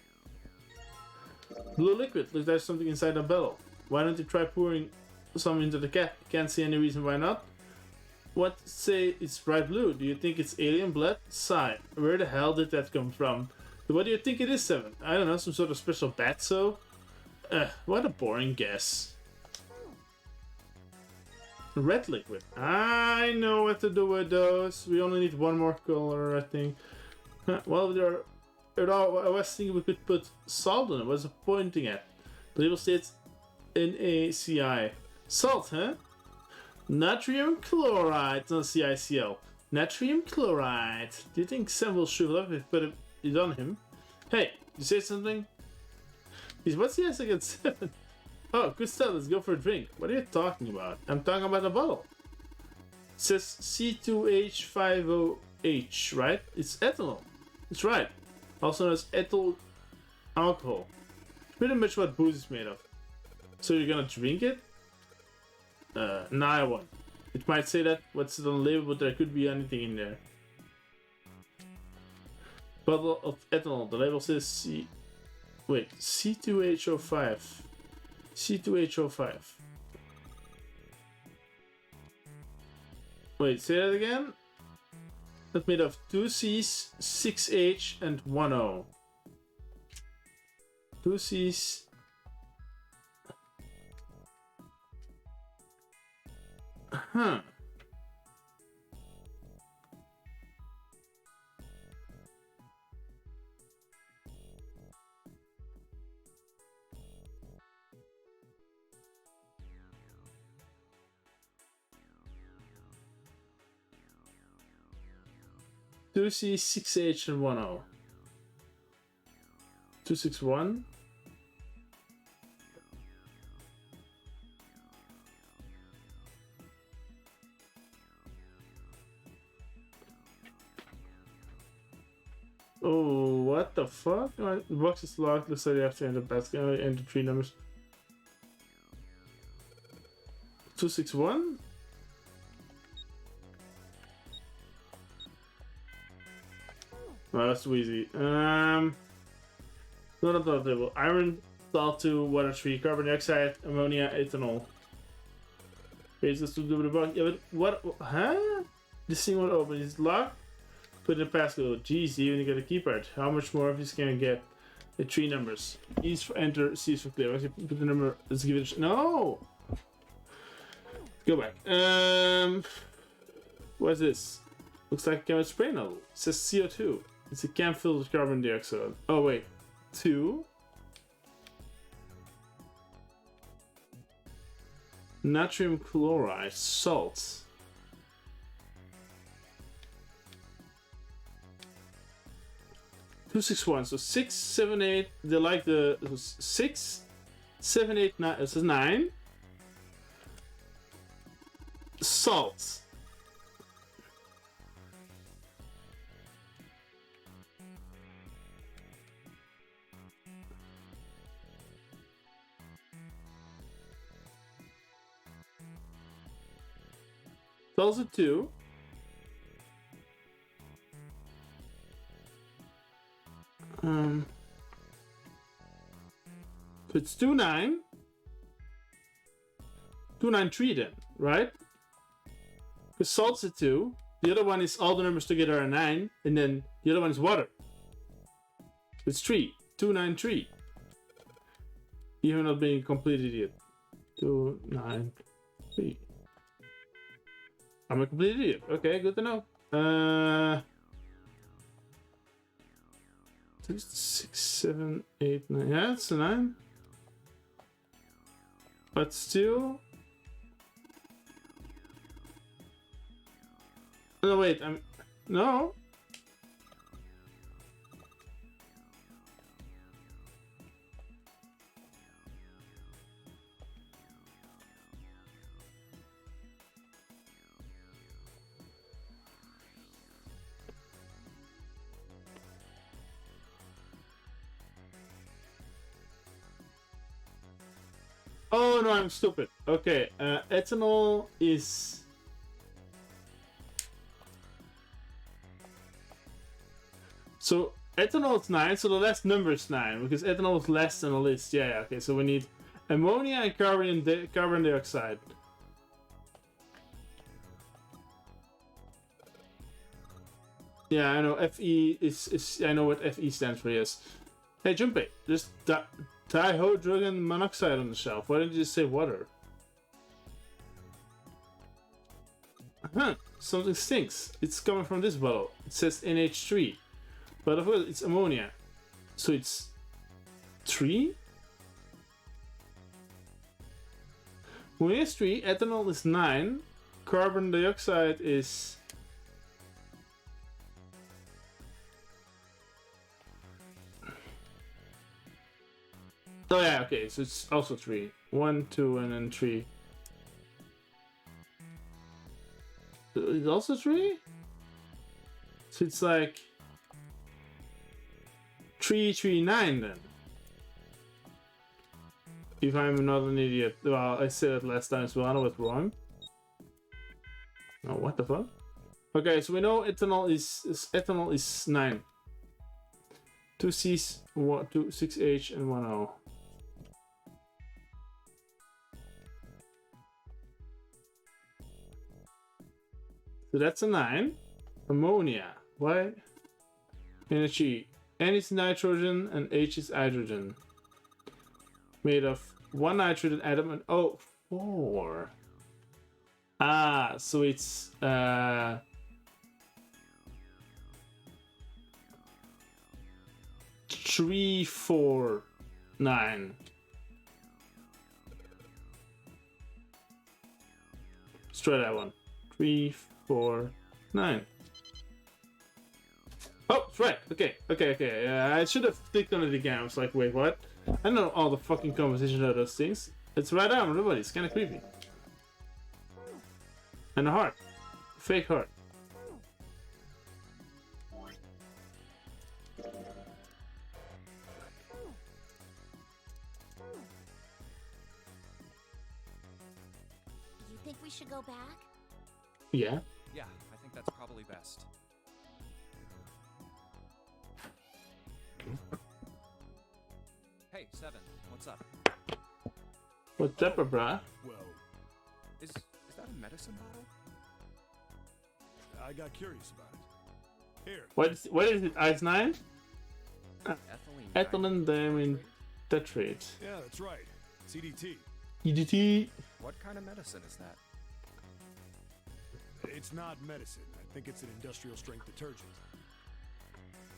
Blue liquid, looks like there's something inside the bottle. Why don't you try pouring some into the cap? Can't see any reason why not. What say it's bright blue? Do you think it's alien blood? Sigh. Where the hell did that come from? So what do you think it is, Seven? I don't know, some sort of special bat, so? What a boring guess. Red liquid. I know what to do with those. We only need one more color, I think. Well, I was thinking we could put salt on it. What's it pointing at? The label states NaCl. Salt, huh? Natrium chloride, not CiCl. Natrium chloride. Do you think Sam will shrivel up if we put it on him? Hey, you say something? What's the answer against 7? Oh, good stuff. Let's go for a drink. What are you talking about? I'm talking about the bottle. It says C2H50H, right? It's ethanol. It's right. Also known as ethyl alcohol. Pretty much what booze is made of. So you're gonna drink it? Nah, I won't. It might say that what's it on the label, but there could be anything in there. Bottle of ethanol. The label says C2H05. C2H05. Wait, say that again? That's made of 2 C's, 6 H, and 1 O. 2 C's. Huh. Two C, 6H, and 1 O. 261. Oh, what the fuck? The box is locked. Looks like you have to enter basket and enter 3 numbers. 261? Oh, that's too easy. Not on the table. Iron, salt 2, water 3, carbon dioxide, ammonia, ethanol. Okay, this to do the box. Yeah, but what? Huh? This thing won't open. It's locked. Put in a passcode. Jeez, you even got a keypad. How much more of this can I get? The 3 numbers. E is for enter, C is for clear. Let's put the number. Let's give it a no. Go back. What's this? Looks like a chemical spray nozzle. It says CO2. It's a can filled with carbon dioxide. Oh wait, 2. Natrium chloride, salt. Two 6 1. So 6, 7, 8. They like the 6, 7, 8, 9. This is 9. Salt. Those are 2. So it's 2 9. 2 9 3 then, right? Because salt's a 2. The other one is all the numbers together are 9, and then the other one is water. It's 3. 2 9 3. Even not being a complete idiot. 2 9 3. I'm a complete idiot. Okay, good to know. 6, 7, 8, 9. Yeah, it's a 9. But still. No, wait. No. Oh no, I'm stupid. Okay, ethanol is... So, ethanol is 9, so the last number is 9, because ethanol is less than the list. Yeah, okay, so we need ammonia and carbon dioxide. Yeah, I know. FE is I know what FE stands for. Yes. Hey, Junpei, there's dihydrogen monoxide on the shelf. Why didn't you just say water? Huh? Something stinks. It's coming from this bottle. It says NH3, but of course it's ammonia. So it's 3. Ammonia is 3. Ethanol is 9. Carbon dioxide is. Oh yeah, okay, so it's also 3. 1, 2, and then 3. It's also 3? So it's like 3, 3, 9 then. If I'm not an idiot. Well, I said it last time, so I know it's wrong. Oh, what the fuck? Okay, so we know ethanol is 9. 2 C's, 2 6H, and 1 O. So that's a 9. Ammonia. Why? Energy. N is nitrogen and H is hydrogen. Made of 1 nitrogen atom and 4. Ah, so it's 3, 4, 9. Let's try that one. 3, 4, 9. Oh, that's right. Okay. I should have clicked on it again. I was like, wait, what? I know all the fucking composition of those things. It's right on everybody. It's kind of creepy. And a heart. Fake heart. You think we should go back? Yeah. Yeah, I think that's probably best. Hey, Seven, what's up? What's up, bruh? Well, Is that a medicine bottle? I got curious about it. Here, What is it? Ice 9? Ethylene. Ethylene diamine tetrate. yeah, that's right. CDT. EDT. What kind of medicine is that? It's not medicine. I think it's an industrial strength detergent.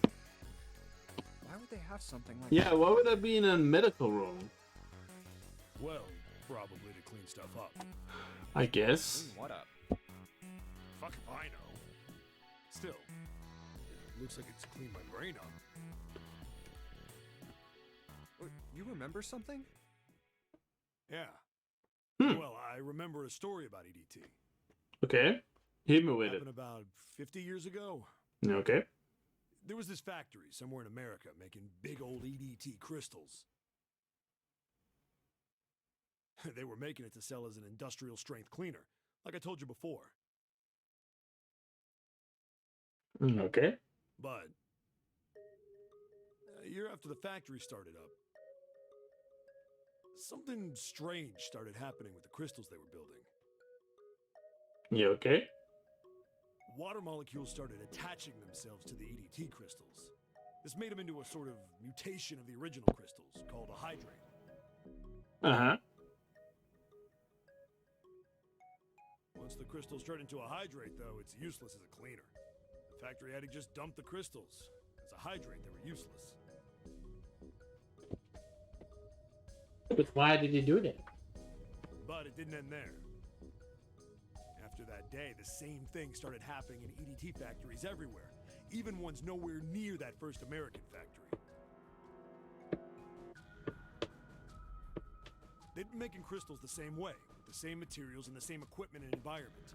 Why would they have something like Yeah, that? why would that be in a medical room? Well, probably to clean stuff up. I guess. Clean what up? Fuck if I know. Still, it looks like it's cleaned my brain up. You remember something? Yeah. Hmm. Well, I remember a story about EDT. Okay. Hit me with it. Happened about 50 years ago. Okay. There was this factory somewhere in America making big old EDT crystals. They were making it to sell as an industrial strength cleaner, like I told you before. Okay. But a year after the factory started up, something strange started happening with the crystals they were building. Yeah, okay. Water molecules started attaching themselves to the EDT crystals. This made them into a sort of mutation of the original crystals, called a hydrate. Uh-huh. Once the crystals turn into a hydrate, though, it's useless as a cleaner. The factory had to just dump the crystals. As a hydrate, they were useless. But why did he do that? But it didn't end there. After that day, the same thing started happening in EDT factories everywhere, even ones nowhere near that first American factory. They'd been making crystals the same way, with the same materials and the same equipment and environment.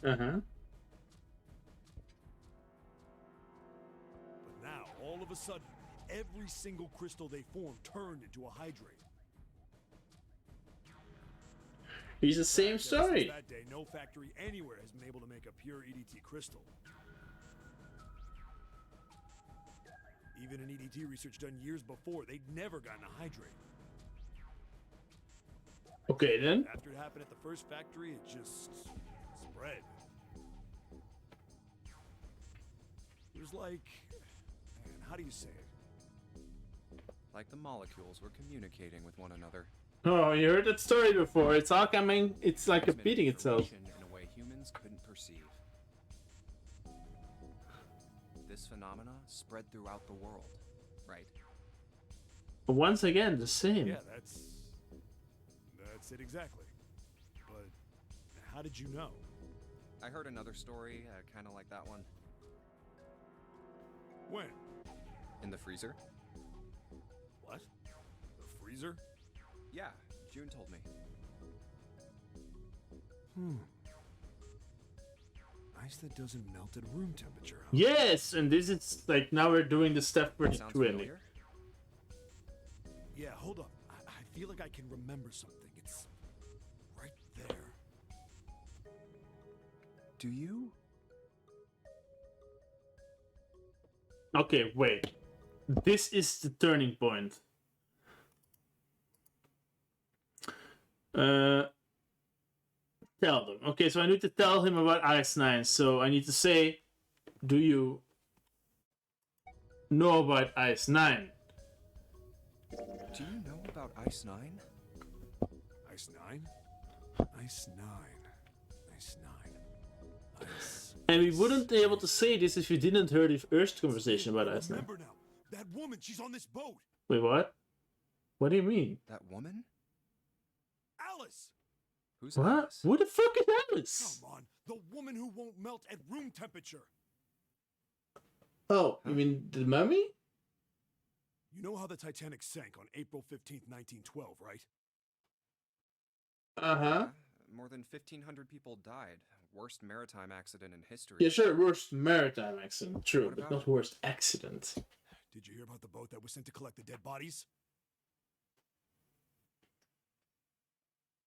Uh-huh. But now, all of a sudden, every single crystal they formed turned into a hydrate. It's the same Ever story. Since that day, no factory anywhere has been able to make a pure EDT crystal. Even in EDT research done years before, they'd never gotten a hydrate. Okay, then. After it happened at the first factory, it just spread. like... Man, how do you say it? Like the molecules were communicating with one another. Oh, you heard that story before. It's all coming. It's like repeating itself. Transmitting information in a way humans couldn't perceive. This phenomena spread throughout the world, right? Once again, the same. Yeah, that's it exactly. But how did you know? I heard another story, kind of like that one. When? In the freezer? What? The freezer? Yeah, June told me. Ice that doesn't melt at room temperature, huh? Yes, and this is like now we're doing the step for the Sounds twinning. familiar? Yeah, hold up. I feel like I can remember something. It's right there. Do you? Okay, wait. This is the turning point. Tell them. Okay, so I need to tell him about Ice9. So I need to say, do you know about Ice9? Do you know about Ice 9? Ice 9? Ice 9. Ice 9. Ice. And we wouldn't be able to say this if you didn't hear the first conversation about Ice9. Remember now. That woman, she's on this boat. Wait, what? What do you mean? That woman? Alice! Who's What? Alice? Who the fuck is Alice? Come on. The woman who won't melt at room temperature. Oh, you mean the mummy? You know how the Titanic sank on April 15th, 1912, right? Uh-huh. More than 1,500 people died. Worst maritime accident in history. Yeah, sure, worst maritime accident. True, What but about- not worst accident. Did you hear about the boat that was sent to collect the dead bodies?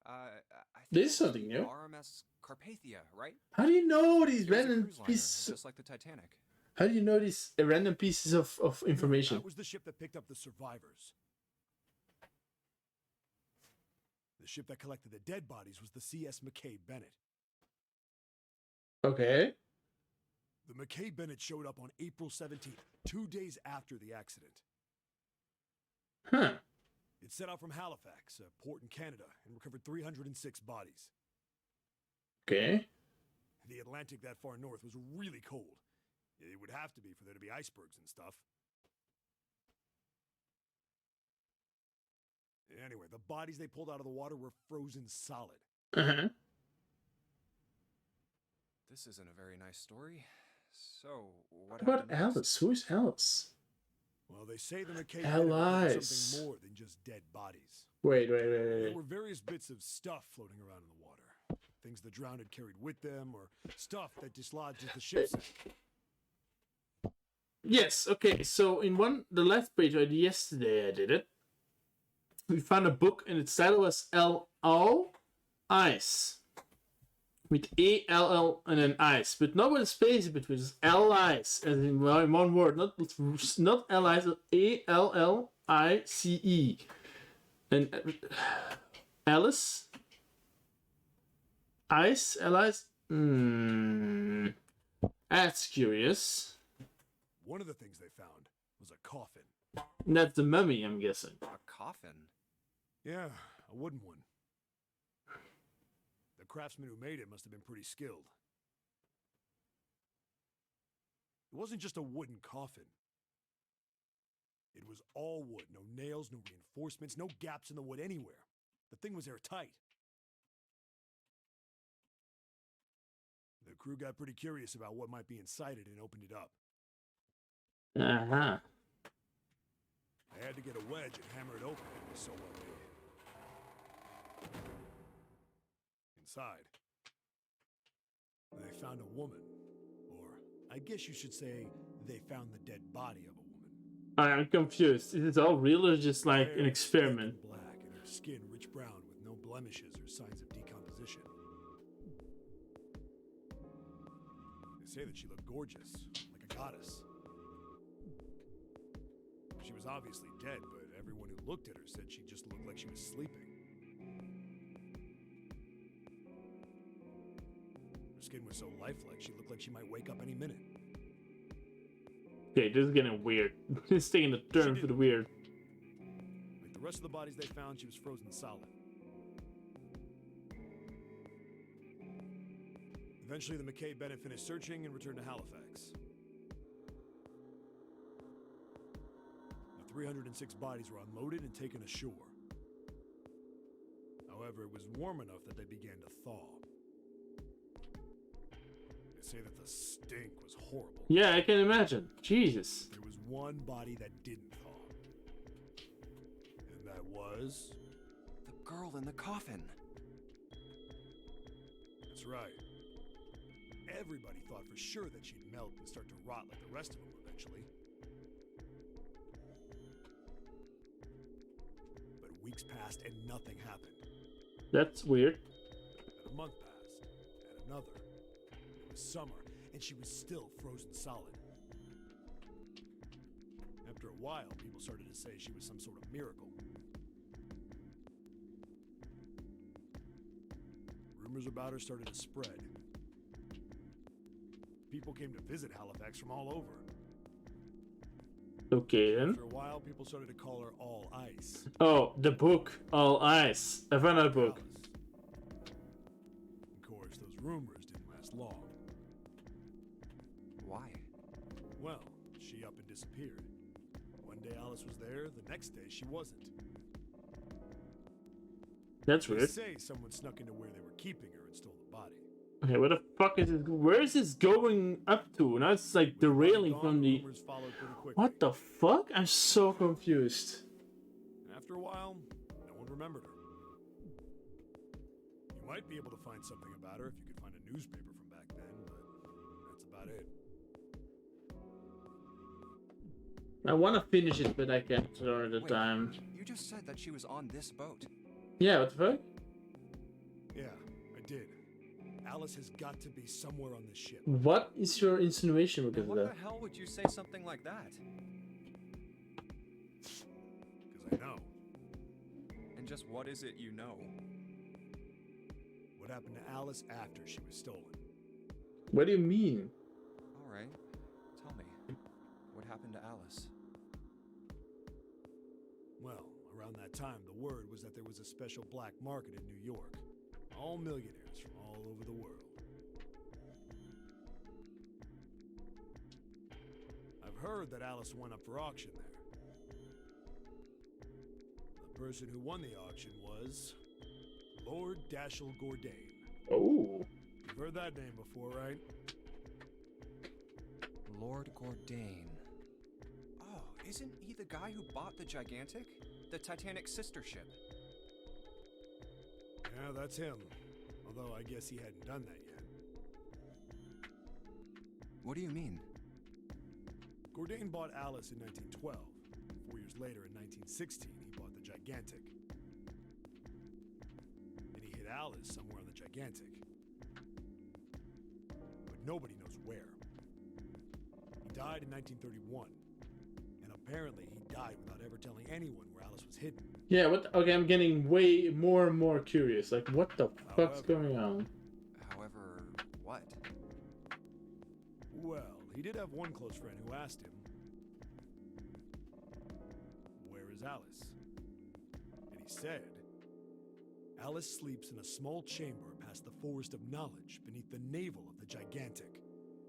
I This is think something new. RMS Carpathia, right? How do you know these It was a random cruise liner, pieces? just like the Titanic. How do you know these random pieces of information? That was the ship that picked up the survivors. The ship that collected the dead bodies was the CS McKay Bennett. Okay. The McKay Bennett showed up on April 17th, 2 days after the accident. Huh. It set out from Halifax, a port in Canada, and recovered 306 bodies. Okay. The Atlantic that far north was really cold. It would have to be for there to be icebergs and stuff. Anyway, the bodies they pulled out of the water were frozen solid. Uh-huh. This isn't a very nice story. So, what What about happened next? Alice? Who is Alice? Well, they say the McKay Bennett recovered Alice. something more than just dead bodies. Wait. There were various bits of stuff floating around in the water. Things the drowned had carried with them, or stuff that dislodged as the ship sank. Yes, okay, so in the last page I did yesterday I did it. We found a book and its title was L.O. Ice. With A-L-L and an ice. But not with a space in between. It's L-Ice. As in one word. Not L-Ice, A-L-L-I-C-E. And Alice? Ice? Alice? That's curious. One of the things they found was a coffin. That's the mummy, I'm guessing. A coffin? Yeah, a wooden one. The craftsman who made it must have been pretty skilled. It wasn't just a wooden coffin. It was all wood. No nails, no reinforcements, no gaps in the wood anywhere. The thing was airtight. The crew got pretty curious about what might be inside it and opened it up. Uh-huh. They had to get a wedge and hammer it open. It was so well made. Inside, they found a woman. Or, I guess you should say, they found the dead body of a woman. I'm confused. Is it all real or just like Hair an thick experiment? and black, and her skin rich brown with no blemishes or signs of decomposition. They say that she looked gorgeous, like a goddess. She was obviously dead, but everyone who looked at her said she just looked like she was sleeping. Her skin was so lifelike, she looked like she might wake up any minute. Okay, this is getting weird. It's taking a turn for the weird. Like the rest of the bodies they found, she was frozen solid. Eventually, the McKay Bennett finished searching and returned to Halifax. The 306 bodies were unloaded and taken ashore. However, it was warm enough that they began to thaw. They say that the stink was horrible. Yeah, I can imagine. Jesus. There was one body that didn't thaw. And that was... The girl in the coffin. That's right. Everybody thought for sure that she'd melt and start to rot like the rest of them eventually. But weeks passed and nothing happened. That's weird. And a month passed, and another. It was summer, and she was still frozen solid. After a while, people started to say she was some sort of miracle. Rumors about her started to spread. People came to visit Halifax from all over. Okay then. After a while, people started to call her All Ice. Oh, the book, All Ice. I found a book. Of course, those rumors didn't last long. Why? Well, she up and disappeared. One day Alice was there, the next day she wasn't. That's They weird. say someone snuck into where they were keeping her and stole the body. Okay, where the fuck is it? Where is this going up to? Now it's like derailing from the... Rumors followed pretty quickly. What the fuck? I'm so confused. And after a while, no one remembered her. You might be able to find something about her if you could find a newspaper from back then, but that's about it. I want to finish it, but I can't at the Wait, time. You just said that she was on this boat. Yeah, what the fuck? Yeah, I did. Alice has got to be somewhere on this ship. What is your insinuation Now, because of what that? the hell would you say something like that? Because I know. And just what is it you know? What happened to Alice after she was stolen? What do you mean? All right, tell me, what happened to Alice? Well, around that time, the word was that there was a special black market in New York. All millionaires from all over the world. I've heard that Alice went up for auction there. The person who won the auction was Lord Dashiell Gordain. Oh. You've heard that name before, right? Lord Gordain. Oh, isn't he the guy who bought the Gigantic? The Titanic sister ship? Yeah, that's him. Although I guess he hadn't done that yet. What do you mean? Gordain bought Alice in 1912. 4 years later, in 1916, he bought the Gigantic. And he hid Alice somewhere on the Gigantic. But nobody knows where. He died in 1931. And apparently he died without ever telling anyone where Alice was hidden. Yeah, what? Okay, I'm getting way more and more curious. Like, what the fuck's going on? However, what? Well, he did have one close friend who asked him, "Where is Alice?" And he said, "Alice sleeps in a small chamber past the Forest of Knowledge beneath the navel of the Gigantic."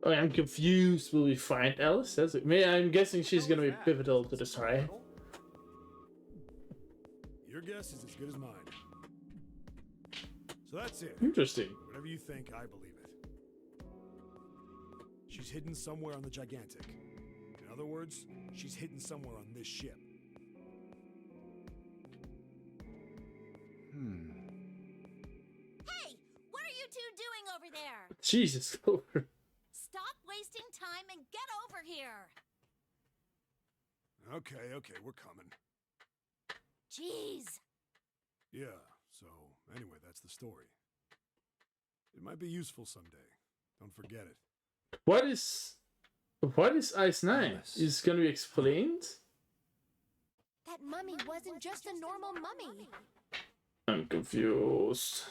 Okay, I'm confused. Will we find Alice? That's it. I'm guessing she's How gonna is be that? pivotal to the Is story. little? Your guess is as good as mine. So that's it. Interesting. Whatever you think, I believe it. She's hidden somewhere on the Gigantic. In other words, she's hidden somewhere on this ship. Hey, what are you two doing over there? Jesus. Stop wasting time and get over here. Okay, we're coming. Jeez. Yeah, so anyway, that's the story. It might be useful someday. Don't forget it. What is Ice 9? Alice. Is it gonna be explained? That mummy wasn't just a normal mummy. I'm confused.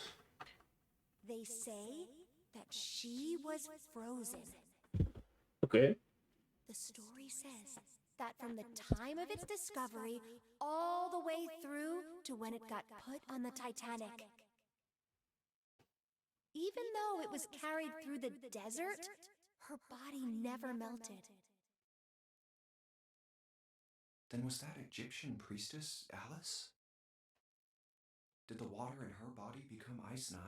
They say that she was frozen. Okay. The story says that from the time of its discovery all the way through to when it got put on the Titanic, even though it was carried through the desert, her body never melted. Then was that Egyptian priestess Alice? Did the water in her body become Ice 9?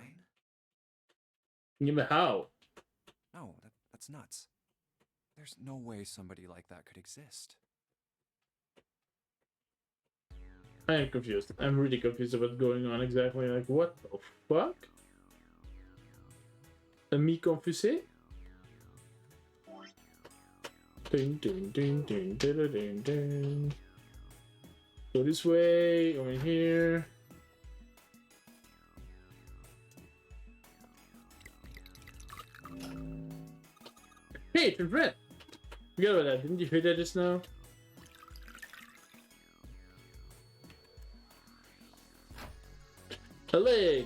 Yeah, but how? No, that's nuts. There's no way somebody like that could exist. I am confused. I'm really confused about what's going on exactly. Like, what the fuck? Me confusé? Ding, ding, ding, ding, ding, ding, ding. Go this way, over here. Hey, it's Brett! Forget about that. Didn't you hear that just now? A leg!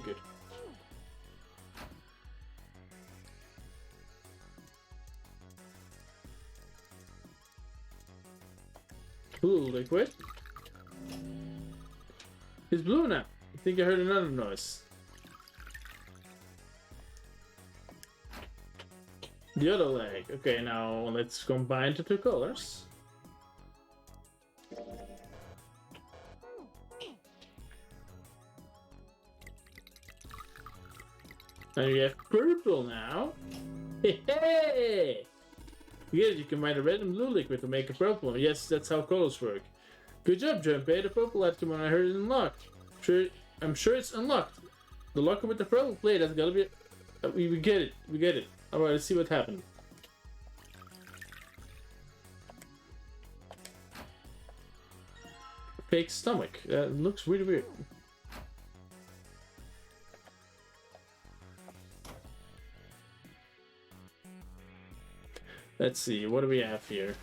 Blue liquid. It's blue now. I think I heard another noise. The other leg. Okay, now let's combine the two colors. And you have purple now. Hey! Yes, you combine the red and blue liquid to make a purple one. Yes, that's how colors work. Good job, Junpei. The purple had come on. I heard it unlocked. I'm sure it's unlocked. The locker with the purple plate has got to be. We get it. We get it. Alright, let's see what happened. Fake stomach. That looks really weird. Let's see, what do we have here?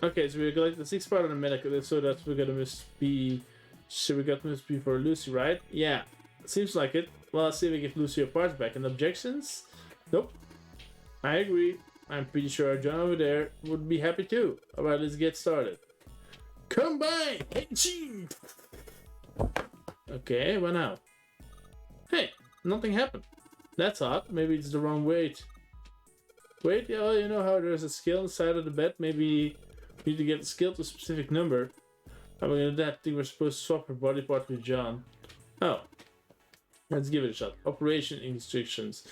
Okay, so we got the 6 part of the medical, so that's we're gonna must be. So we got must be for Lucy, right? Yeah, seems like it. Well, let's see if we get Lucy her parts back. And objections? Nope. I agree. I'm pretty sure John over there would be happy too. Alright, let's get started. Combine! Henshin! Okay, what now? Hey, nothing happened. That's odd. Maybe it's the wrong weight. Wait, yeah, well, you know how there's a skill inside of the bed? Maybe you need to get the skill to a specific number. I'm gonna do that thing we're supposed to swap her body part with John. Oh. Let's give it a shot. Operation instructions.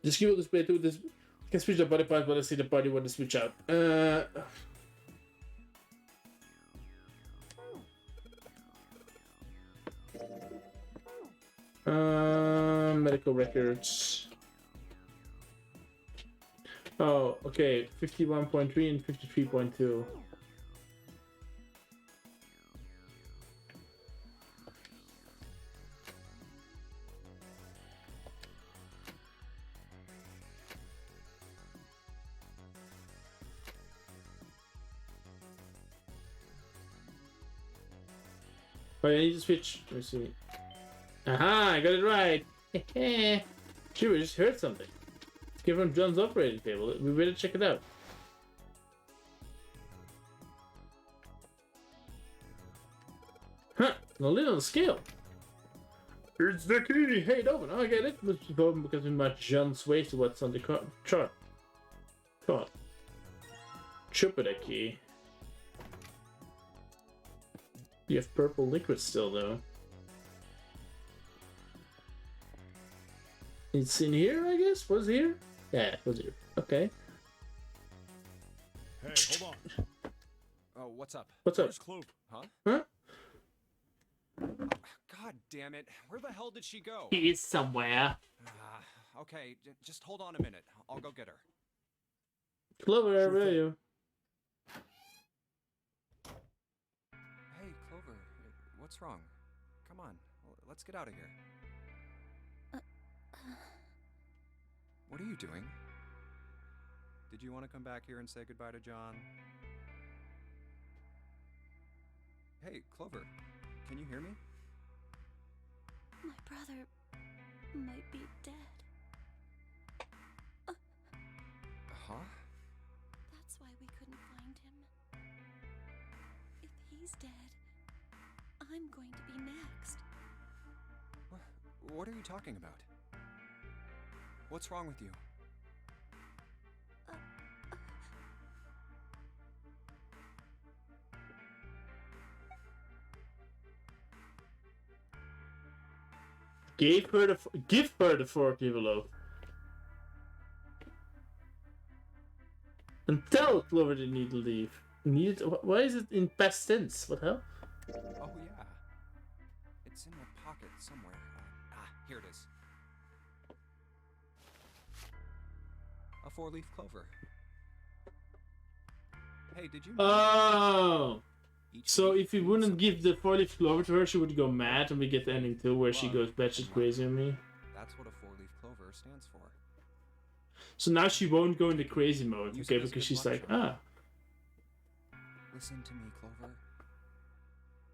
Just give it display to this. You can switch the body part, but I see the body want to switch out. Medical records. Oh, okay. 51.3 and 53.2. Oh, I need to switch. Let me see. Aha, I got it right. Gee, we just heard something. It's came from John's operating table. We better check it out. Huh, the lid on the scale. It's the key. Hey, it open. Oh, I get it. Must be open because we match John's waist to what's on the chart. Come on. Triple that key. You have purple liquid still, though. It's in here, I guess? Was it here? Yeah, it was here. Okay. Hey, hold on. Oh, what's up? What's up? Where's Clover? Huh? Huh? God damn it. Where the hell did she go? He is somewhere. Okay, just hold on a minute. I'll go get her. Clover, where are you? Hey, Clover. What's wrong? Come on. Let's get out of here. What are you doing? Did you want to come back here and say goodbye to John? Hey, Clover. Can you hear me? My brother might be dead. Huh? That's why we couldn't find him. If he's dead, I'm going to be next. What are you talking about? What's wrong with you? Give her the fork envelope. And tell Clover they need to leave. Why is it in past tense? What the hell? Oh, yeah. It's in my pocket somewhere. Here it is. A 4-leaf clover. Hey, did you... Oh! Each So leaf if you means wouldn't something. give the 4-leaf clover to her, she would go mad, and we get the ending too, where she goes batshit crazy on me. That's what a 4-leaf clover stands for. So now she won't go into crazy mode, Use okay? it as Because good she's luck, like, Sean. Listen to me, Clover.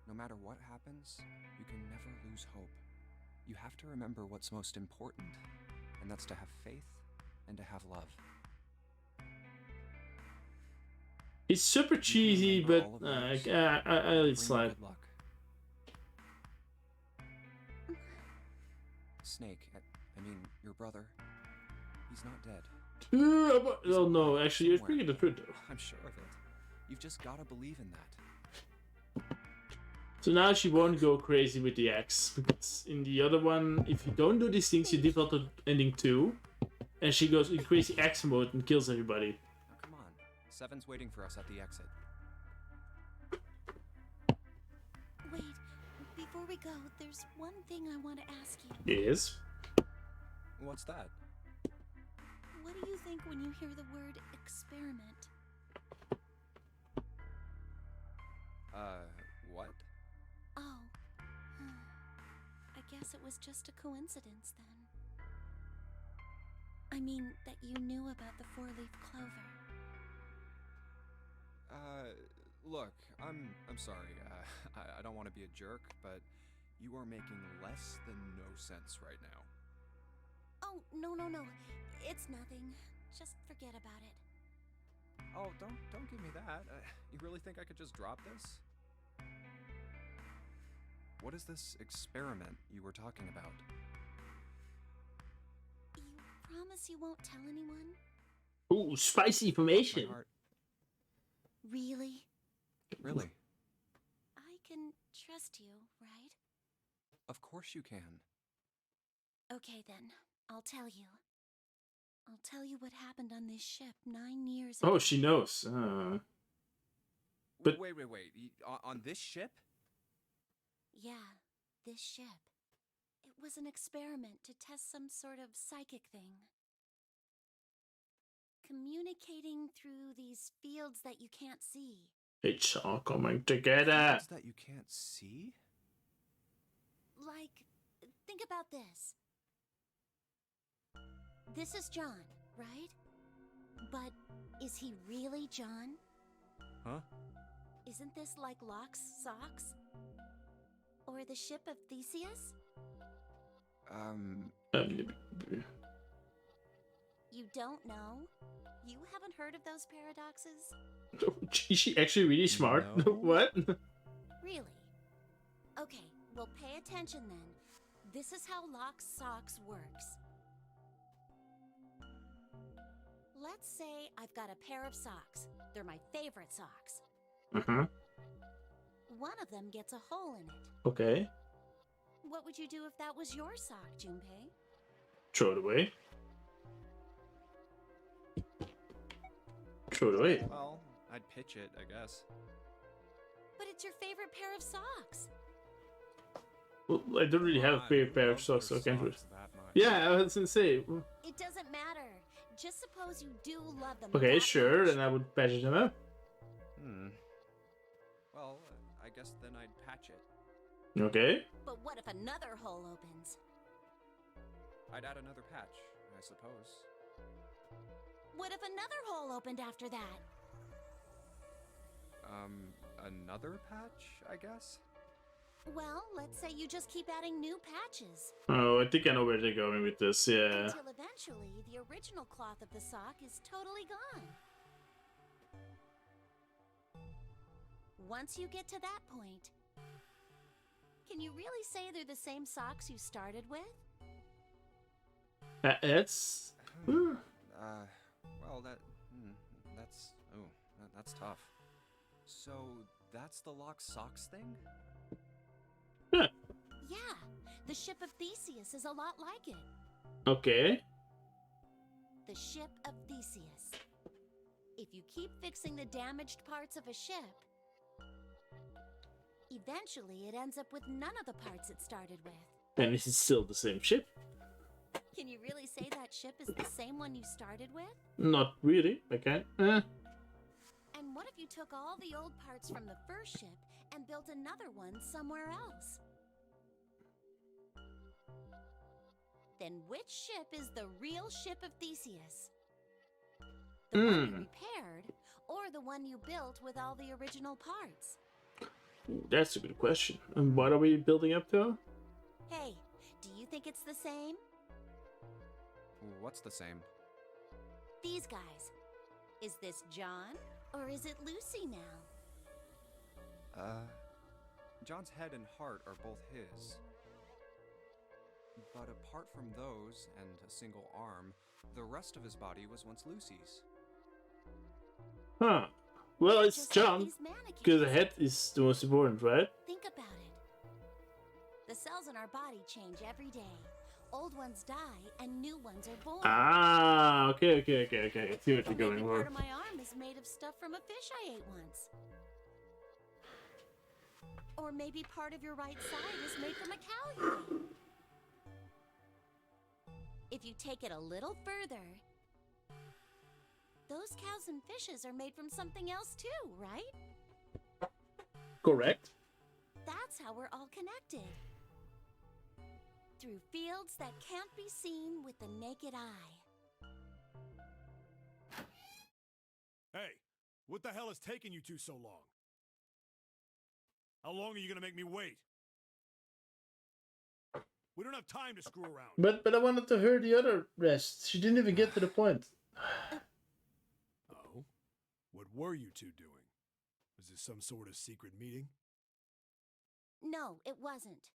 No matter what happens, you can never lose hope. You have to remember what's most important, and that's to have faith and to have love. It's super You can cheesy, remember but all of those. I Bring you it's like, good luck. Snake, I mean, your brother, he's not dead. oh no, actually, you're Somewhere. speaking the truth though. I'm sure of it. You've just gotta believe in that. So now she won't go crazy with the axe, because in the other one, if you don't do these things, you default to ending 2, and she goes in crazy axe mode and kills everybody. Now come on. Seven's waiting for us at the exit. Wait, before we go, there's one thing I want to ask you. Yes. What's that? What do you think when you hear the word experiment? What? Oh. I guess it was just a coincidence then. I mean, that you knew about the 4-leaf clover. Look, I'm sorry. I don't want to be a jerk, but you are making less than no sense right now. Oh, no. It's nothing. Just forget about it. Oh, don't give me that. You really think I could just drop this? What is this experiment you were talking about? You promise you won't tell anyone? Ooh, spicy My information. heart. Really? Really? I can trust you, right? Of course you can. Okay then, I'll tell you. I'll tell you what happened on this ship 9 years ago. Oh, she knows. But- Wait. On this ship? Yeah, this ship. It was an experiment to test some sort of psychic thing. Communicating through these fields that you can't see. It's all coming together. Fields that you can't see? Like, think about this. This is John, right? But is he really John? Huh? Isn't this like Locke's socks? Or the ship of Theseus? You don't know? You haven't heard of those paradoxes? Is she actually really smart? No. What? Really? Okay, well pay attention then. This is how Locke's socks works. Let's say I've got a pair of socks. They're my favorite socks. Uh-huh. One of them gets a hole in it. Okay. What would you do if that was your sock, Junpei? Throw it away. Throw it away. Well, I'd pitch it, I guess. But it's your favorite pair of socks. Well, I don't really have a favorite pair of socks, so I can't do it. Yeah, I was gonna say. It doesn't matter. Just suppose you do love them. Okay, that sure, much. then I would patch them up. Well, I guess then I'd patch it. Okay. But what if another hole opens? I'd add another patch, I suppose. What if another hole opened after that? Another patch, I guess? Well, let's say you just keep adding new patches. Oh, I think I know where they're going with this, yeah. Until eventually, the original cloth of the sock is totally gone. Once you get to that point, can you really say they're the same socks you started with? It's... Well, that's tough. So, that's the locked socks thing? Yeah. Yeah, the ship of Theseus is a lot like it. Okay. The ship of Theseus. If you keep fixing the damaged parts of a ship, eventually it ends up with none of the parts it started with. And this is still the same ship? Can you really say that ship is the same one you started with? Not really, okay. And what if you took all the old parts from the first ship and built another one somewhere else? Then which ship is the real ship of Theseus? The one you repaired, or the one you built with all the original parts? That's a good question. And what are we building up to? Hey, do you think it's the same? What's the same? These guys. Is this John, or is it Lucy now? John's head and heart are both his. But apart from those, and a single arm, the rest of his body was once Lucy's. Huh. Well, it's Just like John. these mannequins. Because the head is the most important, right? Think about it. The cells in our body change every day. Old ones die, and new ones are born. Ah, okay. I see what you're Maybe going part for. of my arm is made of stuff from a fish I ate once. Or maybe part of your right side is made from a cow you ate. If you take it a little further, those cows and fishes are made from something else too, right? Correct. That's how we're all connected. Through fields that can't be seen with the naked eye. Hey, what the hell is taking you two so long? How long are you gonna make me wait? We don't have time to screw around. But I wanted to hear the other rest. She didn't even get to the point. Oh? What were you two doing? Was this some sort of secret meeting? No, it wasn't.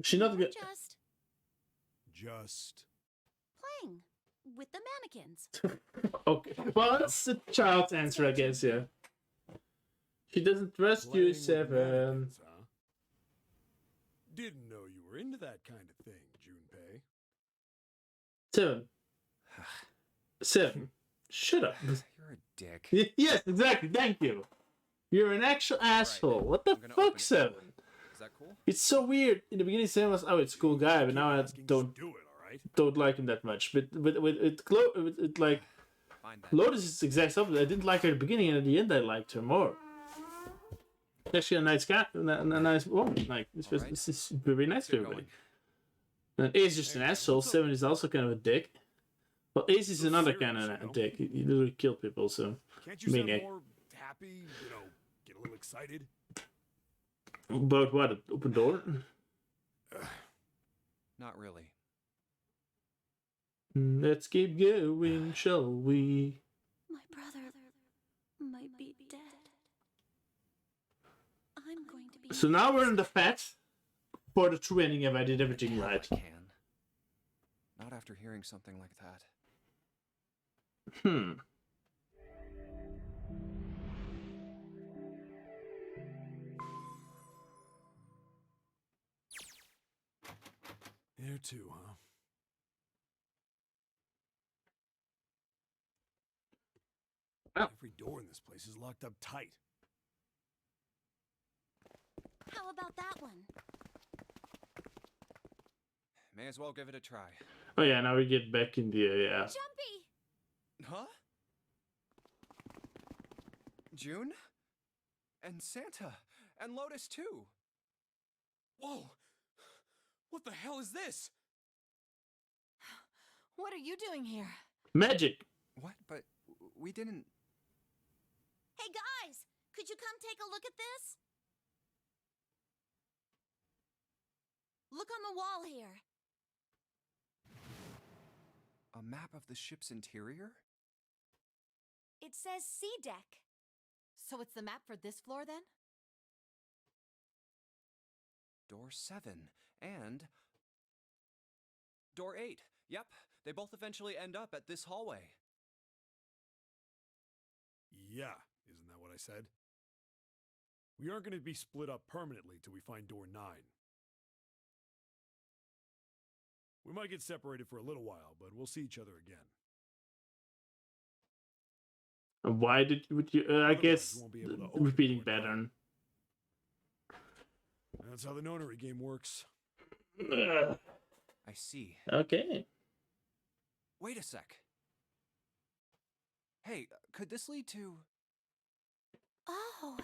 She not We're get. Just... playing with the mannequins. Okay. Well, that's the child's answer, I guess. Yeah. She doesn't trust playing you, with Seven. mannequins, huh? Didn't know you were into that kind of thing, Junpei. 7. Shut up. You're a dick. Yes, exactly. Thank you. You're an actual asshole. What the I'm gonna open fuck, it. 7? Is that cool? It's so weird. In the beginning, 7 was, oh, it's a cool guy, but now I Asking, don't just do it, all right? like him that much. But with like Find that. Lotus is the exact opposite. I didn't like her at the beginning, and at the end, I liked her more. Actually, a nice guy, a nice woman. Like this is very nice to Keep everybody. going. And Ace is just an asshole. 7 is also kind of a dick. Well, Ace is So another serious, kind of you a know? dick. He literally killed people. So Can't you sound Maniac. more happy, get a little excited? about what? An open door? Not really. Let's keep going, shall we? My brother might be dead. I'm going to be. So now we're in the fat for the true ending if I did everything Hell, right. I can. Not after hearing something like that. There too, huh? Well. Every door in this place is locked up tight. How about that one? May as well give it a try. Oh yeah, now we get back in the yeah. Jumpy! Huh? June? And Santa? And Lotus too? Whoa! What the hell is this? What are you doing here? Magic. What? But we didn't... Hey guys! Could you come take a look at this? Look on the wall here. A map of the ship's interior? It says C deck. So it's the map for this floor then? Door 7 and door 8. Yep, they both eventually end up at this hallway. Yeah, isn't that what I said? We aren't going to be split up permanently till we find door 9. We might get separated for a little while, but we'll see each other again. Why would you? I Otherwise, guess you won't be able to open repeating door nine. pattern. That's how the nonary game works. I see. Okay. Wait a sec. Hey, could this lead to... Oh,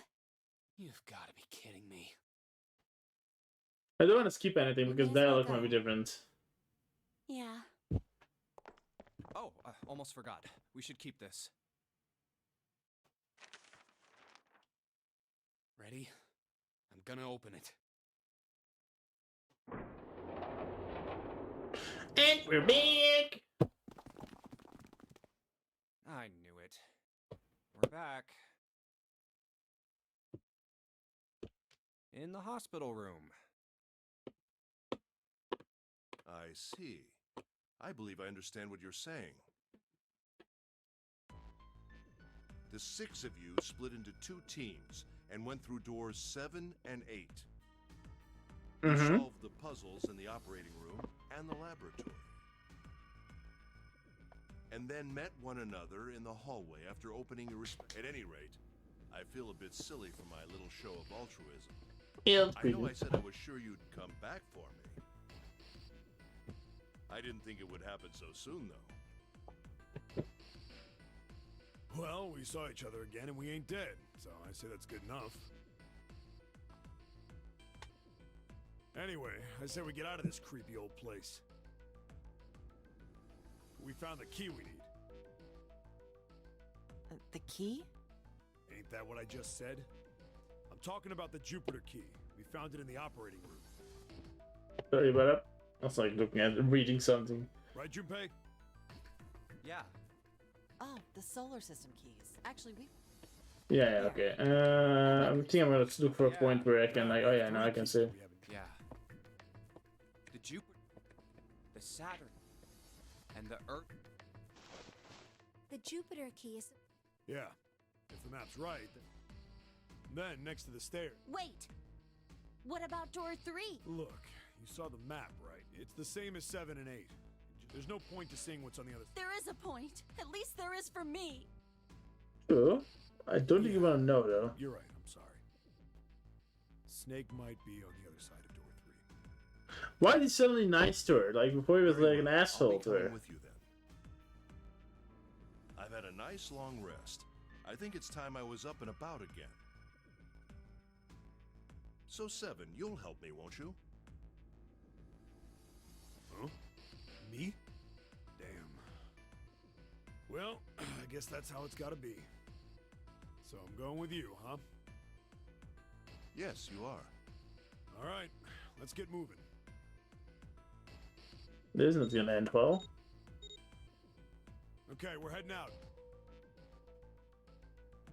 You've got to be kidding me. I don't want to skip anything We because may as well dialogue might be go. different. yeah. Oh, almost forgot. We should keep this. Ready? I'm gonna open it. And we're back! I knew it. We're back. In the hospital room. I see. I believe I understand what you're saying. The 6 of you split into 2 teams and went through doors 7 and 8. You Mm-hmm. solved the puzzles in the operating room and the laboratory. And then met one another in the hallway after opening your... At any rate, I feel a bit silly for my little show of altruism. Yeah, that's I pretty know I good. said I was sure you'd come back for me. I didn't think it would happen so soon, though. Well, we saw each other again and we ain't dead, so I say that's good enough. Anyway, I say we get out of this creepy old place. We found the key we need. The key? Ain't that what I just said? I'm talking about the Jupiter key. We found it in the operating room. Sorry about that. I was like looking at reading something. Right, Junpei? Yeah. Oh, the solar system keys. Actually, we... Yeah, okay. I think I'm gonna look for a point where I can like, oh yeah, now I can see. We haven't- Yeah. The Jupiter, the Saturn, and the Earth. The Jupiter key is. Yeah, if the map's right. Then, next to the stairs. Wait! What about door 3? Look, you saw the map, right? It's the same as 7 and 8. There's no point to seeing what's on the other side. There is a point. At least there is for me. Sure. I don't think you want to know though. You're right, I'm sorry. Snake might be on the other side of door 3. Why is he suddenly nice to her? Like before he was Very like an well. I'll asshole be to coming her. with you then. I've had a nice long rest. I think it's time I was up and about again. So 7, you'll help me, won't you? Huh? Me? Damn. Well, I guess that's how it's gotta be. So I'm going with you, huh? Yes, you are. Alright, let's get moving. This isn't gonna end well. Okay, we're heading out.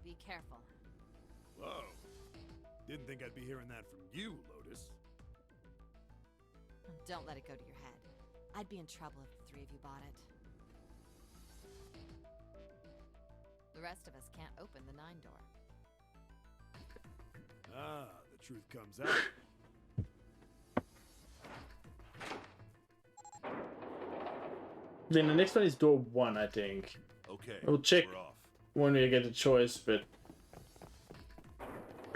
Be careful. Whoa. Didn't think I'd be hearing that from you, Lotus. Don't let it go to your head. I'd be in trouble if the 3 of you bought it. The rest of us can't open the 9 door. Ah, the truth comes out. Then the next one is door 1, I think. Okay, We'll check. we're off. When we get a choice, but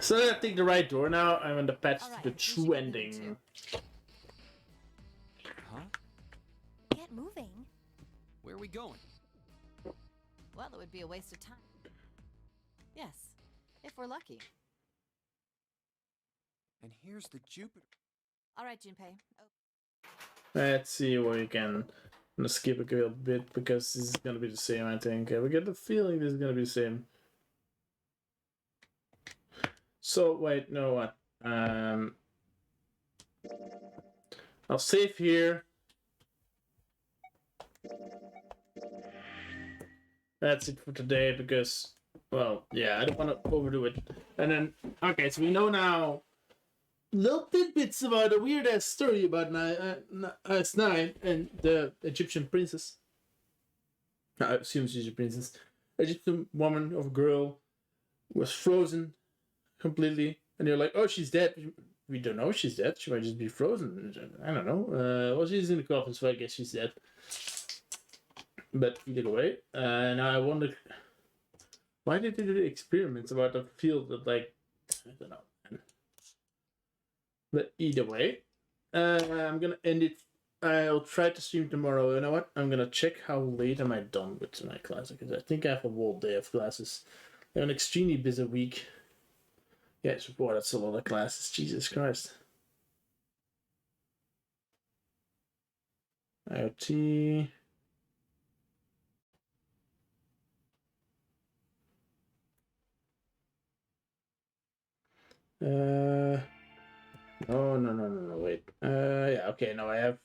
so I take the right door now. I'm on the path All right, to the we should true get moving ending. too. Huh? Get moving. Where are we going? Well, it would be a waste of time. Yes, if we're lucky. And here's the Jupiter. All right, Junpei. Oh, Let's see what we can. I'm gonna skip a little bit because this is gonna be the same. I think we get the feeling this is gonna be the same. So wait, no what? I'll save here. That's it for today because, well, yeah, I don't want to overdo it. And then, okay, so we know now little tidbits about a weird ass story about Nine and the Egyptian princess. I assume she's a princess. Egyptian woman or girl was frozen completely, and you're like, oh, she's dead. We don't know if she's dead. She might just be frozen. I don't know. Well, she's in the coffin, so I guess she's dead. But either way, now I wonder, why did they do the experiments about a field that, like, I don't know. But either way, I'm gonna end it. I'll try to stream tomorrow. You know what? I'm gonna check how late am I done with my class, because I think I have a whole day of classes. I have an extremely busy week. Yes, boy, that's a lot of classes. Jesus Christ. IoT. No, wait. Yeah, okay, now I have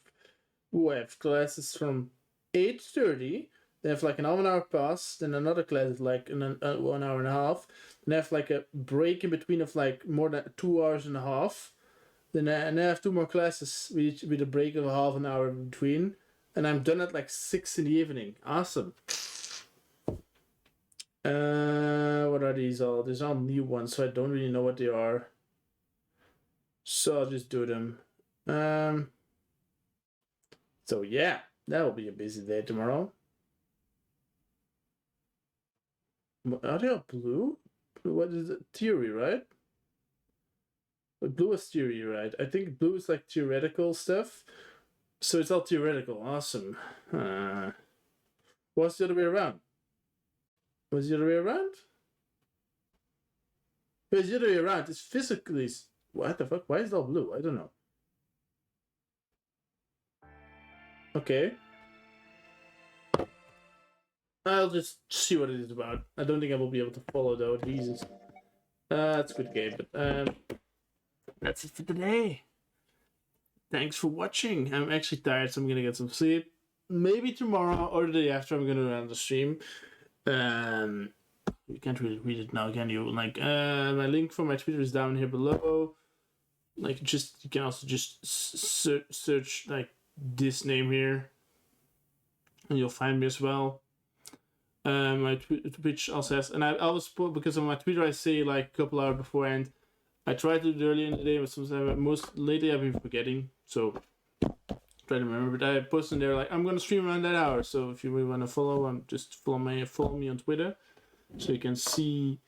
classes from 8:30. They have like an half an hour pass, then another class is like 1 hour and a half. Then I have like a break in between of like more than 2 hours and a half. Then I have 2 more classes with a break of a half an hour in between. And I'm done at like 6 in the evening. Awesome. What are these all? These are all new ones, so I don't really know what they are. So I'll just do them. So yeah, that will be a busy day tomorrow. Are they all blue? What is it? Theory, right? But blue is theory, right? I think blue is like theoretical stuff. So it's all theoretical. Awesome. What's the other way around? Was the other way around? It's the other way around. It's physically. What the fuck? Why is it all blue? I don't know. Okay. I'll just see what it is about. I don't think I will be able to follow though. Jesus. It's a good game, but that's it for today. Thanks for watching. I'm actually tired, so I'm gonna get some sleep. Maybe tomorrow or the day after I'm gonna run the stream. You can't really read it now, can you? Like, my link for my Twitter is down here below. Like, you can also just search like this name here, and you'll find me as well. My Twitch also has, and I always put, because of my Twitter, I say like a couple hours beforehand. I try to do it earlier in the day, but sometimes lately I've been forgetting, so try to remember. But I post in there like I'm gonna stream around that hour. So if you really want to follow, just follow me on Twitter, so you can see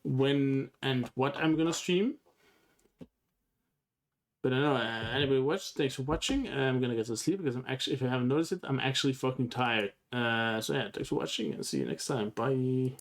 when and what I'm gonna stream. But I know anybody watched. Thanks for watching. I'm gonna get to sleep because I'm actually, if you haven't noticed it, I'm actually fucking tired. So yeah, thanks for watching and see you next time. Bye.